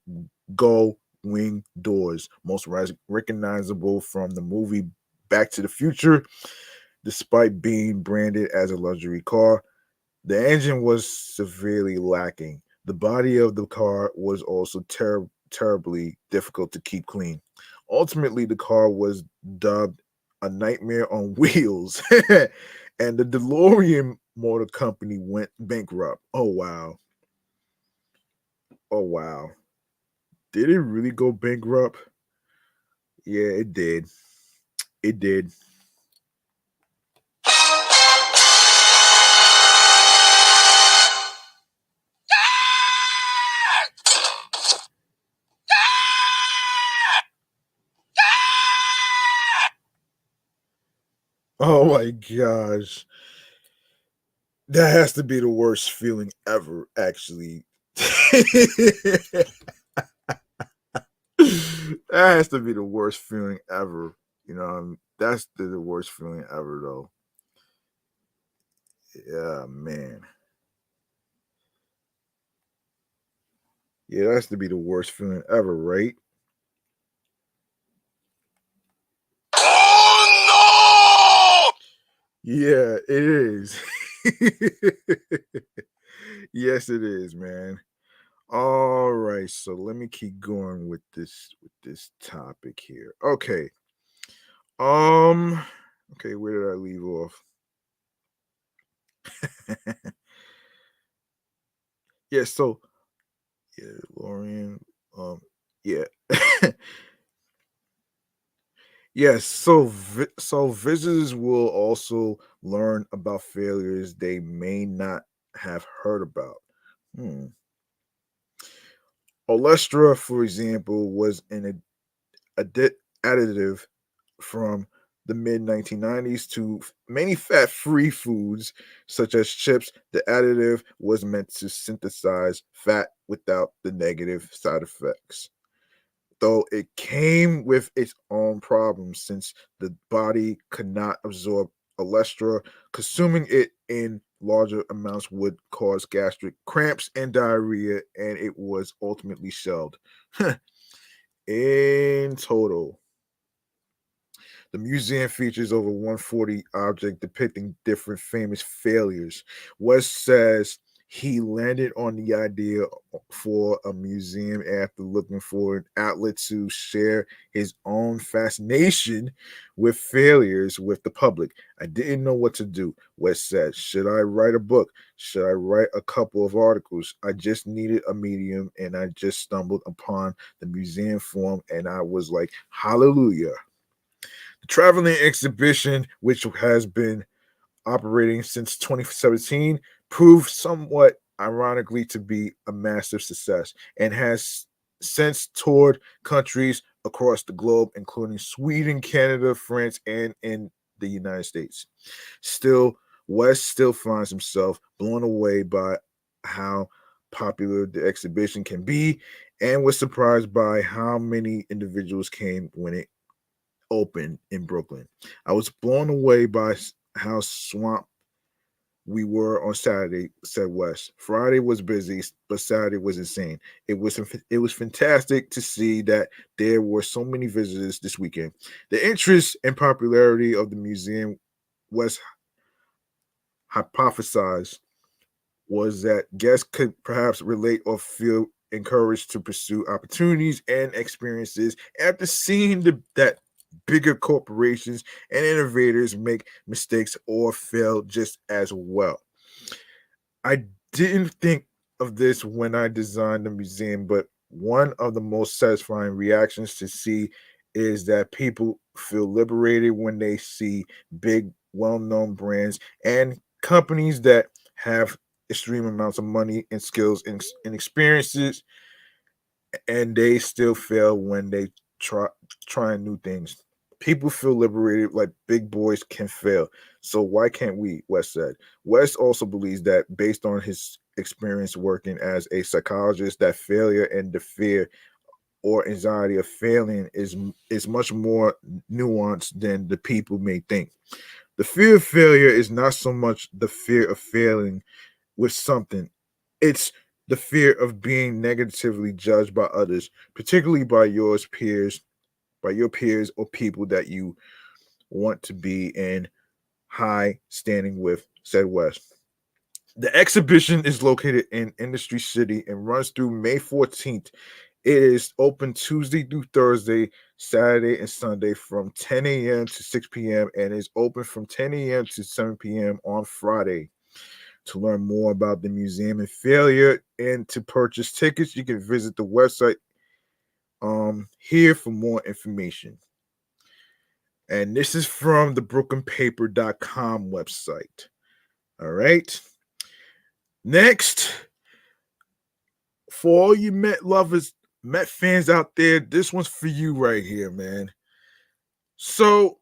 Speaker 1: gull wing doors, most recognizable from the movie Back to the Future. Despite being branded as a luxury car, the engine was severely lacking. The body of the car was also terribly difficult to keep clean. Ultimately, the car was dubbed a nightmare on wheels, and the DeLorean Motor Company went bankrupt. Oh, wow. Oh, wow. Did it really go bankrupt? Yeah, it did. It did. Oh my gosh. That has to be the worst feeling ever, actually. That has to be the worst feeling ever. That's the worst feeling ever, though. Yeah, man. Yeah, that has to be the worst feeling ever, right? Oh no! Yeah, it is. Yes, it is, man. All right, so let me keep going with this topic here. Okay. Um okay, where did I leave off? Yeah, so yeah, Lorian. Yeah. Yes, so visitors will also learn about failures they may not have heard about. Hmm. Olestra, for example, was addi- additive from the mid 1990s to many fat free foods such as chips. The additive was meant to synthesize fat without the negative side effects, though it came with its own problems since the body could not absorb olestra. Consuming it in larger amounts would cause gastric cramps and diarrhea, and it was ultimately shelved. In total, the museum features over 140 objects depicting different famous failures. West says he landed on the idea for a museum after looking for an outlet to share his own fascination with failures with the public. I didn't know what to do. West said, should I write a book? Should I write a couple of articles? I just needed a medium and I just stumbled upon the museum forum and I was like, hallelujah. The traveling exhibition, which has been operating since 2017, proved somewhat ironically to be a massive success and has since toured countries across the globe, including Sweden, Canada, France, and in the United States. Still, West still finds himself blown away by how popular the exhibition can be and was surprised by how many individuals came when it open in Brooklyn. I was blown away by how swamped we were on Saturday, said West. Friday was busy, but Saturday was insane. It was fantastic to see that there were so many visitors this weekend. The interest and popularity of the museum, West hypothesized, was that guests could perhaps relate or feel encouraged to pursue opportunities and experiences after seeing that bigger corporations and innovators make mistakes or fail just as well. I didn't think of this when I designed the museum, but one of the most satisfying reactions to see is that people feel liberated when they see big, well known brands and companies that have extreme amounts of money and skills and experiences, and they still fail when they try trying new things. People feel liberated like big boys can fail. So why can't we? West said. West also believes that based on his experience working as a psychologist, that failure and the fear or anxiety of failing is much more nuanced than the people may think. The fear of failure is not so much the fear of failing with something. It's the fear of being negatively judged by others, particularly by your peers or people that you want to be in high standing with, said West. The exhibition is located in Industry City and runs through May 14th. It is open Tuesday through Thursday, Saturday, and Sunday from 10 a.m. to 6 p.m. and is open from 10 a.m. to 7 p.m. on Friday. To learn more about the museum and failure and to purchase tickets, you can visit the website here for more information. And this is from the brooklynpaper.com website. All right. Next, for all you Met lovers, Met fans out there, this one's for you right here, man. So,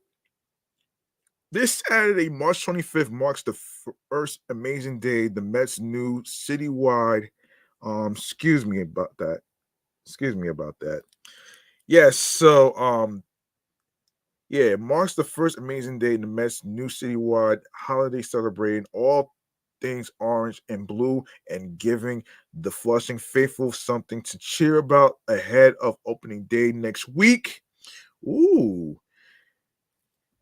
Speaker 1: this Saturday, March 25th, marks the first amazing day the Mets' new citywide. Excuse me about that. Excuse me about that. Yes, so yeah, it marks the first amazing day in the Mets' new citywide holiday celebrating all things orange and blue and giving the Flushing faithful something to cheer about ahead of opening day next week. Ooh.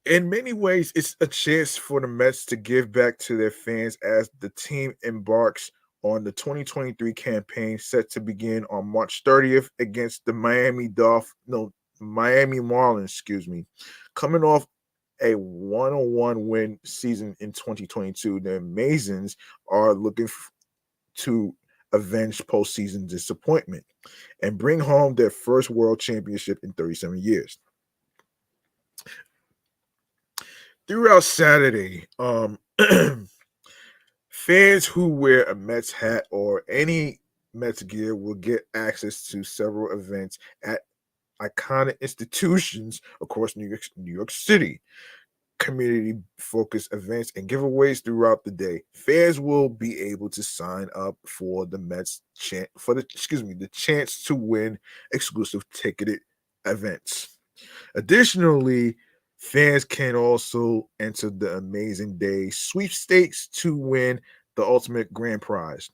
Speaker 1: In many ways, it's a chance for the Mets to give back to their fans as the team embarks on the 2023 campaign set to begin on March 30th against the Miami Marlins, excuse me. Coming off a 101 win season in 2022, the Amazons are looking to avenge postseason disappointment and bring home their first world championship in 37 years. Throughout Saturday, fans who wear a Mets hat or any Mets gear will get access to several events at iconic institutions across New York City. Community focused events and giveaways throughout the day. Fans will be able to sign up for the Mets the chance to win exclusive ticketed events. Additionally, fans can also enter the Amazing Day sweepstakes to win the ultimate grand prize.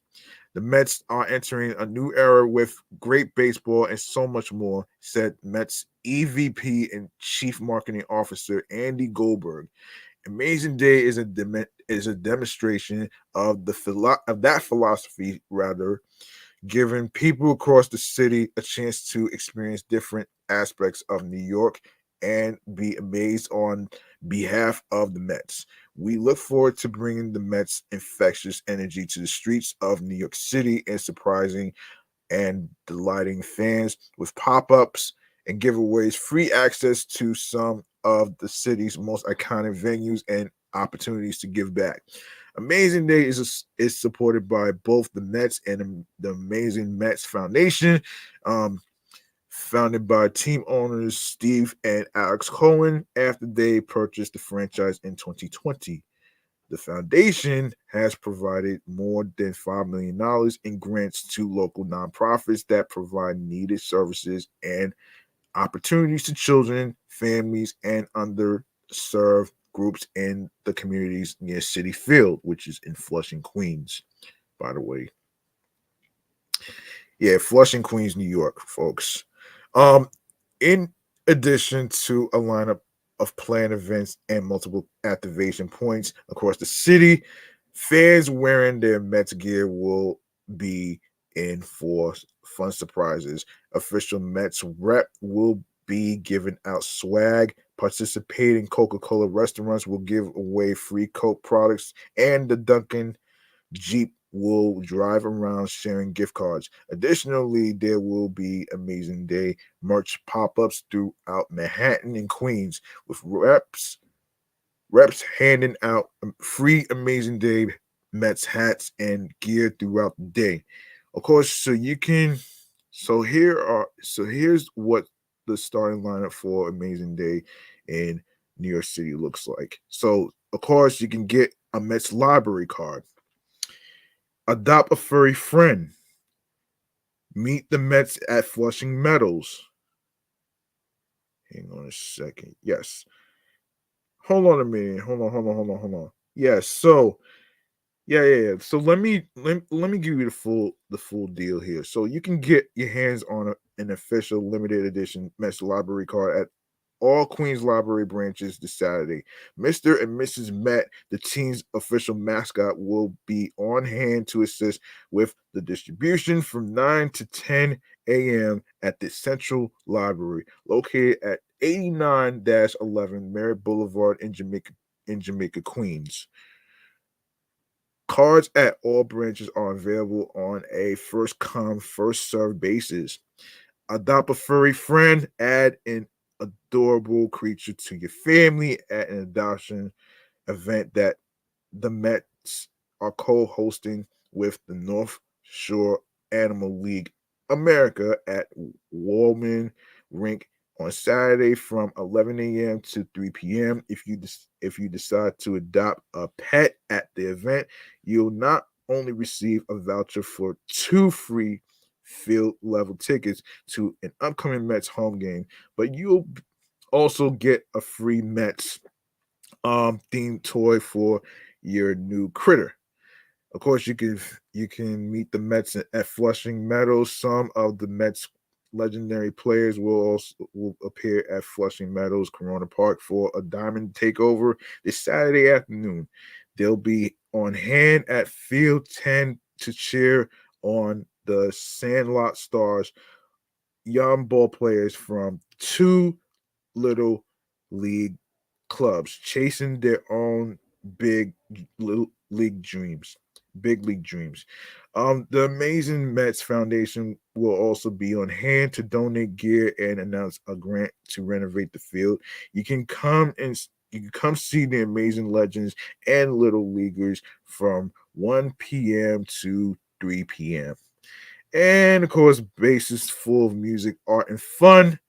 Speaker 1: The Mets are entering a new era with great baseball and so much more, said Mets EVP and Chief Marketing Officer Andy Goldberg. Amazing Day is a demonstration of that philosophy, rather, giving people across the city a chance to experience different aspects of New York and be amazed on behalf of the Mets. We look forward to bringing the Mets' infectious energy to the streets of New York City and surprising and delighting fans with pop-ups and giveaways, free access to some of the city's most iconic venues, and opportunities to give back. Amazing Day is supported by both the Mets and the Amazing Mets Foundation, um, founded by team owners Steve and Alex Cohen after they purchased the franchise in 2020. The foundation has provided more than $5 million in grants to local nonprofits that provide needed services and opportunities to children, families, and underserved groups in the communities near City Field, which is in Flushing, Queens, by the way. Yeah, Flushing, Queens, New York, folks. Um, in addition to a lineup of planned events and multiple activation points across the city, fans wearing their Mets gear will be in for fun surprises. Official Mets rep will be giving out swag. Participating Coca-Cola restaurants will give away free Coke products, and the Dunkin' Jeep will drive around sharing gift cards. Additionally, there will be Amazing Day merch pop-ups throughout Manhattan and Queens with reps handing out free Amazing Day Mets hats and gear throughout the day. Of course, here's what the starting lineup for Amazing Day in New York City looks like. So of course you can get a Mets library card. Adopt a furry friend. Meet the Mets at Flushing Meadows. Hang on a second. Yes. Hold on a minute. Hold on. Yes. So yeah. So let me give you the full deal here. So you can get your hands on an official limited edition Mets library card at all Queens Library branches this Saturday. Mr. and Mrs. Met, the team's official mascot, will be on hand to assist with the distribution from 9 to 10 a.m. at the Central Library, located at 89-11 Merritt Boulevard in Jamaica, Queens. Cards at all branches are available on a first come, first served basis. Adopt a furry friend, add an adorable creature to your family at an adoption event that the Mets are co-hosting with the North Shore Animal League America at Wallman Rink on Saturday from 11 a.m. to 3 p.m. If you decide to adopt a pet at the event, you'll not only receive a voucher for 2 free field level tickets to an upcoming Mets home game, but you'll also get a free Mets themed toy for your new critter. Of course, you can meet the Mets at Flushing Meadows. Some of the Mets legendary players will appear at Flushing Meadows Corona Park for a diamond takeover this Saturday afternoon. They'll be on hand at Field 10 to cheer on the Sandlot Stars, young ball players from 2 little league clubs chasing their own big little league dreams. big league dreams. The Amazing Mets Foundation will also be on hand to donate gear and announce a grant to renovate the field. You can come and you can come see the amazing legends and little leaguers from 1 p.m. to 3 p.m. And of course, bases full of music, art, and fun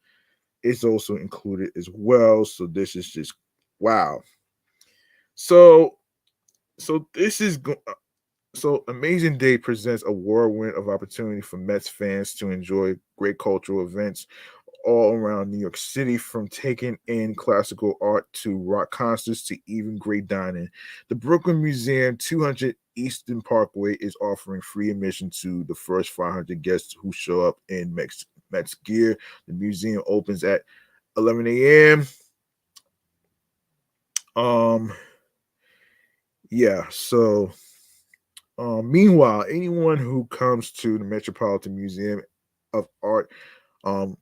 Speaker 1: is also included as well. So this is just wow. So so this is so Amazing Day presents a whirlwind of opportunity for Mets fans to enjoy great cultural events all around New York City, from taking in classical art to rock concerts to even great dining. The Brooklyn Museum, 200 Eastern Parkway, is offering free admission to the first 500 guests who show up in Mets gear. The museum opens at 11 a.m. Um, yeah, so meanwhile, anyone who comes to the Metropolitan Museum of Art, um,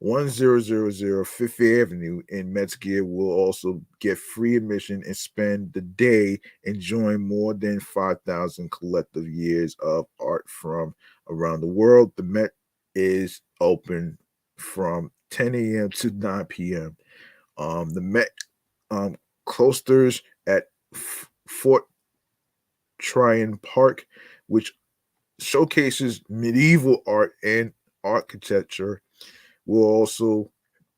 Speaker 1: 1000 Fifth Avenue in Mets gear will also get free admission and spend the day enjoying more than 5,000 collective years of art from around the world. The Met is open from 10 a.m. to 9 p.m. The Met um, clusters at Fort Tryon Park, which showcases medieval art and architecture, will also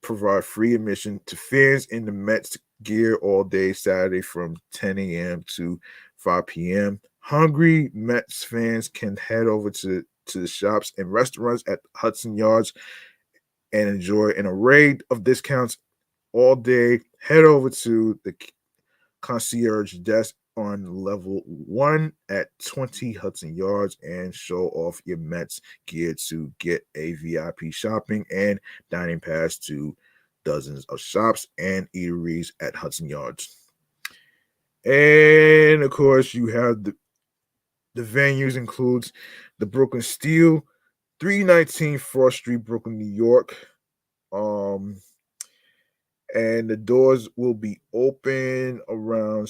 Speaker 1: provide free admission to fans in the Mets gear all day Saturday from 10 a.m. to 5 p.m. Hungry Mets fans can head over to the shops and restaurants at Hudson Yards and enjoy an array of discounts all day. Head over to the concierge desk on level 1 at 20 Hudson Yards and show off your Mets gear to get a VIP shopping and dining pass to dozens of shops and eateries at Hudson Yards. And of course, you have the venues includes the Brooklyn Steel, 319 Frost Street, Brooklyn, New York. Um, and the doors will be open around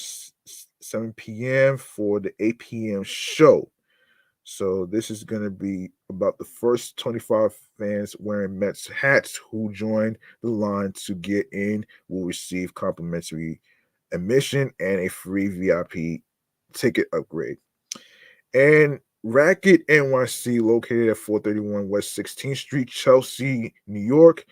Speaker 1: 7 p.m. for the 8 p.m. show. So this is going to be about the first 25 fans wearing Mets hats who join the line to get in will receive complimentary admission and a free VIP ticket upgrade. And Racket NYC, located at 431 West 16th Street, Chelsea, New York.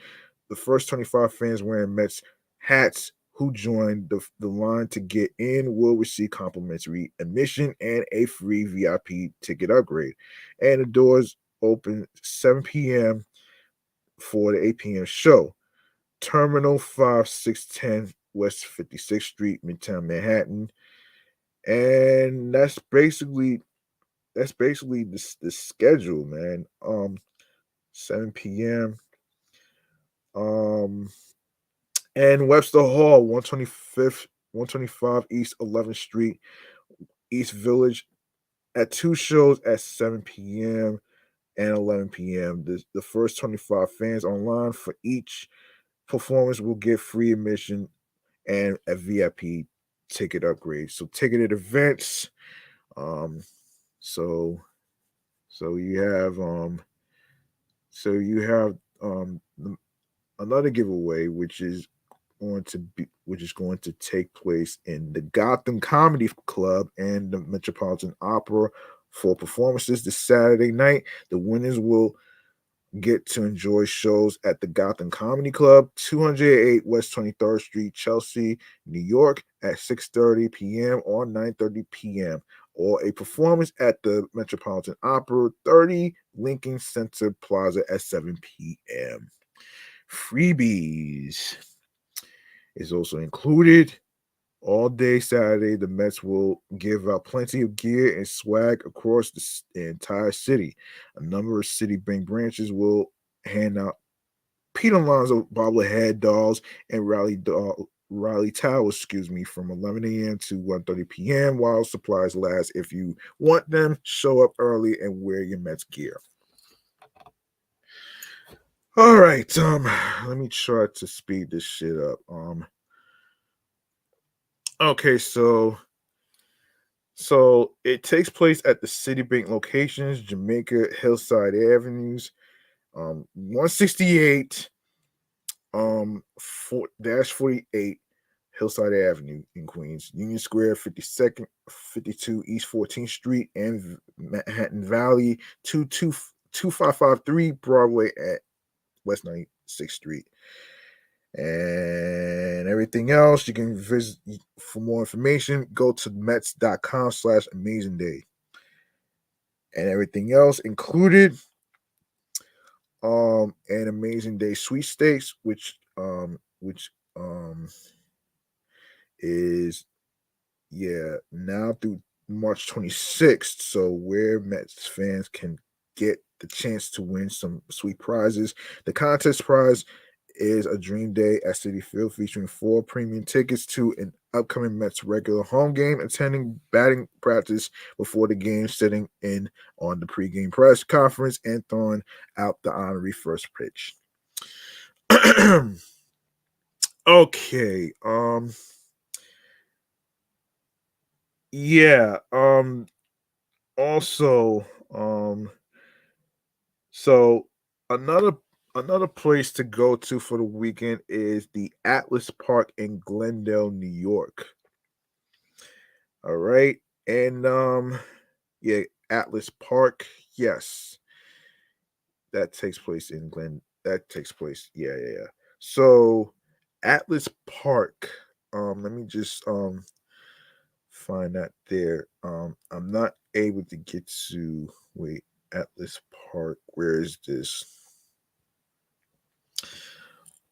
Speaker 1: The first 25 fans wearing Mets hats who join the line to get in will receive complimentary admission and a free VIP ticket upgrade. And the doors open 7 p.m. for the 8 p.m. show. Terminal 5610 West 56th Street, Midtown Manhattan. And that's basically the schedule, man. 7 p.m. Um and Webster Hall, 125th, 125 East 11th Street, East Village, at two shows at 7 p.m. and 11 p.m. The first 25 fans online for each performance will get free admission and a VIP ticket upgrade. So ticketed events. Um, so so you have so you have another giveaway, which is going to take place in the Gotham Comedy Club and the Metropolitan Opera for performances this Saturday night. The winners will get to enjoy shows at the Gotham Comedy Club, 208 West 23rd Street, Chelsea, New York, at 6:30 p.m. or 9:30 p.m., or a performance at the Metropolitan Opera, 30 Lincoln Center Plaza at 7 p.m. Freebies is also included. All day Saturday, the Mets will give out plenty of gear and swag across the entire city. A number of City Bank branches will hand out Pete Alonso bobblehead dolls and Riley towels, from 11 a.m. to 1:30 p.m. while supplies last. If you want them, show up early and wear your Mets gear. All right, let me try to speed this shit up. Okay, so So it takes place at the Citibank locations, Jamaica, Hillside Avenues, 168 48 Hillside Avenue in Queens, Union Square, 52nd, 52 East 14th Street, and Manhattan Valley, 2553 Broadway at West 96th Street. And everything else, you can visit for more information. Go to Mets.com/amazing day. And everything else included an amazing day sweepstakes, which is now through March 26th. So where Mets fans can get the chance to win some sweet prizes. The contest prize is a Dream Day at Citi Field featuring 4 premium tickets to an upcoming Mets regular home game, attending batting practice before the game, sitting in on the pregame press conference, and throwing out the honorary first pitch. Okay. Yeah. Also, so another place to go to for the weekend is the Atlas Park in Glendale, New York. All right. And yeah, Atlas Park. Yes. That takes place in that takes place. Yeah. So Atlas Park. Let me just find that there. I'm not able to get to Atlas Park. Where is this?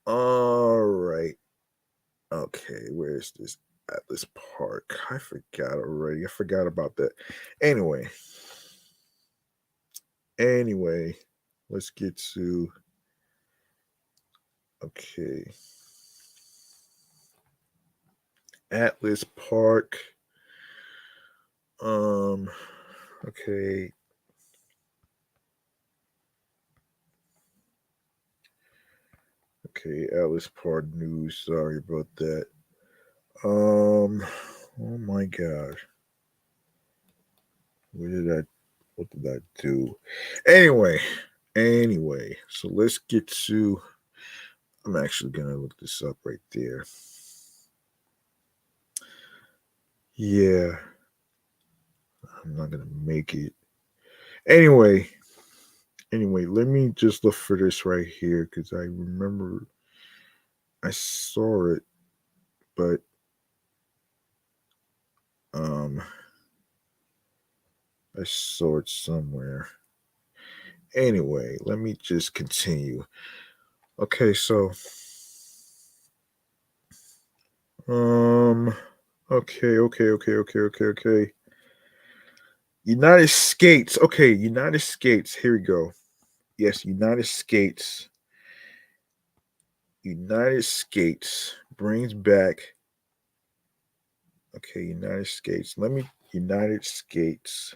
Speaker 1: All right. Okay, where is this Atlas Park? I forgot already. I forgot about that. Anyway, let's get to okay. Atlas Park. Okay. Okay, Atlas Park news. Sorry about that. Oh my god. What did I do? Anyway, so let's get to I'm actually gonna look this up right there. Yeah. I'm not gonna make it. Anyway, let me just look for this right here because I remember I saw it, but I saw it somewhere. Anyway, let me just continue. Okay, so okay. United States. Okay, United States. Here we go. Yes, United States. United States brings back. Okay, United States. United States.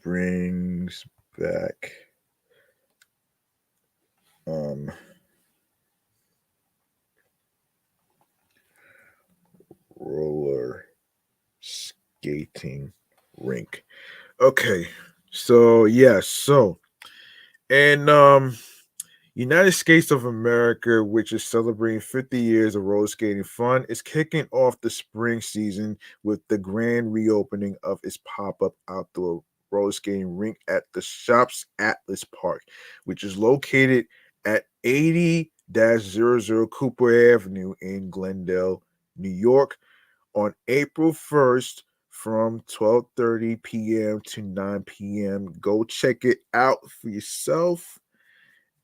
Speaker 1: Brings back roller skating rink. Okay, so yes, and United States of America, which is celebrating 50 years of roller skating fun, is kicking off the spring season with the grand reopening of its pop-up outdoor roller skating rink at the Shops Atlas Park, which is located at 80-00 Cooper Avenue in Glendale, New York, on April 1st from 12:30 p.m. to 9 p.m. Go check it out for yourself.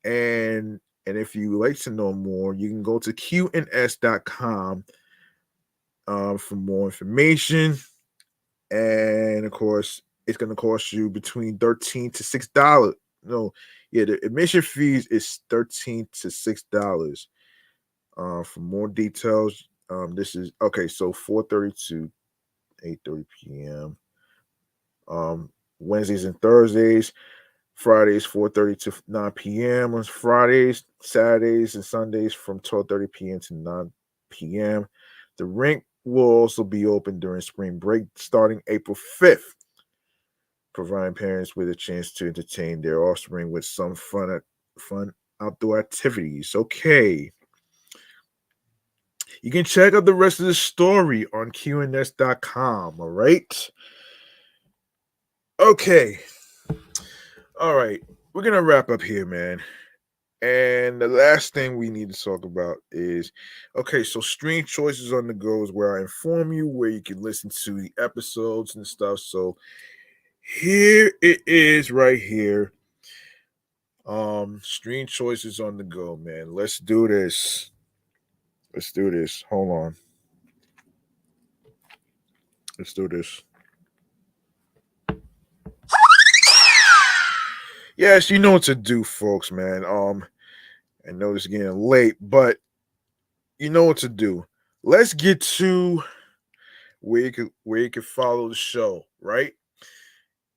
Speaker 1: And if you like to know more, you can go to qns.com for more information. And of course, it's going to cost you between $13 to $6. No, yeah, the admission fees is $13 to $6. For more details, this is okay. So 4:30 to 8:30 p.m. Wednesdays and Thursdays. Fridays 4:30 to 9 p.m. on Fridays, Saturdays, and Sundays from 12:30 p.m. to 9 p.m. The rink will also be open during spring break starting April 5th, providing parents with a chance to entertain their offspring with some fun outdoor activities. Okay. You can check out the rest of the story on qns.com, all right? Okay. All right. We're going to wrap up here, man. And the last thing we need to talk about is okay, so stream choices on the go is where I inform you where you can listen to the episodes and stuff. So here it is right here. Stream choices on the go, man. Let's do this. Let's do this. Hold on. Let's do this. Yes, you know what to do, folks, man. I know it's getting late, but you know what to do. Let's get to where you can follow the show, right?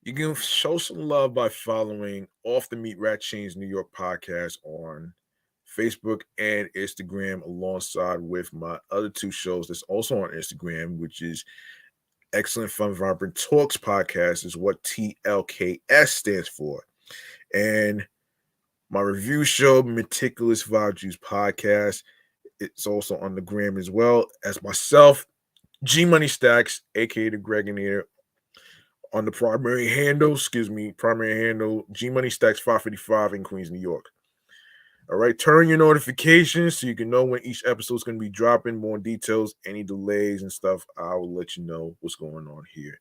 Speaker 1: You can show some love by following Off the Meat Rat Chainz New York podcast on Facebook and Instagram, alongside with my other two shows that's also on Instagram, which is Excellent Fun Vibrant Talks podcast, is what TLKS stands for. And my review show, Meticulous Vibe Juice podcast, it's also on the gram as well as myself, G Money Stacks, aka the Gregonator, on the primary handle, G Money Stacks 555 in Queens, New York. All right, turn on your notifications so you can know when each episode is going to be dropping. More details, any delays and stuff, I will let you know what's going on here.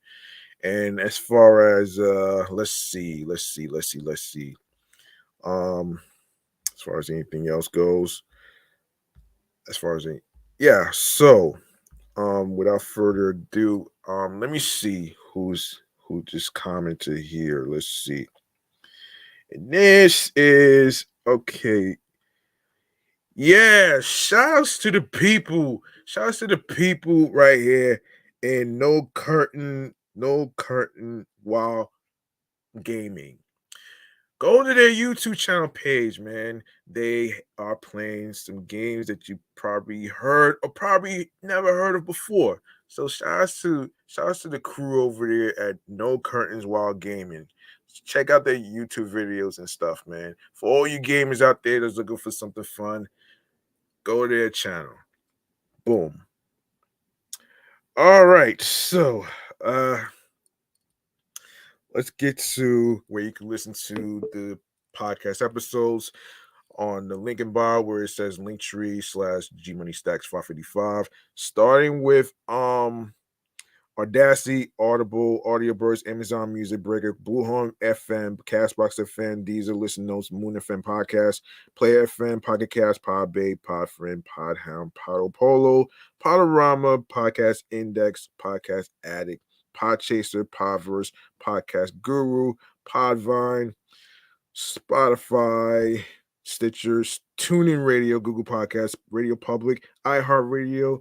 Speaker 1: And as far as let's see. As far as anything else goes, so without further ado, let me see who just commented here. Let's see. And this is okay. Yeah, shouts to the people. Shouts to the people right here. And no curtain while gaming. Go to their YouTube channel page, man. They are playing some games that you probably heard or probably never heard of before. So shouts to the crew over there at No Curtains While Gaming. Check out their YouTube videos and stuff, man. For all you gamers out there that's looking for something fun, go to their channel. Boom. All right, so let's get to where you can listen to the podcast episodes on the link in bio where it says Linktree/G Money Stacks 555. Starting with Audacity, Audible, Audioburst, Amazon Music, Breaker, Bluehorn FM, Castbox FM, Deezer, Listen Notes, Moon FM Podcast, Play FM, Pocket Cast, Podbay, Podfriend, Podhound, Podopolo, Podorama, Podcast Index, Podcast Addict, Podchaser, Podverse, Podcast Guru, Podvine, Spotify, Stitchers, TuneIn Radio, Google Podcasts, Radio Public, iHeartRadio,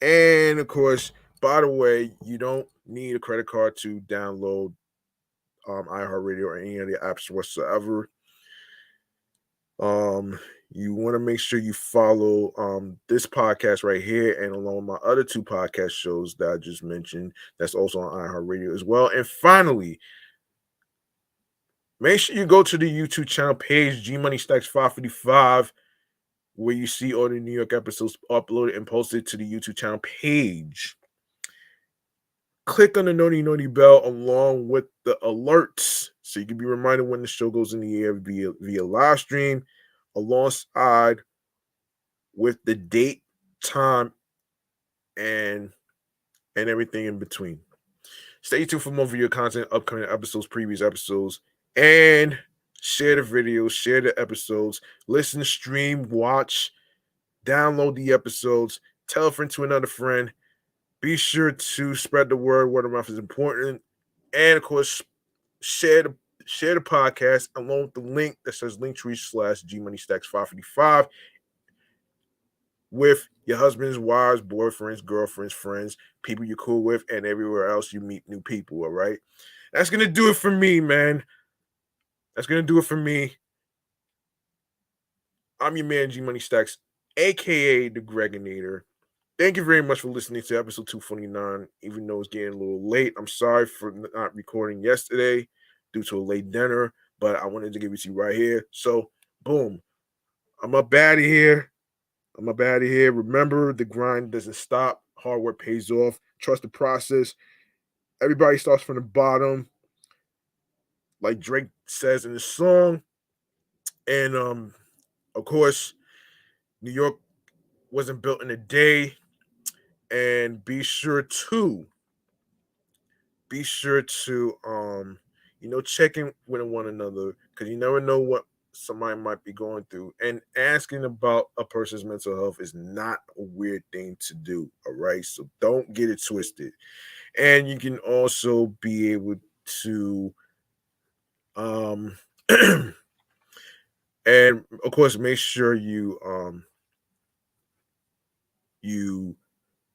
Speaker 1: and of course, by the way, you don't need a credit card to download iHeartRadio or any of the apps whatsoever. You want to make sure you follow this podcast right here, and along with my other two podcast shows that I just mentioned, that's also on iHeartRadio as well. And finally, make sure you go to the YouTube channel page, G Money Stacks 555, where you see all the New York episodes uploaded and posted to the YouTube channel page. Click on the Naughty bell along with the alerts so you can be reminded when the show goes in the air via live stream, alongside with the date, time, and everything in between. Stay tuned for more video content, upcoming episodes, previous episodes, and share the videos, share the episodes, listen, stream, watch, download the episodes, tell a friend to another friend. Be sure to spread the word. Word of mouth is important. And of course, share the podcast along with the link that says Linktree/G Money Stacks 555 with your husbands, wives, boyfriends, girlfriends, friends, people you're cool with, and everywhere else you meet new people. All right. That's gonna do it for me, man. That's going to do it for me. I'm your man, G Money Stacks, aka the Gregonator. Thank you very much for listening to episode 249. Even though it's getting a little late, I'm sorry for not recording yesterday due to a late dinner, but I wanted to give it to you right here. So, boom, I'm up out of here. Remember, the grind doesn't stop. Hard work pays off. Trust the process. Everybody starts from the bottom, like Drake says in the song. And of course, New York wasn't built in a day. And be sure to check in with one another, because you never know what somebody might be going through. And asking about a person's mental health is not a weird thing to do. All right. So don't get it twisted. And you can also be able to and of course make sure you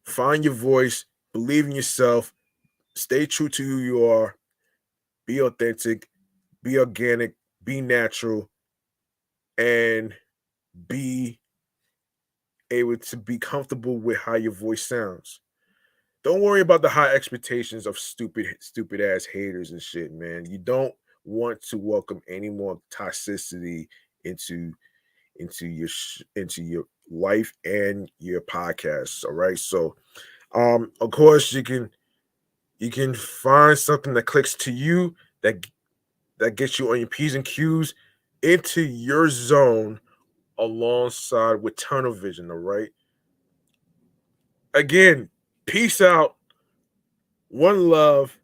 Speaker 1: find your voice, believe in yourself, stay true to who you are, be authentic, be organic, be natural, and be able to be comfortable with how your voice sounds. Don't worry about the high expectations of stupid ass haters and shit, man. You don't want to welcome any more toxicity into into your life and your podcast. All right. So of course you can find something that clicks to you, that gets you on your P's and Q's into your zone alongside with tunnel vision. All right. Again, peace out. One love.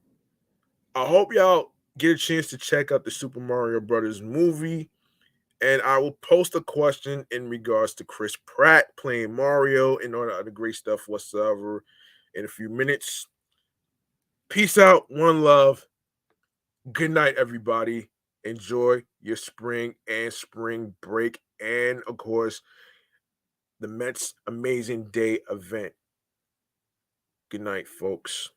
Speaker 1: I hope y'all get a chance to check out the Super Mario Brothers movie. And I will post a question in regards to Chris Pratt playing Mario and all the other great stuff whatsoever in a few minutes. Peace out. One love. Good night, everybody. Enjoy your spring and spring break. And of course, the Mets Amazing Day event. Good night, folks.